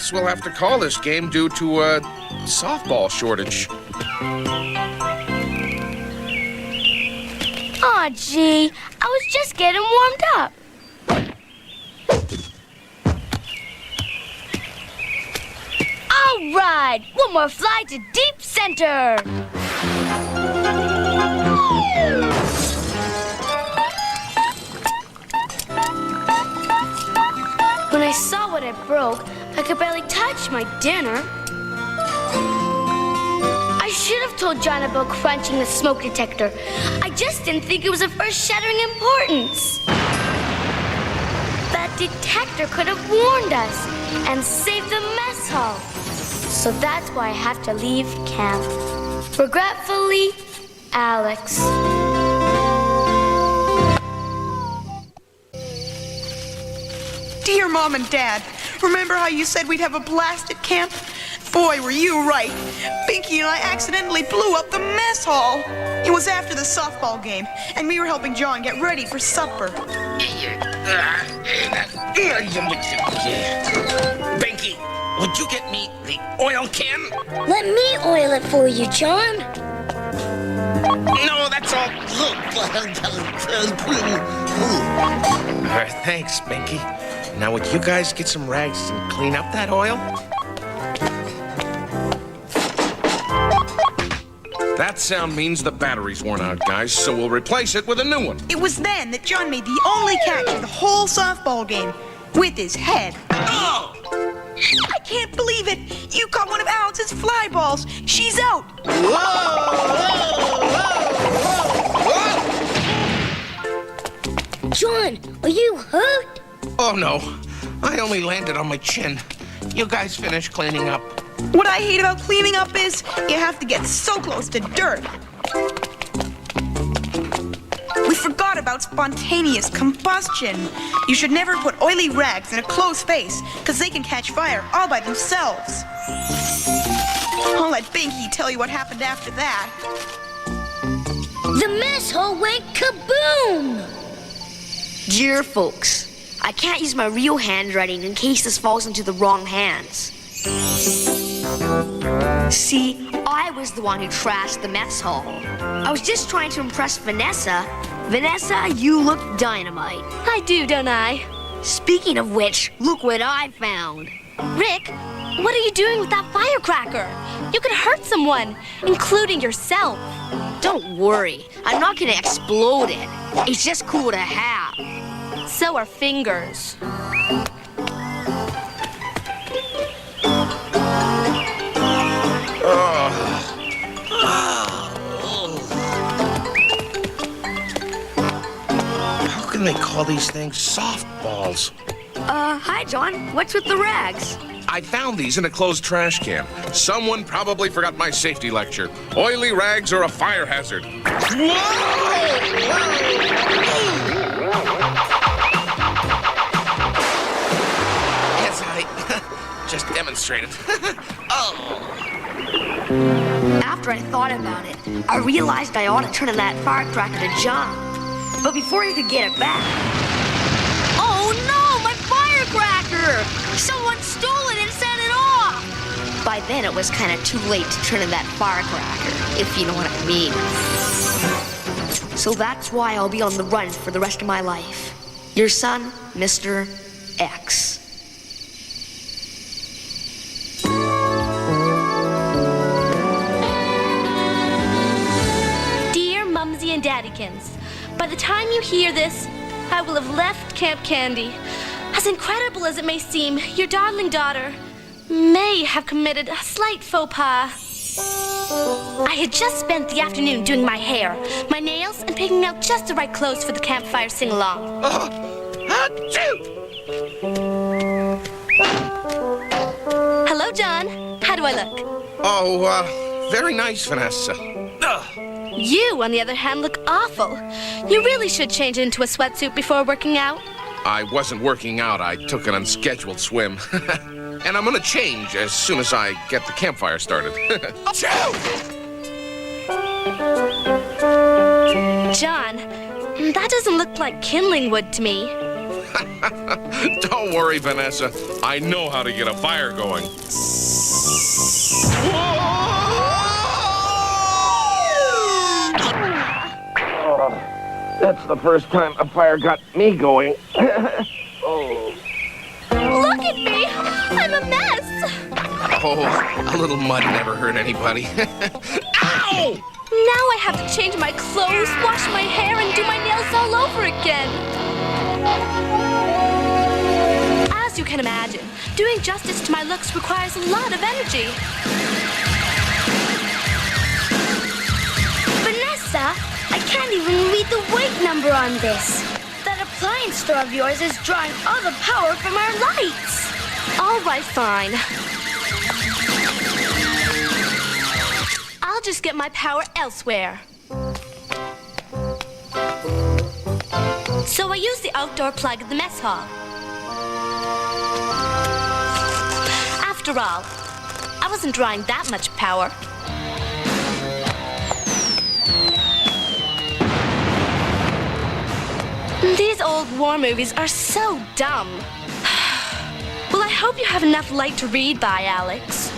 guess we'll have to call this game due to a softball shortage. Aw, gee, I was just getting warmed up. All right, one more fly to deep center. When I saw what I broke, I could barely touch my dinner. I should have told John about crunching the smoke detector. I just didn't think it was of earth-shattering importance. That detector could have warned us and saved the mess hall. So that's why I have to leave camp. Regretfully, Alex. Dear Mom and Dad, remember how you said we'd have a blast at camp? Boy, were you right. Binky and I accidentally blew up the mess hall. It was after the softball game, and we were helping John get ready for supper. Binky, would you get me the oil can? Let me oil it for you, John. No, that's all. Thanks, Binky. Now, would you guys get some rags and clean up that oil? That sound means the battery's worn out, guys, so we'll replace it with a new one. It was then that John made the only catch of the whole softball game with his head. Oh! I can't believe it! You caught one of Alex's fly balls. She's out. John, are you hurt? Oh, no. I only landed on my chin. You guys finish cleaning up. What I hate about cleaning up is you have to get so close to dirt. We forgot about spontaneous combustion. You should never put oily rags in a closed space, because they can catch fire all by themselves. I'll let Binky tell you what happened after that. The mess hall went kaboom! Dear folks, I can't use my real handwriting in case this falls into the wrong hands. See, I was the one who trashed the mess hall. I was just trying to impress Vanessa. Vanessa, you look dynamite. I do, don't I? Speaking of which, look what I found. Rick, what are you doing with that firecracker? You could hurt someone, including yourself. Don't worry, I'm not gonna explode it. It's just cool to have. So are fingers. How can they call these things softballs? Hi, John. What's with the rags? I found these in a closed trash can. Someone probably forgot my safety lecture. Oily rags are a fire hazard. Yes, I just demonstrated. Oh. After I thought about it, I realized I ought to turn in that firecracker to John. But before he could get it back... Oh no, my firecracker! Someone stole it and set it off! By then it was kind of too late to turn in that firecracker, if you know what I mean. So that's why I'll be on the run for the rest of my life. Your son, Mr. X. Dear Mumsy and Daddykins, by the time you hear this, I will have left Camp Candy. As incredible as it may seem, your darling daughter may have committed a slight faux pas. I had just spent the afternoon doing my hair, my nails, and picking out just the right clothes for the campfire sing-along. Hello, John. How do I look? Oh, very nice, Vanessa. You, on the other hand, look awful. You really should change into a sweatsuit before working out. I wasn't working out. I took an unscheduled swim. And I'm gonna change as soon as I get the campfire started. John, that doesn't look like kindling wood to me. Don't worry, Vanessa. I know how to get a fire going. That's the first time a fire got me going. Oh. Look at me! I'm a mess! Oh, a little mud never hurt anybody. Ow! Now I have to change my clothes, wash my hair, and do my nails all over again. As you can imagine, doing justice to my looks requires a lot of energy. Vanessa, I can't even read the weight number on this. That appliance store of yours is drawing all the power from our lights. All right, fine. I'll just get my power elsewhere. So I use the outdoor plug in the mess hall. After all, I wasn't drawing that much power. These old war movies are so dumb. Well, I hope you have enough light to read by, Alex.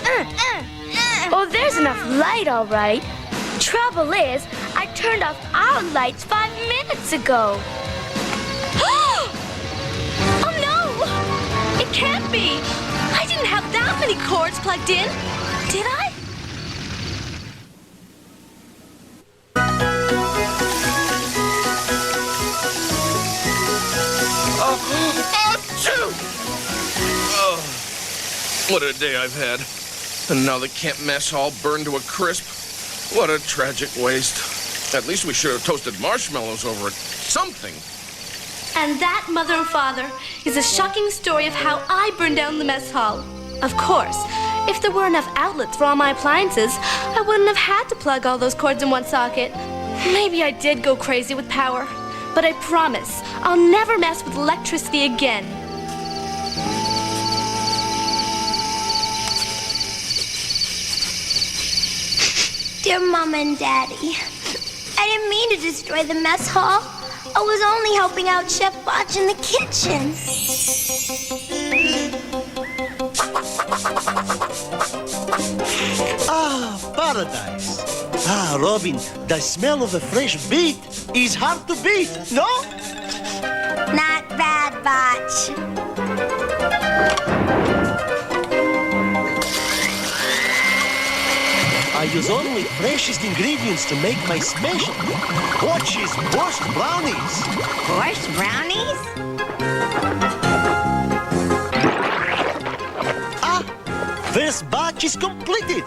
Oh, there's enough light, all right. Trouble is, I turned off our lights 5 minutes ago. Oh, no! It can't be! I didn't have that many cords plugged in, did I? Oh, what a day I've had. And now the camp mess hall burned to a crisp. What a tragic waste. At least we should have toasted marshmallows over it. Something. And that, Mother and Father, is a shocking story of how I burned down the mess hall. Of course, if there were enough outlets for all my appliances, I wouldn't have had to plug all those cords in one socket. Maybe I did go crazy with power, but I promise I'll never mess with electricity again. Dear Mom and Daddy, I didn't mean to destroy the mess hall. I was only helping out Chef Botch in the kitchen. Ah, paradise. Ah, Robin, the smell of a fresh beet is hard to beat, no? Not bad, Botch. I use only freshest ingredients to make my special. Botch's Borscht Brownies. Borscht Brownies? Ah, first batch is completed.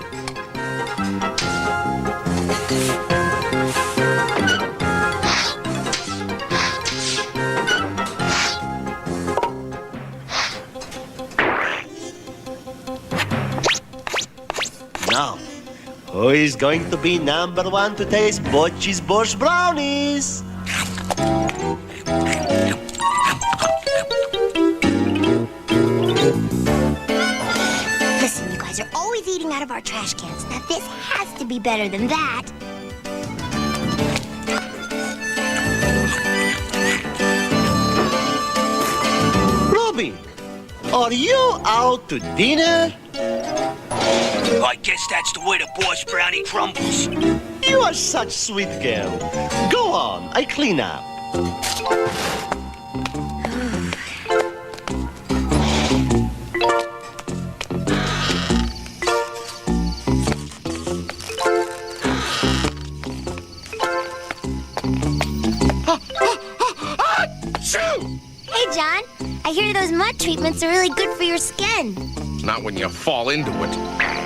Now, who is going to be #1 to taste Botch's Borscht Brownies? Listen, you guys are always eating out of our trash cans. Now, this has to be better than that. Robin, are you out to dinner? I guess that's the way the Borscht Brownie crumbles. You are such sweet girl. Go on, I clean up. Hey, John. I hear those mud treatments are really good for your skin. Not when you fall into it.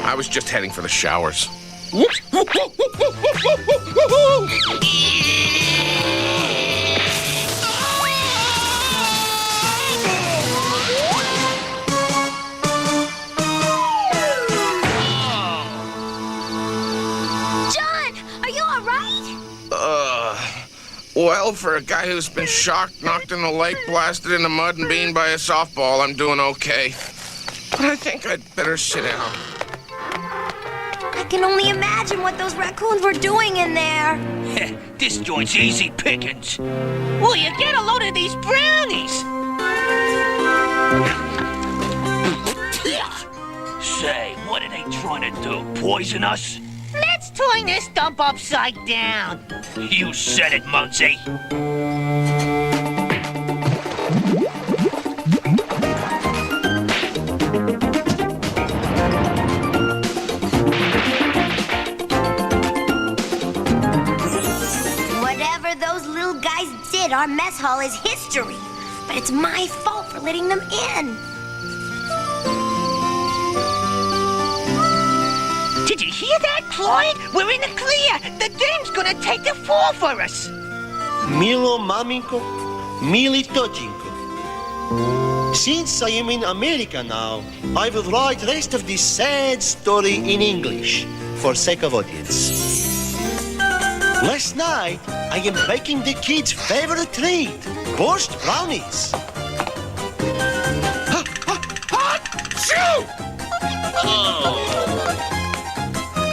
I was just heading for the showers. John, are you all right? Well, for a guy who's been shocked, knocked in the lake, blasted in the mud, and beamed by a softball, I'm doing okay. But I think I'd better sit down. I can only imagine what those raccoons were doing in there. This joint's easy pickings. Will you get a load of these brownies? Say, what are they trying to do? Poison us? Let's turn this dump upside down. You said it, Monsey. Whatever those little guys did, our mess hall is history. But it's my fault for letting them in. Did you hear that, Clyde? We're in the clear. The game's gonna take the fall for us. Milo maminko, mili tocinko. Since I am in America now, I will write the rest of this sad story in English for sake of audience. Last night, I am baking the kids' favorite treat, borscht brownies. Shoo!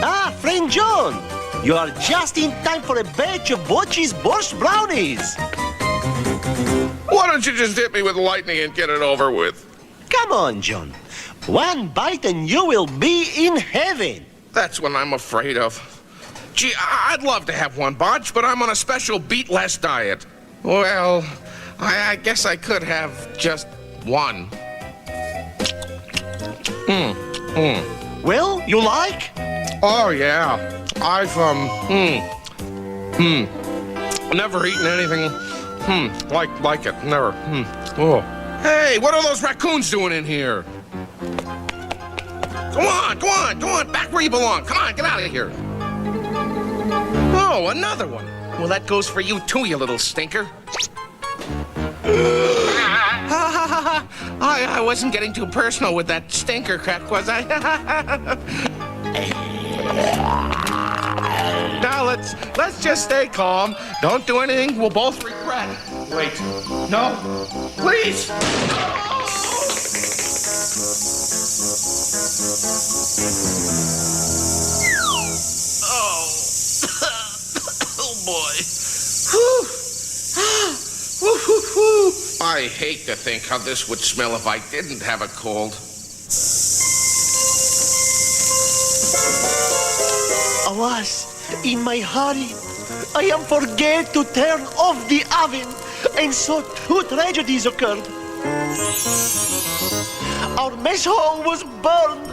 Ah, friend John, you are just in time for a batch of Butchie's borscht brownies. Why don't you just hit me with lightning and get it over with? Come on, John. One bite and you will be in heaven. That's what I'm afraid of. Gee, I'd love to have one, Bodge, but I'm on a special beet-less diet. Well, I guess I could have just one. Well, you like? Oh, yeah. I've, never eaten anything, like it. Never. Oh. Hey, what are those raccoons doing in here? Go on, back where you belong. Come on, get out of here. Oh, another one. Well, that goes for you too, you little stinker. I wasn't getting too personal with that stinker crack, was I? Now let's just stay calm. Don't do anything we'll both regret. Wait. No. Please. Oh boy. I hate to think how this would smell if I didn't have a cold. Alas, in my hurry, I am forget to turn off the oven, and so two tragedies occurred. Our mess hall was burned,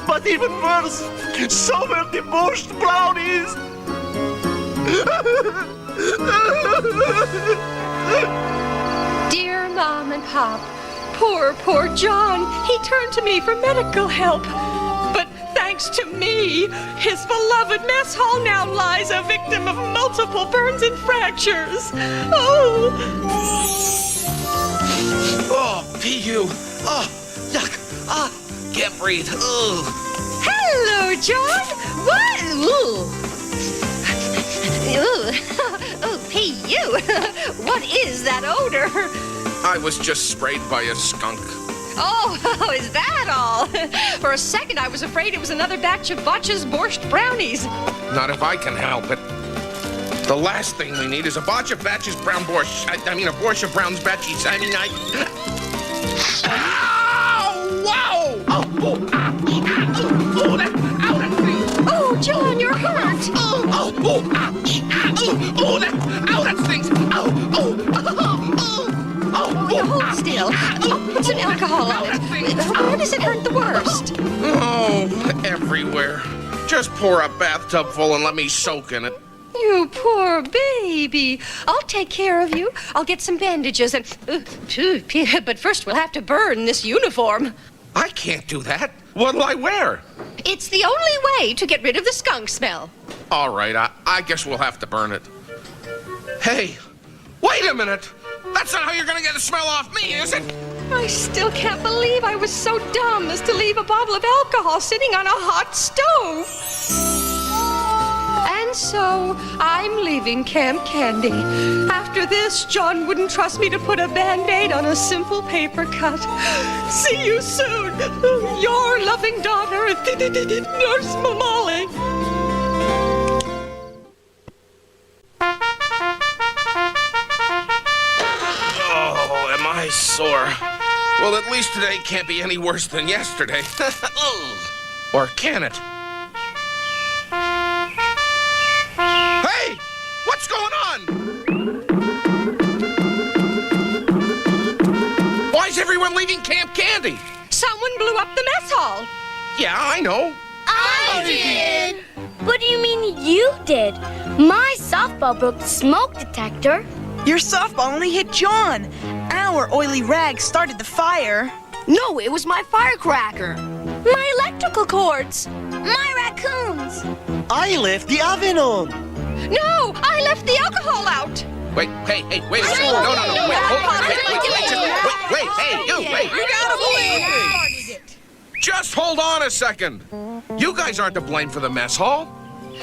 but even worse, so were the borscht brownies. Dear Mom and Pop, poor John. He turned to me for medical help. But thanks to me, his beloved mess hall now lies a victim of multiple burns and fractures. Oh, P.U. Oh, yuck. Can't breathe. Ugh. hello, John. What? Oh, P.U. What is that odor? I was just sprayed by a skunk. Oh, is that all? For a second, I was afraid it was another batch of Botch's borscht brownies. Not if I can help it. The last thing we need is a batch of Batch's brown borscht. I mean, a borscht of Brown's batches. I mean, Ow! Wow! Oh, John, you're hurt. That stings. Hold still. Put some alcohol on it. Where does it hurt the worst? Oh, everywhere. Just pour a bathtub full and let me soak in it. You poor baby. I'll take care of you. I'll get some bandages and... but first we'll have to burn this uniform. I can't do that. What'll I wear? It's the only way to get rid of the skunk smell. All right, I guess we'll have to burn it. Hey, wait a minute. That's not how you're gonna get the smell off me, is it? I still can't believe I was so dumb as to leave a bottle of alcohol sitting on a hot stove. And so, I'm leaving Camp Candy. After this, John wouldn't trust me to put a Band-Aid on a simple paper cut. See you soon. Your loving daughter, Nurse Molly. Oh, am I sore? Well, at least today can't be any worse than yesterday. Or can it? Hey! What's going on? Why is everyone leaving Camp Candy? Someone blew up the mess hall. Yeah, I know. I did! What do you mean you did? My softball broke the smoke detector. Your softball only hit John. Our oily rag started the fire. No, it was my firecracker. My electrical cords. My raccoons. I left the oven on. No, I left the alcohol out. Wait, hey, wait a second. No, wait, hold on. Wait, hey, you, wait. You gotta believe me. Just hold on a second. You guys aren't to blame for the mess hall.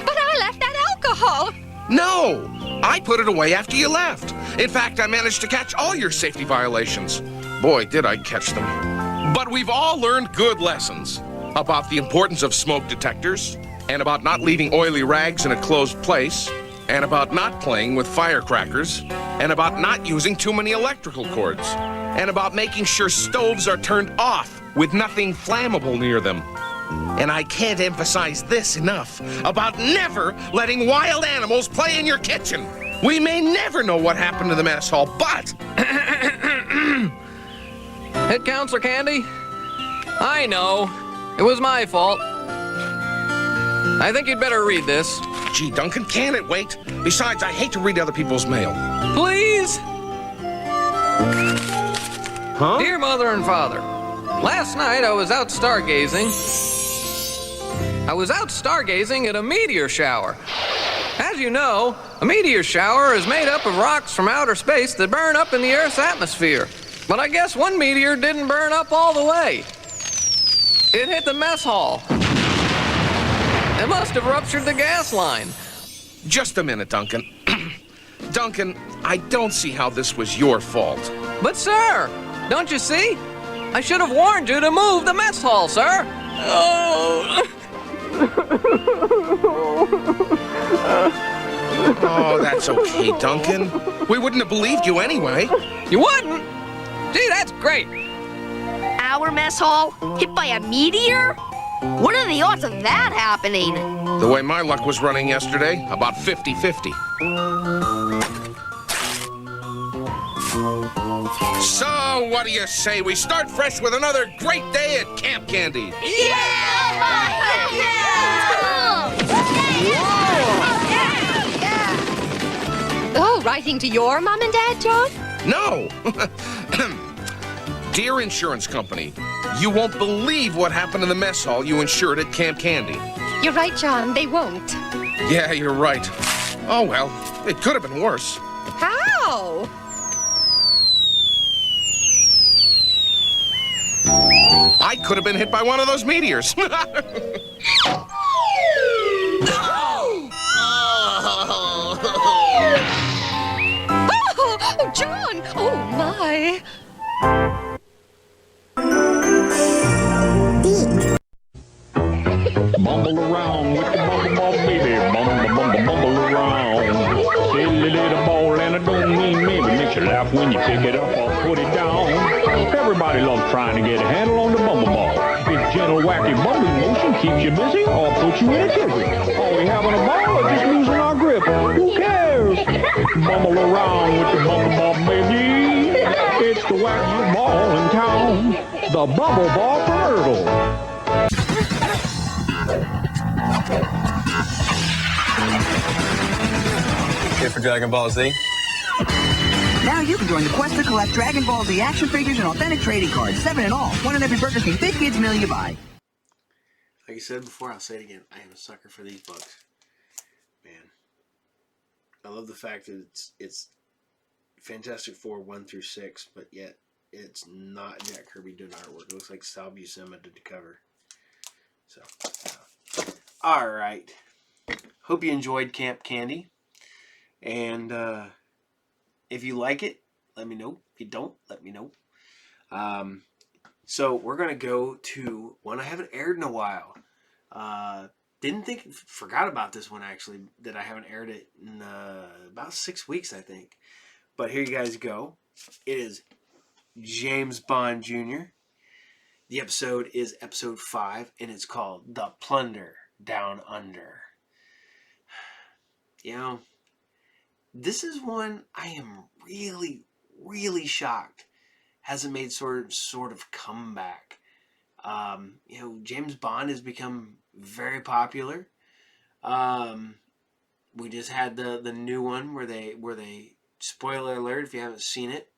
But I left that alcohol. No, I put it away after you left. In fact, I managed to catch all your safety violations. Boy, did I catch them. But we've all learned good lessons about the importance of smoke detectors, and about not leaving oily rags in a closed place, and about not playing with firecrackers, and about not using too many electrical cords, and about making sure stoves are turned off with nothing flammable near them. And I can't emphasize this enough, about never letting wild animals play in your kitchen. We may never know what happened to the mess hall, but... Head Counselor Candy, I know. It was my fault. I think you'd better read this. Gee, Duncan, can it wait? Besides, I hate to read other people's mail. Please? Huh? Dear Mother and Father, last night I was out stargazing. At a meteor shower. As you know, a meteor shower is made up of rocks from outer space that burn up in the Earth's atmosphere. But I guess one meteor didn't burn up all the way. It hit the mess hall. It must have ruptured the gas line. Just a minute, Duncan. Duncan, I don't see how this was your fault. But, sir, don't you see? I should have warned you to move the mess hall, sir. Oh. Oh, that's okay, Duncan. We wouldn't have believed you anyway. You wouldn't? Gee, that's great. Our mess hall? Hit by a meteor? What are the odds of that happening? The way my luck was running yesterday, about 50-50. So, what do you say we start fresh with another great day at Camp Candy? Oh, writing to your mom and dad, John? No! Dear insurance company, you won't believe what happened in the mess hall you insured at Camp Candy. You're right, John. They won't. Yeah, you're right. Oh, well, it could have been worse. How? I could have been hit by one of those meteors. Oh, John! Oh, my. Bumble around with the bumble ball, baby. Bumble around. Silly little ball, and I don't mean maybe. Makes you laugh when you pick it up or put it down. Everybody loves trying to get a handle on the bumble ball. Its gentle, wacky bumbling motion keeps you busy or puts you in a tizzy. Are we having a ball or just losing our grip? Who cares? Bumble around with the bumble ball, baby. It's the wackiest ball in town. The bumble ball from Erdl. Here for Dragon Ball Z. Now you can join the quest to collect Dragon Ball Z action figures and authentic trading cards, 7 in all. One in every Burger King Big Kids meal you buy. Like I said before, I'll say it again. I am a sucker for these books. Man. I love the fact that it's Fantastic Four 1 through 6, but yet it's not Jack Kirby doing artwork. It looks like Sal Buscema did the cover. So, alright. Hope you enjoyed Camp Candy. And if you like it, let me know. If you don't, let me know. So we're going to go to one I haven't aired in a while. Forgot about this one actually, that I haven't aired it in about 6 weeks, I think. But here you guys go. It is James Bond Jr. The episode is episode 5, and it's called The Plunder Down Under. You know, this is one I am really, really shocked hasn't made sort of comeback. You know, James Bond has become very popular. We just had the new one where they spoiler alert if you haven't seen it.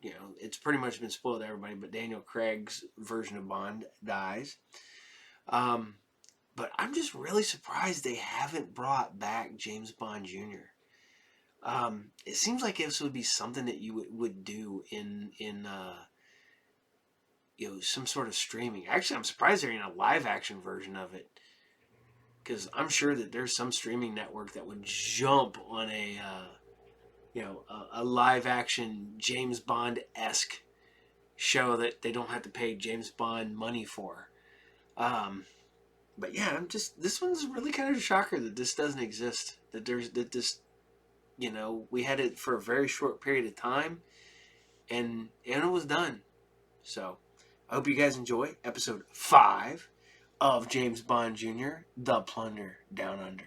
You know, it's pretty much been spoiled to everybody, but Daniel Craig's version of Bond dies. But I'm just really surprised they haven't brought back James Bond Jr. It seems like this would be something that you would do in you know, some sort of streaming. Actually, I'm surprised there ain't a live action version of it, because I'm sure that there's some streaming network that would jump on a you know, a live action James Bond-esque show that they don't have to pay James Bond money for. But yeah, this one's really kind of a shocker that this doesn't exist. That this, you know, we had it for a very short period of time, and it was done. So I hope you guys enjoy episode 5 of James Bond Jr., The Plunder Down Under.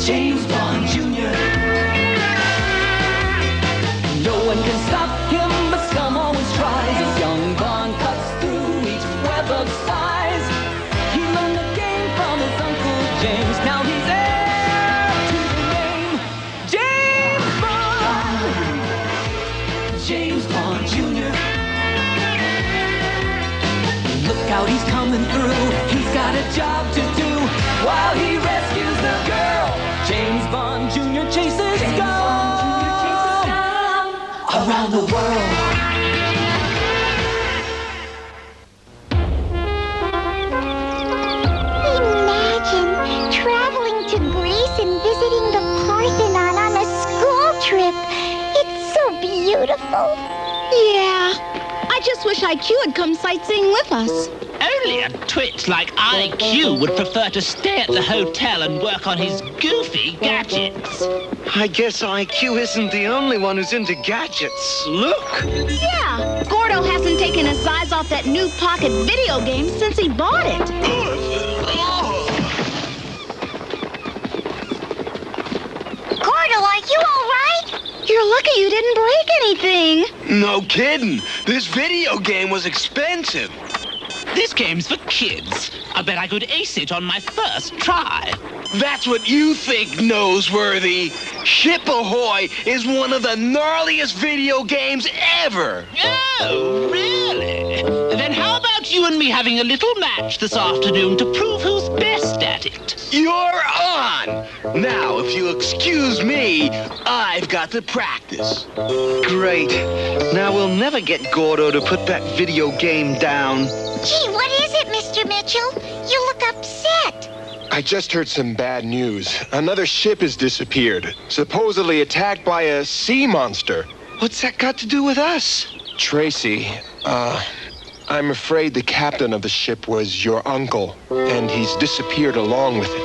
James Bond Jr. No one can stop him, but some always tries. As young Bond cuts through each web of size. He learned the game from his Uncle James. Now he's heir to the name. James Bond! James Bond Jr. Look out, he's coming through. He's got a job to do while he rescues the girl. James Bond Jr. chases scum around the world. Imagine traveling to Greece and visiting the Parthenon on a school trip. It's so beautiful. Yeah, I just wish IQ had come sightseeing with us. Only a twit like IQ would prefer to stay at the hotel and work on his goofy gadgets. I guess IQ isn't the only one who's into gadgets. Look! Yeah, Gordo hasn't taken his eyes off that new pocket video game since he bought it. Gordo, are you all right? You're lucky you didn't break anything. No kidding. This video game was expensive. This game's for kids. I bet I could ace it on my first try. That's what you think, Noseworthy. Ship Ahoy is one of the gnarliest video games ever. Oh, really? Then how about you and me having a little match this afternoon to prove who's best at it? You're on! Now, if you'll excuse me, I've got to practice. Great. Now we'll never get Gordo to put that video game down. Gee, what is it, Mr. Mitchell? You look upset. I just heard some bad news. Another ship has disappeared, supposedly attacked by a sea monster. What's that got to do with us? Tracy, I'm afraid the captain of the ship was your uncle, and he's disappeared along with it.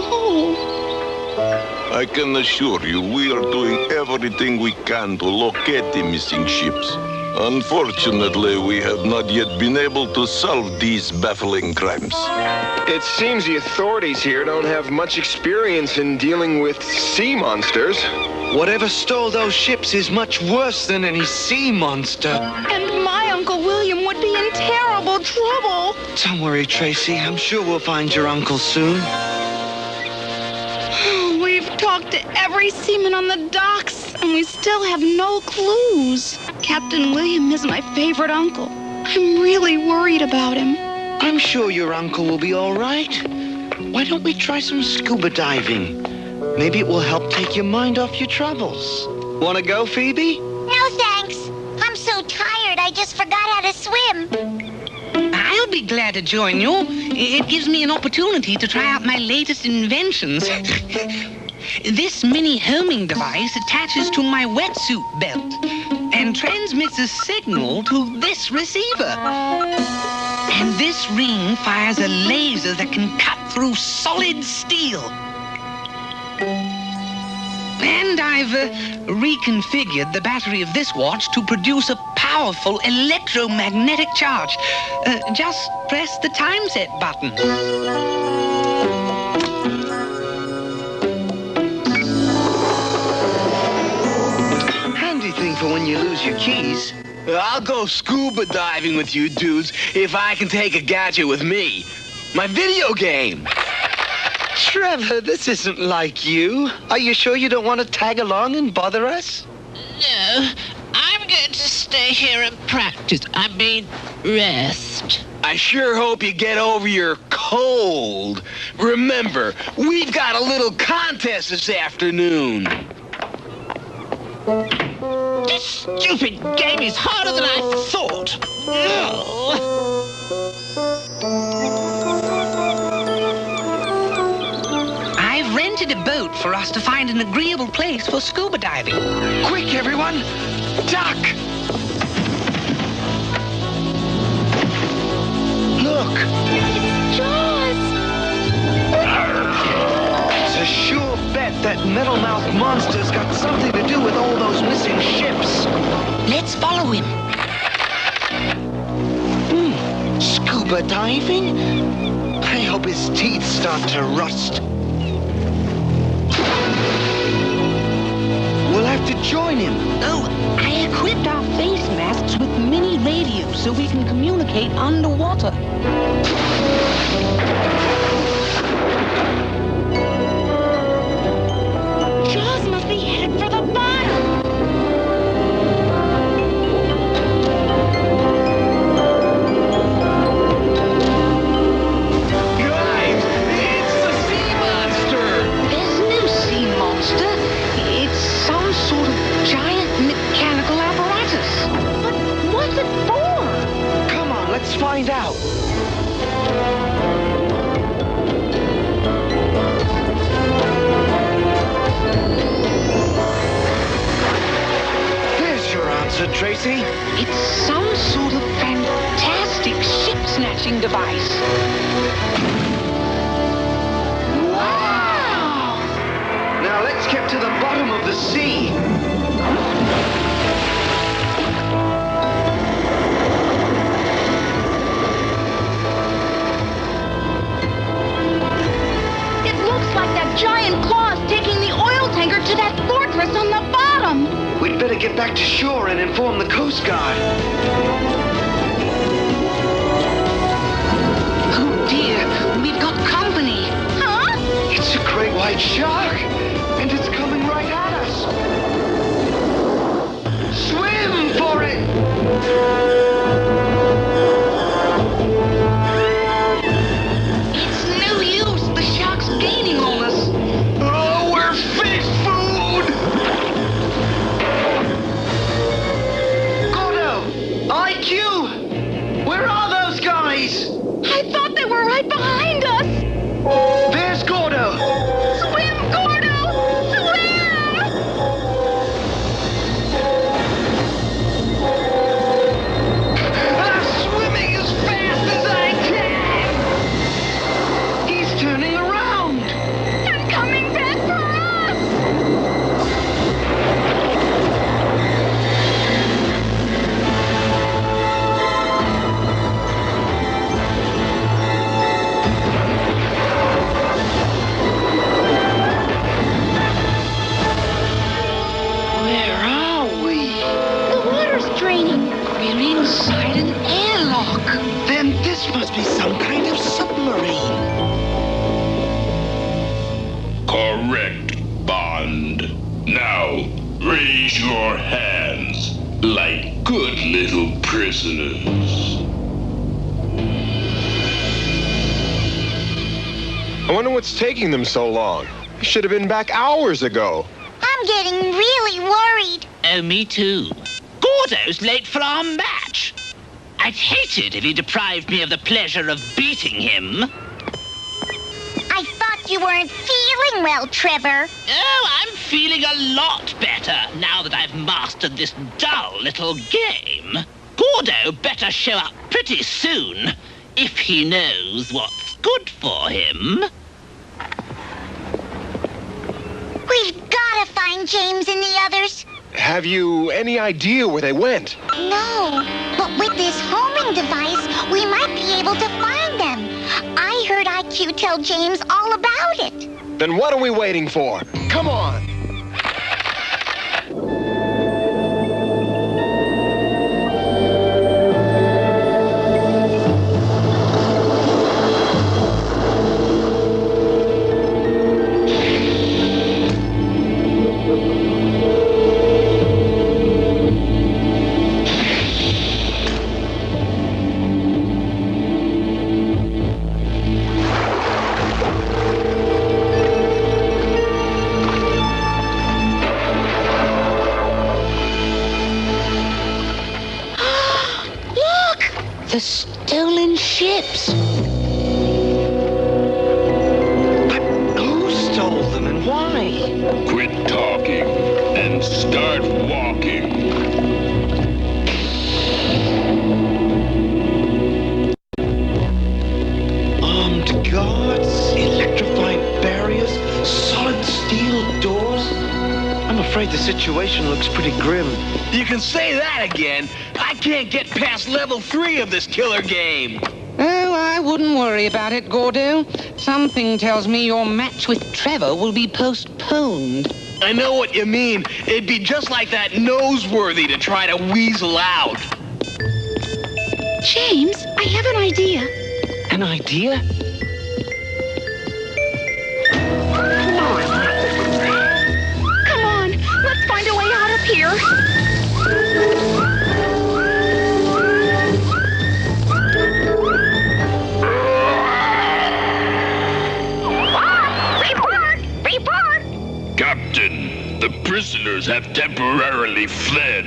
Oh, I can assure you we are doing everything we can to locate the missing ships. Unfortunately, we have not yet been able to solve these baffling crimes. It seems the authorities here don't have much experience in dealing with sea monsters. Whatever stole those ships is much worse than any sea monster. and my Uncle William would be in terrible trouble. Don't worry, Tracy. I'm sure we'll find your uncle soon. We've talked to every seaman on the docks, and we still have no clues. Captain William is my favorite uncle. I'm really worried about him. I'm sure your uncle will be all right. Why don't we try some scuba diving? Maybe it will help take your mind off your troubles. Want to go, Phoebe? No, thanks. I'm so tired, I just forgot how to swim. I'll be glad to join you. It gives me an opportunity to try out my latest inventions. This mini homing device attaches to my wetsuit belt and transmits a signal to this receiver. And this ring fires a laser that can cut through solid steel. And I've reconfigured the battery of this watch to produce a powerful electromagnetic charge. Just press the time set button. Handy thing for when you lose your keys. I'll go scuba diving with you dudes if I can take a gadget with me. My video game. Trevor, this isn't like you. Are you sure you don't want to tag along and bother us? No, I'm going to stay here and practice. I mean, rest. I sure hope you get over your cold. Remember, we've got a little contest this afternoon. This stupid game is harder than I thought. I've rented a boat for us to find an agreeable place for scuba diving. Quick, everyone! Duck! Look! Jaws! It's a sure bet that metal-mouthed monster's got something to do with all those missing ships. Let's follow him. Scuba diving? I hope his teeth start to rust. We'll have to join him. Oh, I equipped our face masks with mini radios so we can communicate underwater. Jaws must be headed for the bottom. Guys, it's the sea monster! There's no sea monster. It's some sort of giant mechanical apparatus. But what's it for? Come on, let's find out. There's your answer, Tracy. It's some sort of fantastic ship-snatching device. Wow! Now let's get to the bottom of the sea. It looks like that giant claw's taking the oil tanker to that fortress on the bottom. We'd better get back to shore and inform the Coast Guard. Oh dear, we've got company. Huh? It's a great white shark, and it's coming right at us. Swim for it! It's no use. The shark's gaining on us. Oh, we're fish food! Gordo! IQ! Where are those guys? I thought they were right behind us. There's Gordo! Swim, Gordo! Correct, Bond. Now, raise your hands like good little prisoners. I wonder what's taking them so long. He should have been back hours ago. I'm getting really worried. Oh, me too. Gordo's late for our match. I'd hate it if he deprived me of the pleasure of beating him. I thought you weren't feeling well, Trevor. Oh, I'm feeling a lot better now that I've mastered this dull little game. Gordo better show up pretty soon if he knows what's good for him. We've got to find James and the others. Have you any idea where they went? No, but with this homing device, we might be able to find them. I heard IQ tell James all about it. Then what are we waiting for? Come on! The stolen ships. But who stole them and why? Quit talking and start walking. Armed guards, electrified barriers, solid steel doors. I'm afraid the situation looks pretty grim. You can say that again. I can't get past level 3 of this killer game. Oh, I wouldn't worry about it, Gordo. Something tells me your match with Trevor will be postponed. I know what you mean. It'd be just like that Noseworthy to try to weasel out. James, I have an idea. An idea? Come on, let's find a way out of here. Captain, the prisoners have temporarily fled.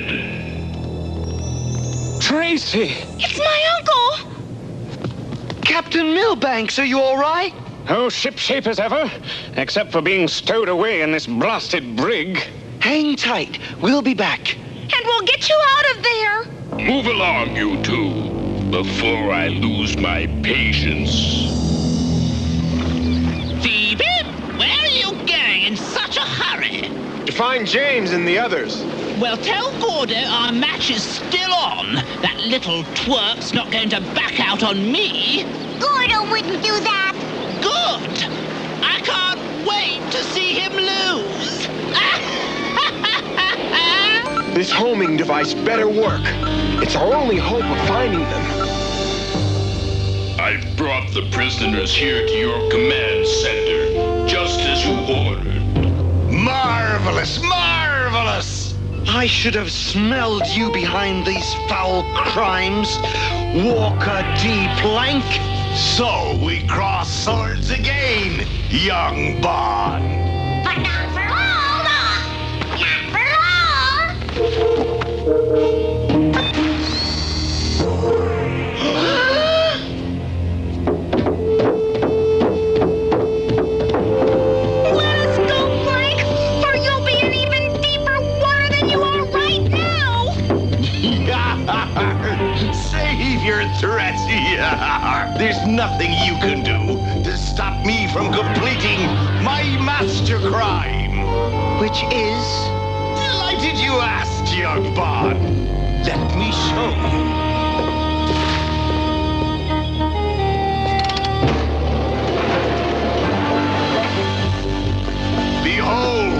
Tracy! It's my uncle! Captain Milbanks, are you all right? Oh, shipshape as ever, except for being stowed away in this blasted brig. Hang tight. We'll be back. And we'll get you out of there! Move along, you two, before I lose my patience. Phoebe, where are you going in such a hurry? To find James and the others. Well, tell Gordo our match is still on. That little twerp's not going to back out on me. Gordo wouldn't do that. Good! I can't wait to see him lose! This homing device better work. It's our only hope of finding them. I've brought the prisoners here to your command center, just as you ordered. Marvelous! Marvelous! I should have smelled you behind these foul crimes. Walker D. Plank. So we cross swords again, young Bond. But not for long. Not for long. Let us go, Frank, or you'll be in even deeper water than you are right now. Save your threats. There's nothing you can do to stop me from completing my master crime. Which is? Delighted you asked, young Bond. Let me show you. Behold,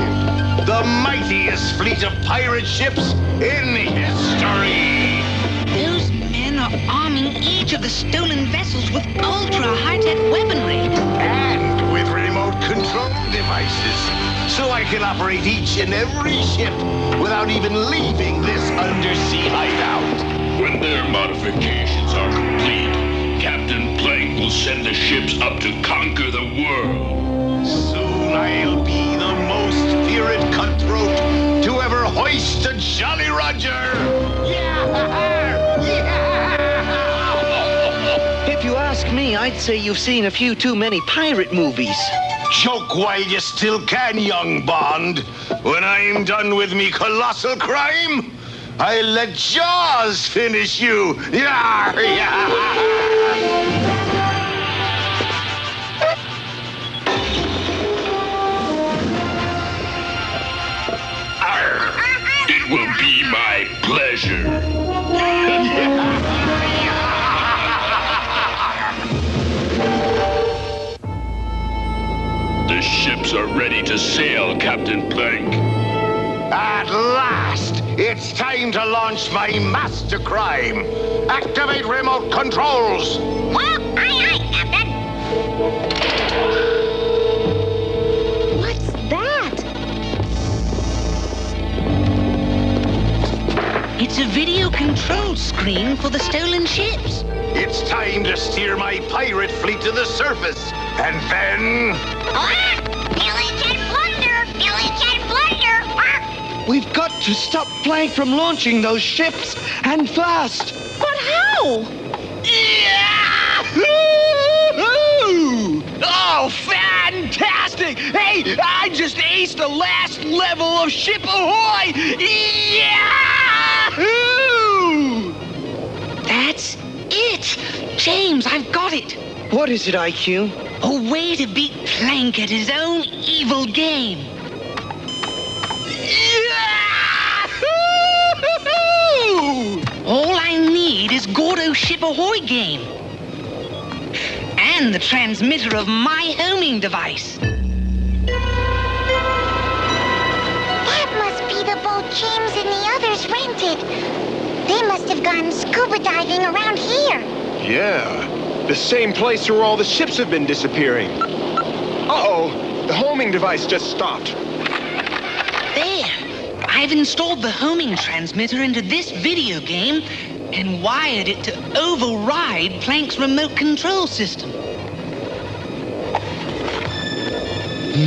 the mightiest fleet of pirate ships in history. Those men are are arming each of the stolen vessels with ultra-high-tech weaponry. And with remote control devices, so I can operate each and every ship without even leaving this undersea hideout. When their modifications are complete, Captain Plank will send the ships up to conquer the world. Soon I'll be the most feared cutthroat to ever hoist a Jolly Roger. If you ask me, I'd say you've seen a few too many pirate movies. Joke while you still can, young Bond. When I'm done with me colossal crime, I'll let Jaws finish you. Yar, It will be my pleasure. The ships are ready to sail, Captain Plank. At last, it's time to launch my master crime. Activate remote controls. Well, aye, Captain. What's that? It's a video control screen for the stolen ships. It's time to steer my pirate fleet to the surface. And then... Pillage and plunder! Pillage and plunder! We've got to stop Plank from launching those ships, and fast. But how? Yahoo! Oh, fantastic! Hey, I just aced the last level of Ship Ahoy! Yahoo! That's it! James, I've got it! What is it, IQ? A way to beat Plank at his own evil game. Yahoo! All I need is Gordo's Ship Ahoy game. And the transmitter of my homing device. That must be the boat James and the others rented. They must have gone scuba diving around here. Yeah, the same place where all the ships have been disappearing. Uh-oh, the homing device just stopped. There! I've installed the homing transmitter into this video game and wired it to override Plank's remote control system.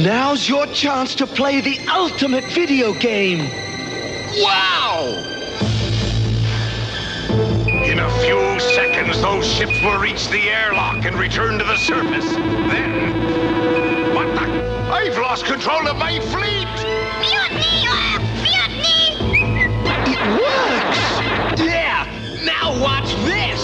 Now's your chance to play the ultimate video game. Wow! In a few seconds, those ships will reach the airlock and return to the surface. Then... What the... I've lost control of my fleet! Mutiny! Mutiny! It works! Yeah! Now watch this!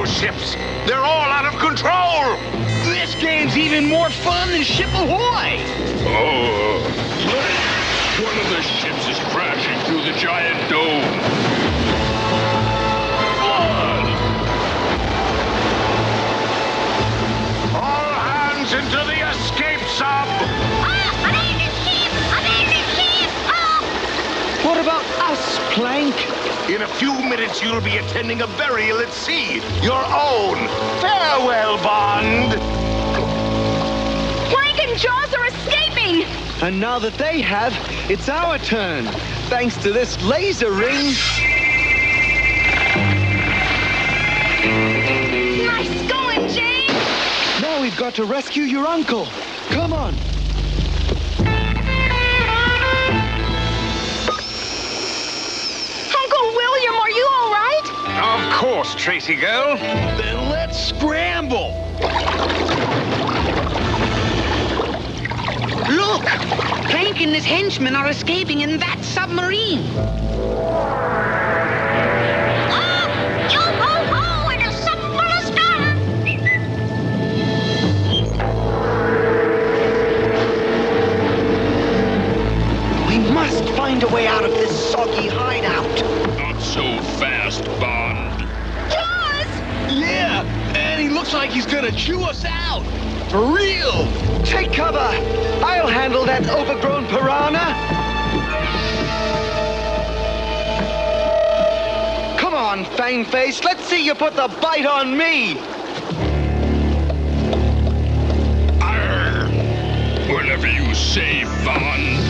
Ships. They're all out of control. This game's even more fun than Ship Ahoy. Oh, look! One of the ships is crashing through the giant dome. Blood! All hands into the escape sub. Abandoned ship! Abandoned ship! What about us, Plank? In a few minutes, you'll be attending a burial at sea. Your own. Farewell, Bond. Plank and Jaws are escaping! And now that they have, it's our turn. Thanks to this laser ring. Nice going, James! Now we've got to rescue your uncle. Come on. William, are you all right? Of course, Tracy girl. Then let's scramble. Look! Plank and his henchmen are escaping in that submarine. Yo ho ho and a something for a start! last, Bond. Jaws! Yeah, and he looks like he's gonna chew us out. For real! Take cover! I'll handle that overgrown piranha! Come on, Fangface, let's see you put the bite on me! Arr! Whatever you say, Bond.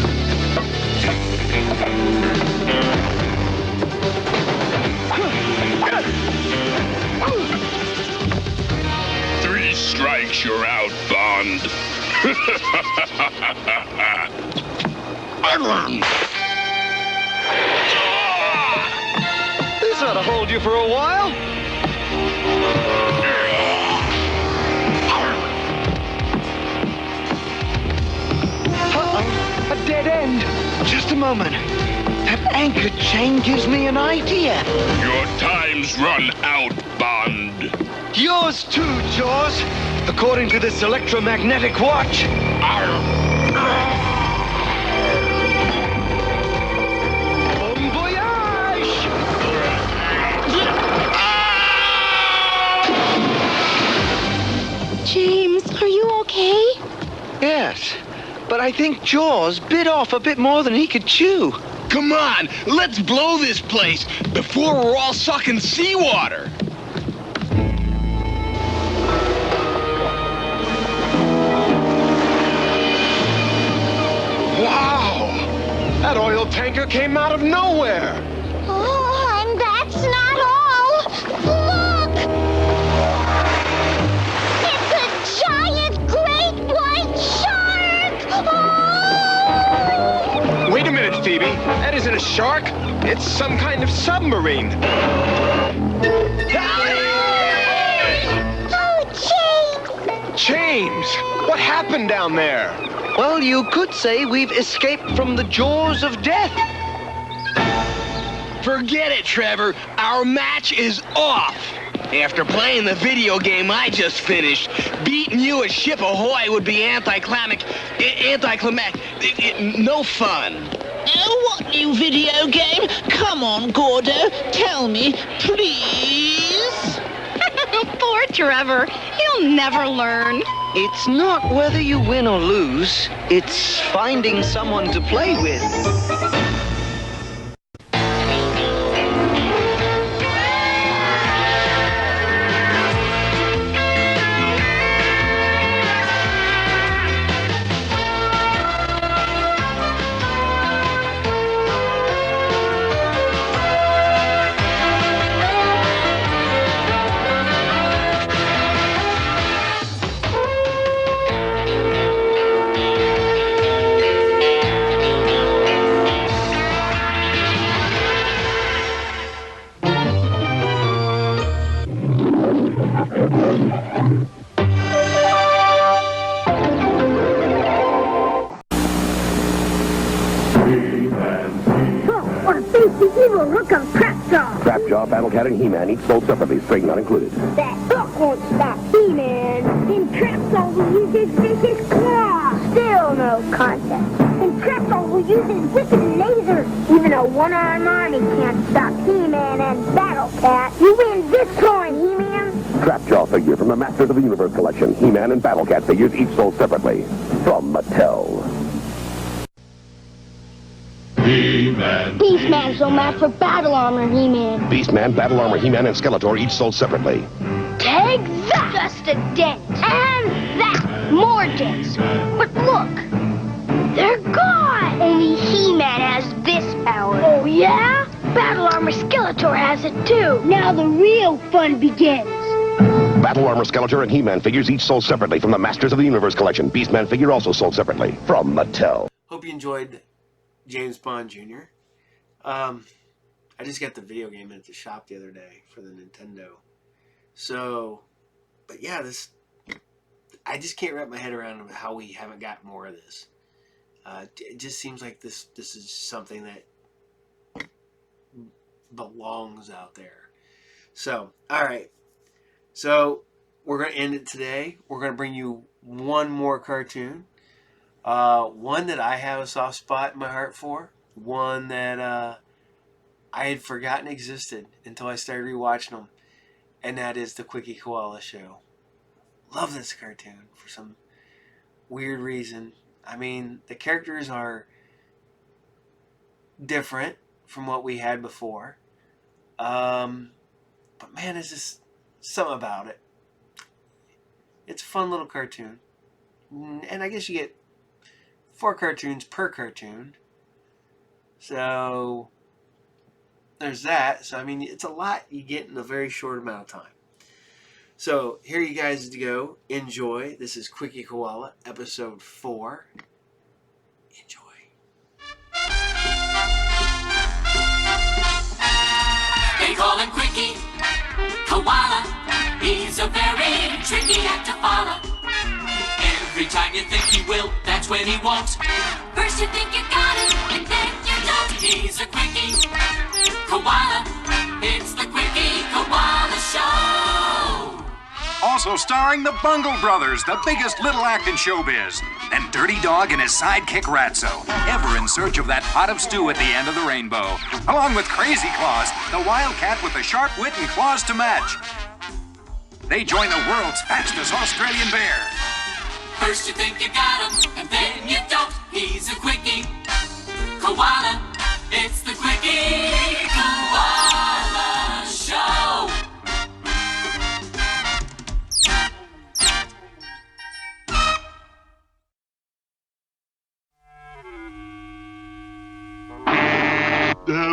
3 strikes, you're out, Bond. This ought to hold you for a while. Uh-oh, a dead end. Just a moment. That anchor chain gives me an idea. Your time's run out, Bond. Yours too, Jaws. According to this electromagnetic watch. Bon voyage! James, are you okay? Yes, but I think Jaws bit off a bit more than he could chew. Come on, let's blow this place before we're all sucking seawater. Wow! That oil tanker came out of nowhere. Oh, and that's not all. Look! It's a giant great white shark! Oh! Wait a minute, Phoebe. That isn't a shark. It's some kind of submarine. Oh, James! James, what happened down there? Well, you could say we've escaped from the jaws of death. Forget it, Trevor. Our match is off. After playing the video game I just finished, beating you at Ship Ahoy would be anticlimactic. No fun. Oh, what new video game? Come on, Gordo. Tell me, please. Poor Trevor. He'll never learn. It's not whether you win or lose. It's finding someone to play with. Trapjaw, Battlecat, and He-Man each sold separately, string not included. That hook won't stop He-Man. In Trapjaw who uses vicious claws. Still no contest. In Trapjaw who uses wicked lasers. Even a one-armed army can't stop He-Man and Battlecat. You win this coin, He-Man. Trapjaw figure from the Masters of the Universe collection. He-Man and Battlecat figures each sold separately. From Mattel. He-Man. Beastman's no match for Battle Armor He-Man. Beastman, Battle Armor, He-Man, and Skeletor each sold separately. Take that! Just a dent. And that! More dents. But look! They're gone! Only He-Man has this power. Oh, yeah? Battle Armor Skeletor has it, too. Now the real fun begins. Battle Armor, Skeletor, and He-Man figures each sold separately from the Masters of the Universe collection. Beastman figure also sold separately. From Mattel. Hope you enjoyed James Bond Jr. I just got the video game at the shop the other day for the Nintendo. So, but yeah, I just can't wrap my head around how we haven't got more of this. It just seems like this is something that belongs out there. So, all right. So, we're going to end it today. We're going to bring you one more cartoon. One that I have a soft spot in my heart for. One that I had forgotten existed until I started rewatching them, and that is the Quickie Koala Show. Love this cartoon for some weird reason. I mean, the characters are different from what we had before. But man, there's just something about it. It's a fun little cartoon. And I guess you get 4 cartoons per cartoon. So there's that. So I mean, it's a lot you get in a very short amount of time. So here you guys go. Enjoy. This is Quickie Koala, episode 4. Enjoy. They call him Quickie Koala. He's a very tricky act to follow. Every time you think he will, that's when he won't. First you think you got him, and then you don't. He's a Quickie Koala. It's the Quickie Koala Show. Also starring the Bungle Brothers, the biggest little act in showbiz. And Dirty Dog and his sidekick Ratso, ever in search of that pot of stew at the end of the rainbow. Along with Crazy Claus, the wildcat with the sharp wit and claws to match. They join the world's fastest Australian bear. First you think you got him, and then you don't. He's a Quickie Koala. It's the Quickie Koala Show.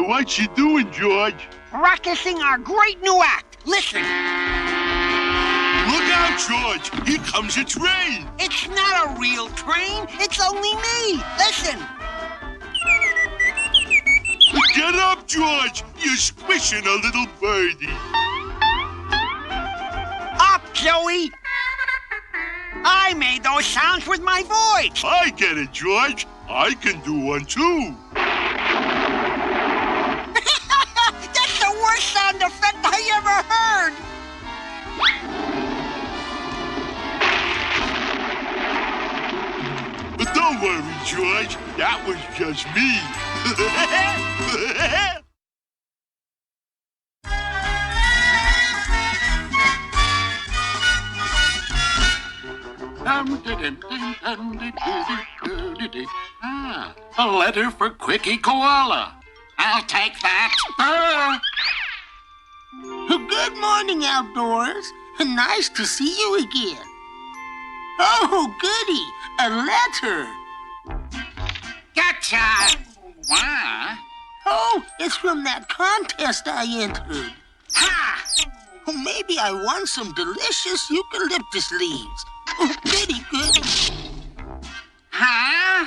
What you doing, George? Practicing our great new act. Listen. Look out, George. Here comes a train. It's not a real train. It's only me. Listen. Get up, George. You're squishing a little birdie. Up, Joey. I made those sounds with my voice. I get it, George. I can do one, too. That's the worst sound effect I ever heard. But don't worry, George. That was just me. A letter for Quickie Koala. I'll take that. Good morning, Outdoors. Nice to see you again. Oh, goody, a letter. Gotcha! What? Oh, it's from that contest I entered. Ha! Oh, maybe I won some delicious eucalyptus leaves. Oh, goody, goody. Huh?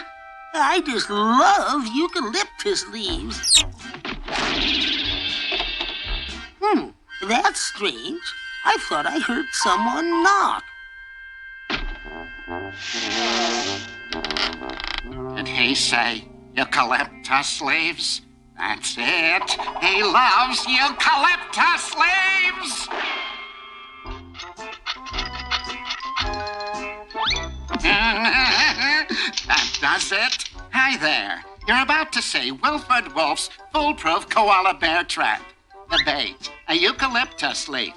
I just love eucalyptus leaves. That's strange. I thought I heard someone knock. Did he say eucalyptus leaves? That's it. He loves eucalyptus leaves. That does it. Hi there. You're about to see Wilfred Wolf's foolproof koala bear trap. The bait, a eucalyptus leaf.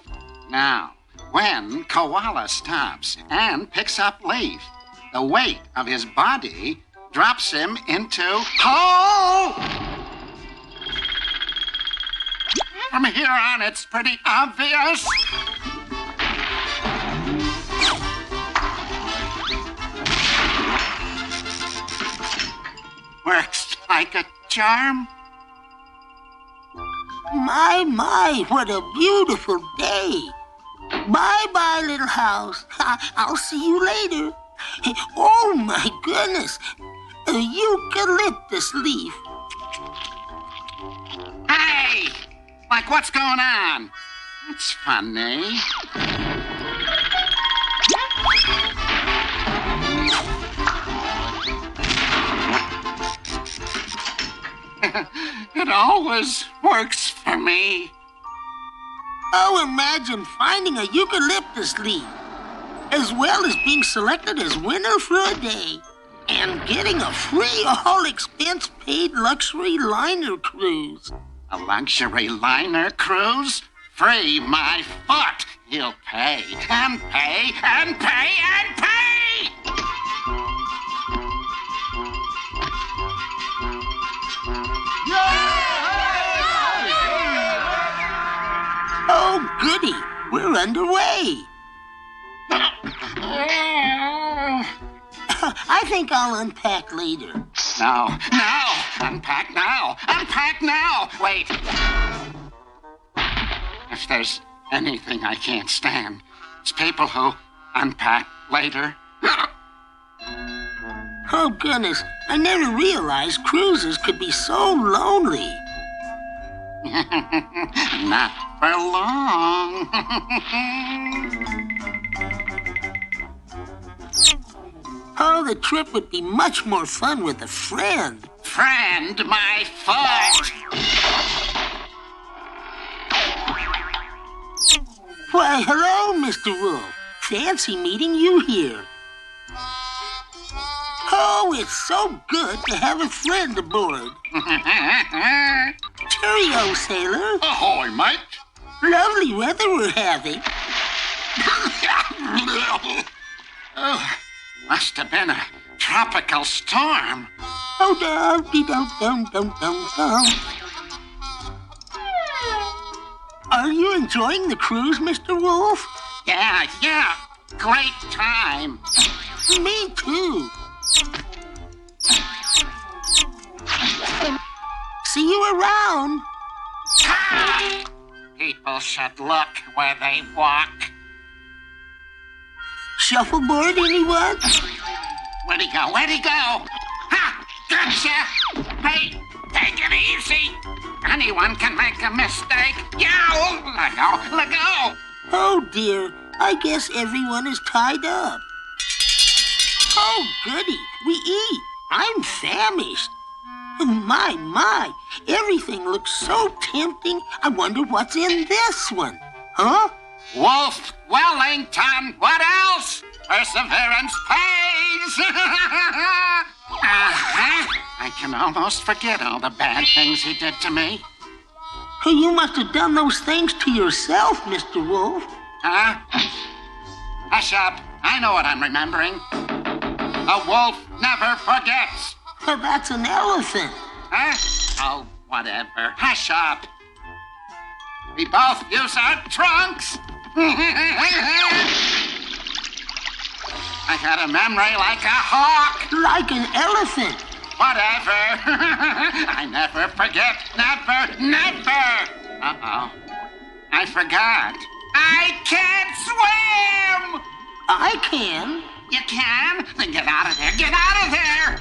Now, when koala stops and picks up leaf, the weight of his body drops him into hole. From here on, it's pretty obvious. Works like a charm. My, what a beautiful day. Bye-bye, little house. I'll see you later. Oh, my goodness. A eucalyptus leaf. Hey! Like, what's going on? That's funny. It always works for me. Oh, imagine finding a eucalyptus leaf, as well as being selected as winner for a day, and getting a free all-expense-paid luxury liner cruise. A luxury liner cruise? Free my foot. He'll pay and pay and pay and pay. Oh, goody. We're underway. I think I'll unpack later. No. Unpack now. Unpack now. Wait. If there's anything I can't stand, it's people who unpack later. Oh, goodness. I never realized cruises could be so lonely. Not for long. Oh, the trip would be much more fun with a friend. Friend, my foot. Why, hello, Mr. Wolf. Fancy meeting you here. Oh, it's so good to have a friend aboard. Cheerio, sailor. Ahoy, mate. Lovely weather we're having. Oh, must have been a tropical storm. Oh, dum-dum-dum-dum-dum. Are you enjoying the cruise, Mr. Wolf? Yeah. Great time. Me too. See you around. People should look where they walk. Shuffleboard, anyone? Where'd he go? Ha! Gotcha! Hey, take it easy. Anyone can make a mistake. Yow! Let go! Oh, dear. I guess everyone is tied up. Oh, goody. We eat. I'm famished. My. Everything looks so tempting. I wonder what's in this one. Huh? Wolf Wellington. What else? Perseverance pays. I can almost forget all the bad things he did to me. Hey, you must have done those things to yourself, Mr. Wolf. Huh? Hush up. I know what I'm remembering. A wolf never forgets. Well, that's an elephant. Huh? Oh, whatever. Hush up. We both use our trunks. I got a memory like a hawk. Like an elephant. Whatever. I never forget. Never. Uh-oh. I forgot. I can't swim! I can. You can? Then get out of there. Get out of there!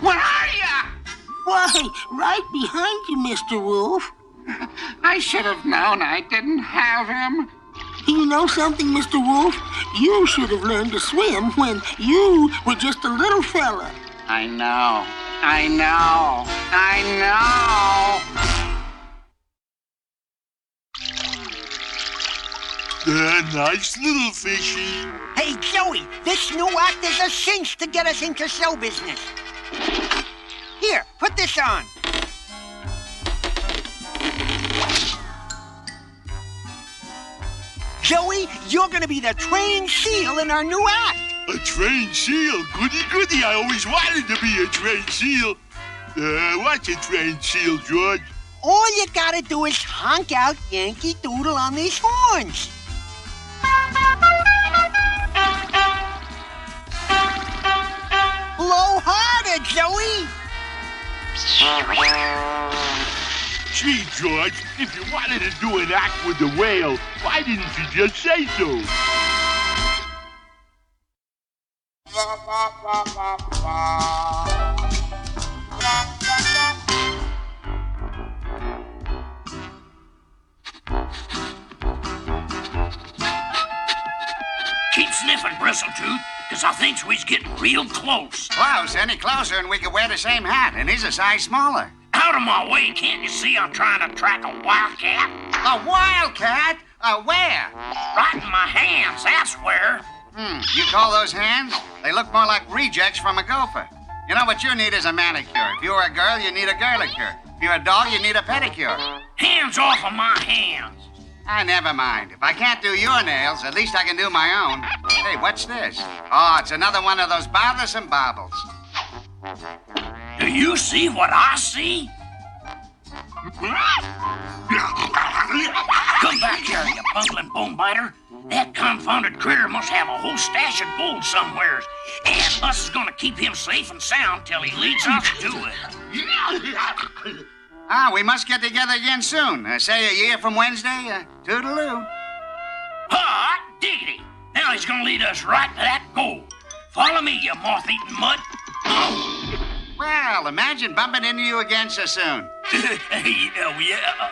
Where are you? Why, right behind you, Mr. Wolf. I should have known I didn't have him. You know something, Mr. Wolf? You should have learned to swim when you were just a little fella. I know. Nice little fishy. Hey, Joey, this new act is a cinch to get us into show business. Here, put this on. Joey, you're gonna be the trained seal in our new act. A trained seal? Goody. I always wanted to be a trained seal. What's a trained seal, George? All you gotta do is honk out Yankee Doodle on these horns. Blow harder, Joey. Gee, George, if you wanted to do an act with the whale, why didn't you just say so? Keep sniffing, Bristletooth, because I think we's getting real close. Close? Any closer and we could wear the same hat, and he's a size smaller. Out of my way, can't you see I'm trying to track a wildcat? A wildcat? Where? Right in my hands, that's where. You call those hands? They look more like rejects from a gopher. You know what you need is a manicure. If you were a girl, you need a girlicure. If you're a dog, you need a pedicure. Hands off of my hands. Never mind. If I can't do your nails, at least I can do my own. Hey, what's this? Oh, it's another one of those bothersome baubles. Do you see what I see? Come back here, you bungling bone biter. That confounded critter must have a whole stash of gold somewheres. And us is gonna keep him safe and sound till he leads us to it. We must get together again soon. Say a year from Wednesday. Toodaloo. Hot diggity. Now he's gonna lead us right to that gold. Follow me, you moth-eaten mud. Well, imagine bumping into you again so soon. Yeah.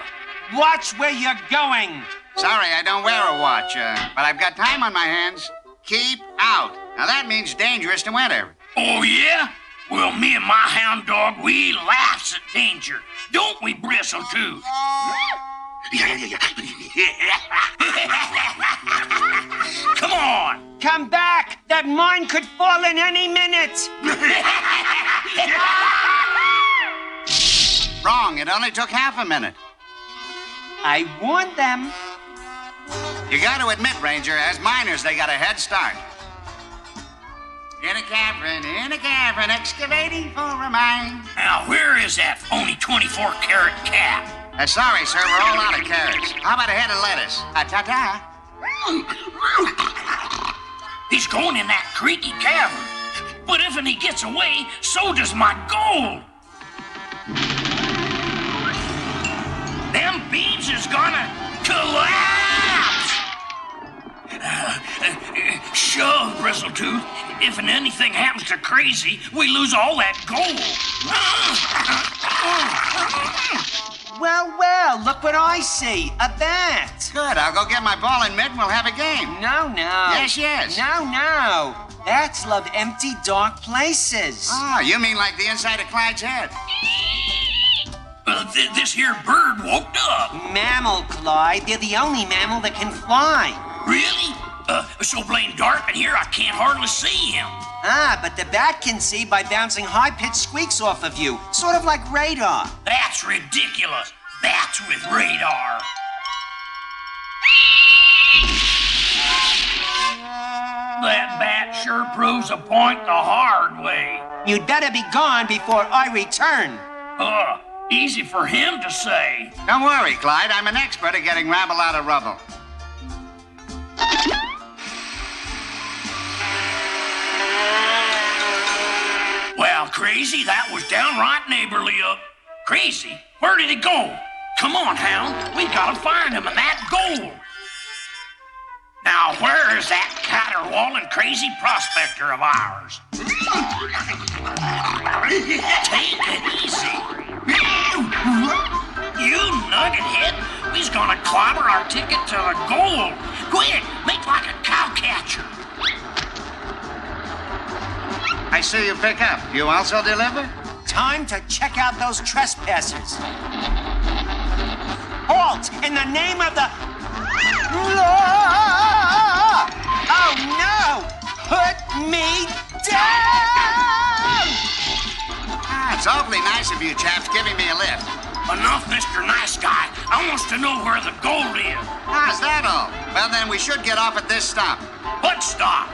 Watch where you're going. Sorry, I don't wear a watch, but I've got time on my hands. Keep out. Now that means dangerous to winter. Oh, yeah? Well, me and my hound dog, we laughs at danger. Don't we, Bristle, too? Come on. Come back. That mine could fall in any minute. Wrong. It only took half a minute. I warned them. You got to admit, Ranger, as miners, they got a head start. In a cavern, excavating for a mine. Now, where is that phony 24-karat cap? Sorry, sir, we're all out of carrots. How about a head of lettuce? Ta-ta. He's going in that creaky cavern. But if he gets away, so does my gold. Them beams is gonna collapse. Shove, Bristletoot. If anything happens to Crazy, we lose all that gold. Well, look what I see. A bat. Good, I'll go get my ball and mitt and we'll have a game. No. Yes. No. Bats love empty, dark places. Oh, you mean like the inside of Clyde's head? This here bird woke up. Mammal, Clyde. They're the only mammal that can fly. Really? So blame dark in here I can't hardly see him. But the bat can see by bouncing high-pitched squeaks off of you, sort of like radar. That's ridiculous. Bats with radar. That bat sure proves a point the hard way. You'd better be gone before I return. Easy for him to say. Don't worry, Clyde. I'm an expert at getting rabble out of rubble. Well, Crazy, that was downright neighborly of... Crazy? Where did he go? Come on, Hound. We've got to find him and that gold. Now, where is that caterwauling crazy prospector of ours? Take it easy. You nuggethead. We's gonna clobber our ticket to the gold. Quick, make like a cowcatcher. I see you pick up. You also deliver? Time to check out those trespassers. Halt! In the name of the... Oh, no! Put me down! It's awfully nice of you chaps giving me a lift. Enough, Mr. Nice Guy. I wants to know where the gold is. Is that all? Well, then we should get off at this stop. What stop?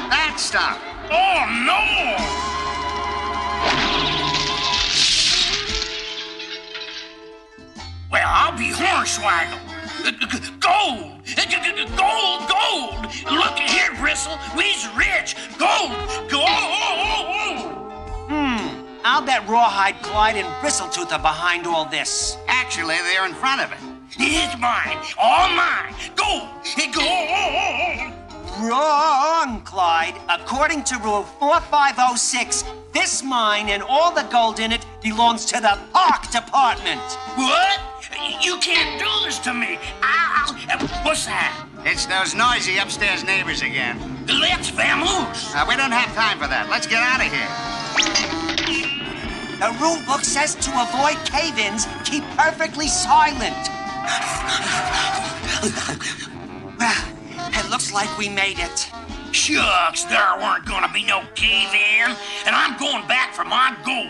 That stop. Oh, no! Well, I'll be hornswaggled. Gold! Gold! Look here, Bristle. We's rich. Gold! I'll bet Rawhide, Clyde, and Bristletoot are behind all this. Actually, they're in front of it. It's mine. All mine. Gold! Gold! Wrong, Clyde. According to Rule 4506, this mine and all the gold in it belongs to the Park Department. What? You can't do this to me. What's that? It's those noisy upstairs neighbors again. Let's vamoose. We don't have time for that. Let's get out of here. The rule book says to avoid cave-ins, keep perfectly silent. Well, it looks like we made it. Shucks, there weren't gonna be no cave-in, and I'm going back for my gold.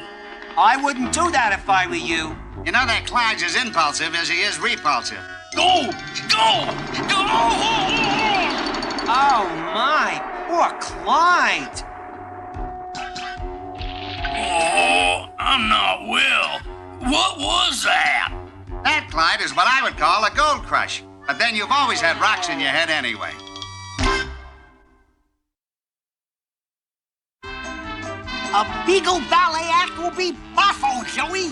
I wouldn't do that if I were you. You know that Clyde's as impulsive as he is repulsive. Go! Go! Go! Oh, my. Poor Clyde. Oh, I'm not well. What was that? That, Clyde, is what I would call a gold crush. But then you've always had rocks in your head anyway. A Beagle Ballet act will be buffo, Joey.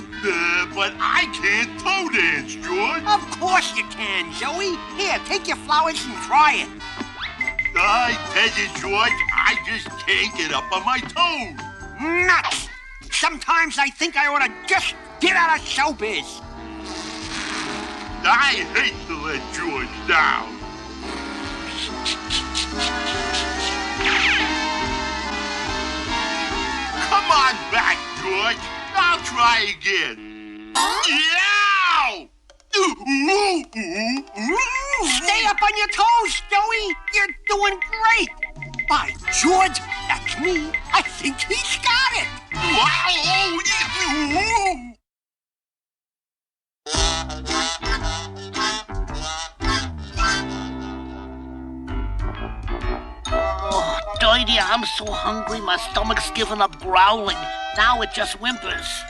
But I can't toe dance, George. Of course you can, Joey. Here, take your flowers and try it. I tell you, George, I just can't get up on my toes. Nuts! Sometimes I think I ought to just get out of showbiz. I hate to let George down. Come on back, George. I'll try again. Yow! Stay up on your toes, Joey. You're doing great. By George, that's me. I think he's got it. Oh, Dirty, I'm so hungry, my stomach's given up growling. Now it just whimpers.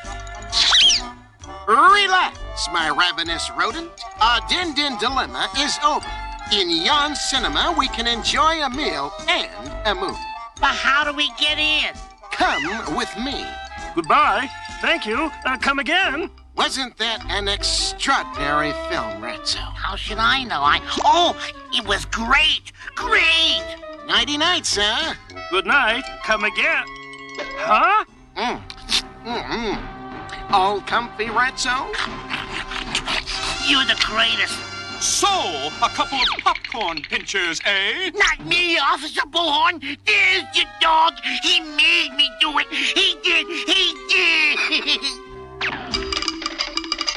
Relax, my ravenous rodent. Our Din-Din dilemma is over. In yon cinema, we can enjoy a meal and a movie. But how do we get in? Come with me. Goodbye. Thank you. Come again. Wasn't that an extraordinary film, Ratso? How should I know? Oh, it was great. Great. Nighty-night, sir. Good night. Come again. Huh? All comfy, Ratso? You're the greatest. So, a couple of popcorn pinchers, eh? Not me, Officer Bullhorn. There's your dog. He made me do it. He did. He did.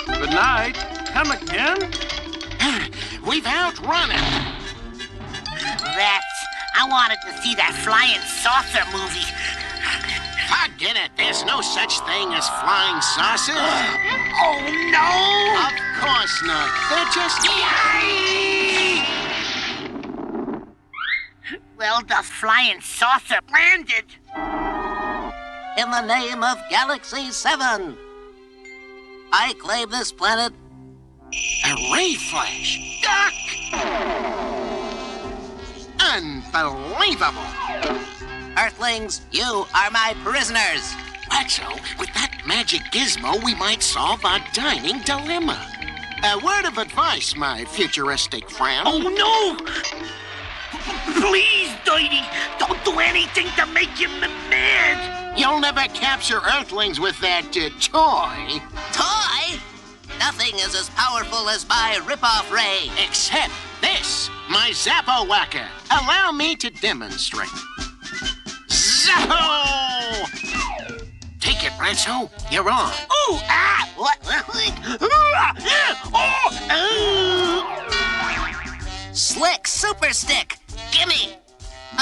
Good night. Come again? We've outrun it. Rats. I wanted to see that flying saucer movie. Forget it. There's no such thing as flying saucers. Oh, no! Of course not. They're just... Well, the flying saucer landed. In the name of Galaxy 7, I claim this planet. A ray flash. Duck! Unbelievable. Earthlings, you are my prisoners. Waxo, with that magic gizmo, we might solve our dining dilemma. A word of advice, my futuristic friend. Oh, no! Please, Dirty, don't do anything to make him mad. You'll never capture Earthlings with that toy. Toy? Nothing is as powerful as my rip-off ray. Except this, my Zappo Whacker. Allow me to demonstrate. Zappo! Take it, Rancho. You're on. Ooh, ah! What? Slick Super Stick. Gimme.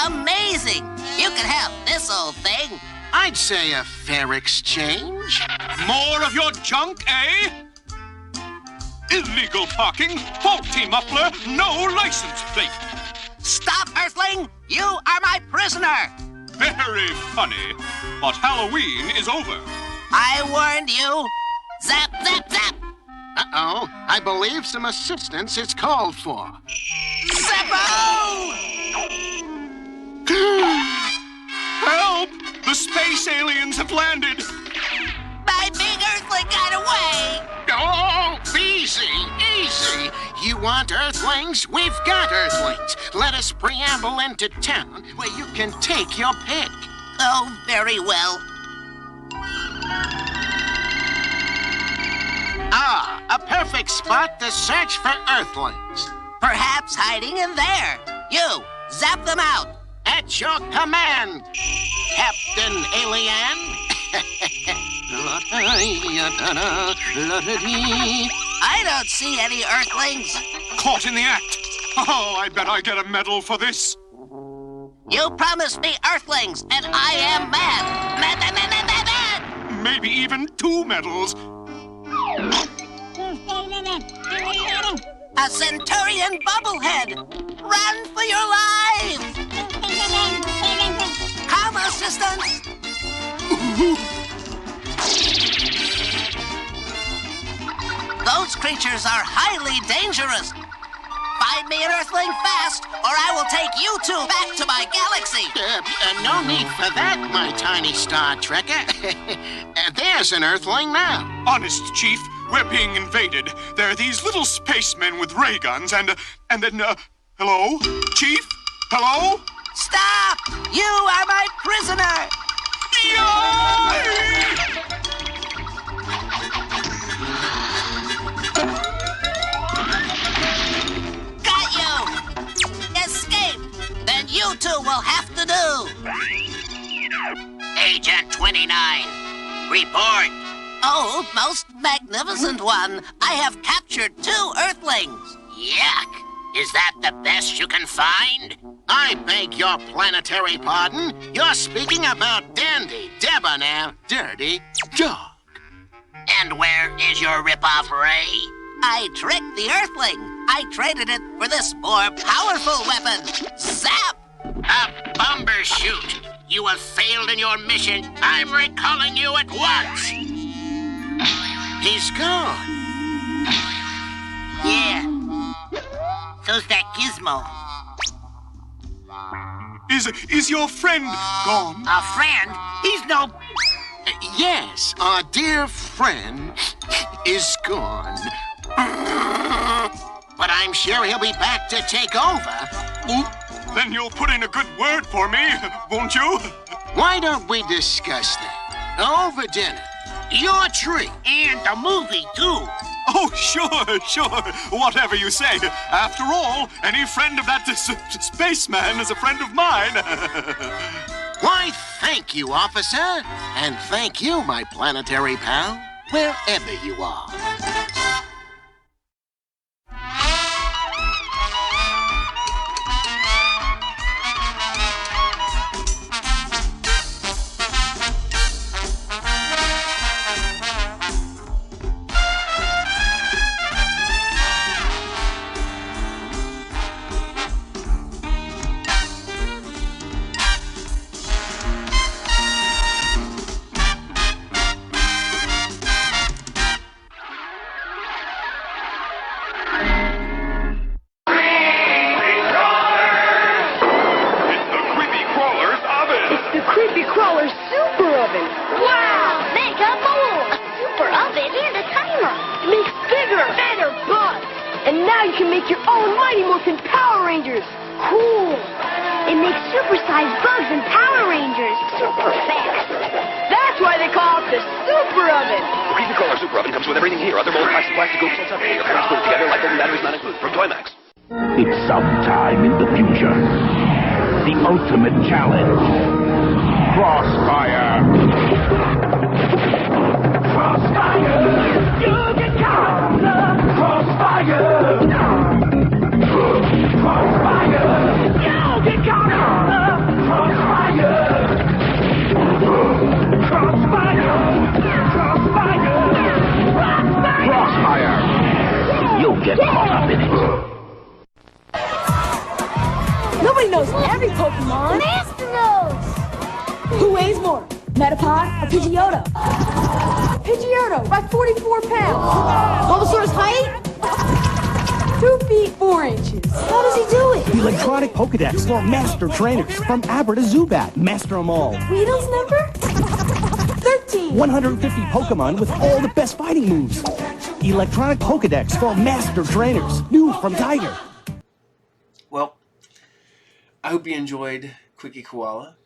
Amazing. You can have this old thing. I'd say a fair exchange. More of your junk, eh? Illegal parking, faulty muffler, no license plate. Stop, Earthling! You are my prisoner! Very funny. But Halloween is over. I warned you. Zap, zap, zap! Uh-oh. I believe some assistance is called for. Zappo! Help! The space aliens have landed. My big Earthling got away! Oh, easy, easy. You want Earthlings? We've got Earthlings. Let us preamble into town where you can take your pick. Oh, very well. Ah, a perfect spot to search for Earthlings. Perhaps hiding in there. You, zap them out. At your command, Captain Alien. I don't see any Earthlings. Caught in the act. Oh, I bet I get a medal for this. You promised me Earthlings, and I am mad. Mad, mad, mad, mad, mad, mad. Maybe even 2 medals. A Centurion Bubblehead! Run for your lives! Come, assistants! Those creatures are highly dangerous. Find me an Earthling fast, or I will take you two back to my galaxy. No need for that, my tiny Star Trekker. There's an Earthling now. Honest, Chief, we're being invaded. There are these little spacemen with ray guns and then, hello? Chief? Hello? Stop! You are my prisoner! Got you! Escape! Then you two will have to do. Agent 29, report. Oh, most magnificent one, I have captured 2 Earthlings. Yuck! Is that the best you can find? I beg your planetary pardon. You're speaking about Dandy Debonair Dirty Dog. And where is your ripoff ray? I tricked the Earthling. I traded it for this more powerful weapon. Zap! A bumbershoot. You have failed in your mission. I'm recalling you at once. He's gone. Yeah. So's that Gizmo. Is your friend gone? A friend? He's no... Yes, our dear friend is gone. But I'm sure he'll be back to take over. Then you'll put in a good word for me, won't you? Why don't we discuss that over dinner? Your treat. And the movie, too. Oh, sure. Whatever you say. After all, any friend of that spaceman is a friend of mine. Why, thank you, officer. And thank you, my planetary pal, wherever you are. It's sometime in the future. The ultimate challenge. Crossfire. Crossfire. You get caught. Crossfire. Crossfire. You get caught. Crossfire. Crossfire. Crossfire. Crossfire. You'll get caught up in it. Nobody knows every Pokemon. Master knows. Who weighs more, Metapod or Pidgeotto? Pidgeotto by 44 pounds. Bulbasaur's height? 2 feet 4 inches. How does he do it? Electronic Pokedex for Master Trainers from Abra to Zubat. Master 'em all. Weedle's number? 13. 150 Pokemon with all the best fighting moves. Electronic Pokedex for Master Trainers. New from Tiger. Well, I hope you enjoyed Quickie Koala.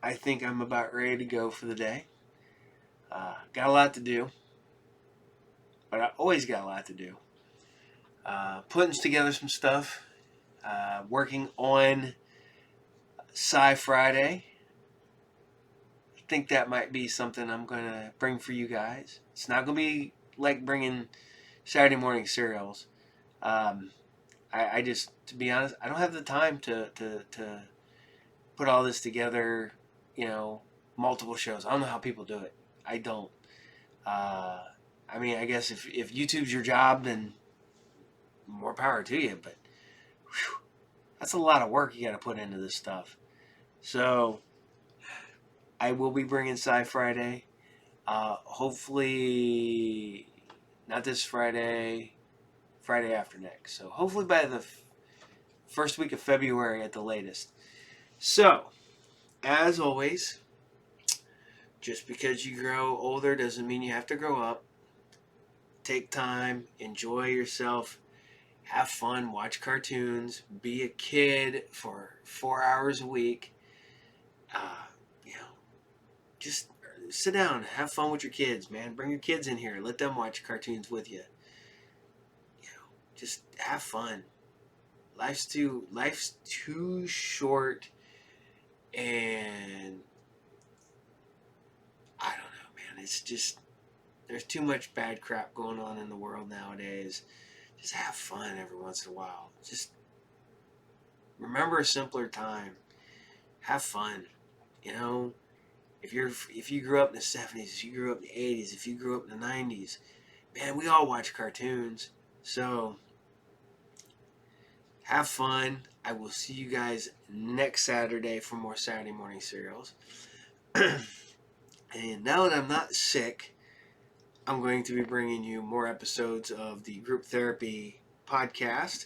I think I'm about ready to go for the day. Got a lot to do. But I always got a lot to do. Putting together some stuff. Working on Sci Friday. I think that might be something I'm going to bring for you guys. It's not going to be like bringing Saturday morning cereals. I just, to be honest, I don't have the time to put all this together, multiple shows. I don't know how people do it. I don't. I mean, I guess if YouTube's your job, then more power to you, but whew, that's a lot of work you got to put into this stuff. So I will be bringing Sci Friday. Hopefully not this Friday, Friday after next. So hopefully by the first week of February at the latest. So, as always, just because you grow older doesn't mean you have to grow up. Take time, enjoy yourself, have fun, watch cartoons, be a kid for 4 hours a week. Just sit down, have fun with your kids, man. Bring your kids in here, let them watch cartoons with you. Just have fun. Life's too short, and I don't know, man. It's just, there's too much bad crap going on in the world nowadays. Just have fun every once in a while. Just remember a simpler time. Have fun. If you grew up in the 70s, if you grew up in the 80s, if you grew up in the 90s, man, we all watch cartoons. So have fun. I will see you guys next Saturday for more Saturday morning serials. And now that I'm not sick, I'm going to be bringing you more episodes of the Group Therapy podcast.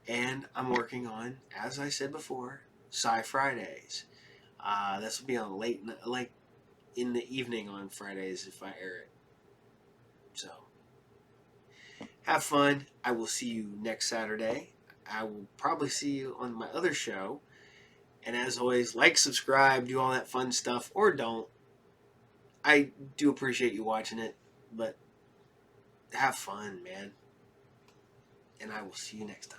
And I'm working on, as I said before, Sci Fridays. This will be on late, like in the evening on Fridays if I air it. So, have fun. I will see you next Saturday. I will probably see you on my other show. And as always, like, subscribe, do all that fun stuff, or don't. I do appreciate you watching it, but have fun, man. And I will see you next time.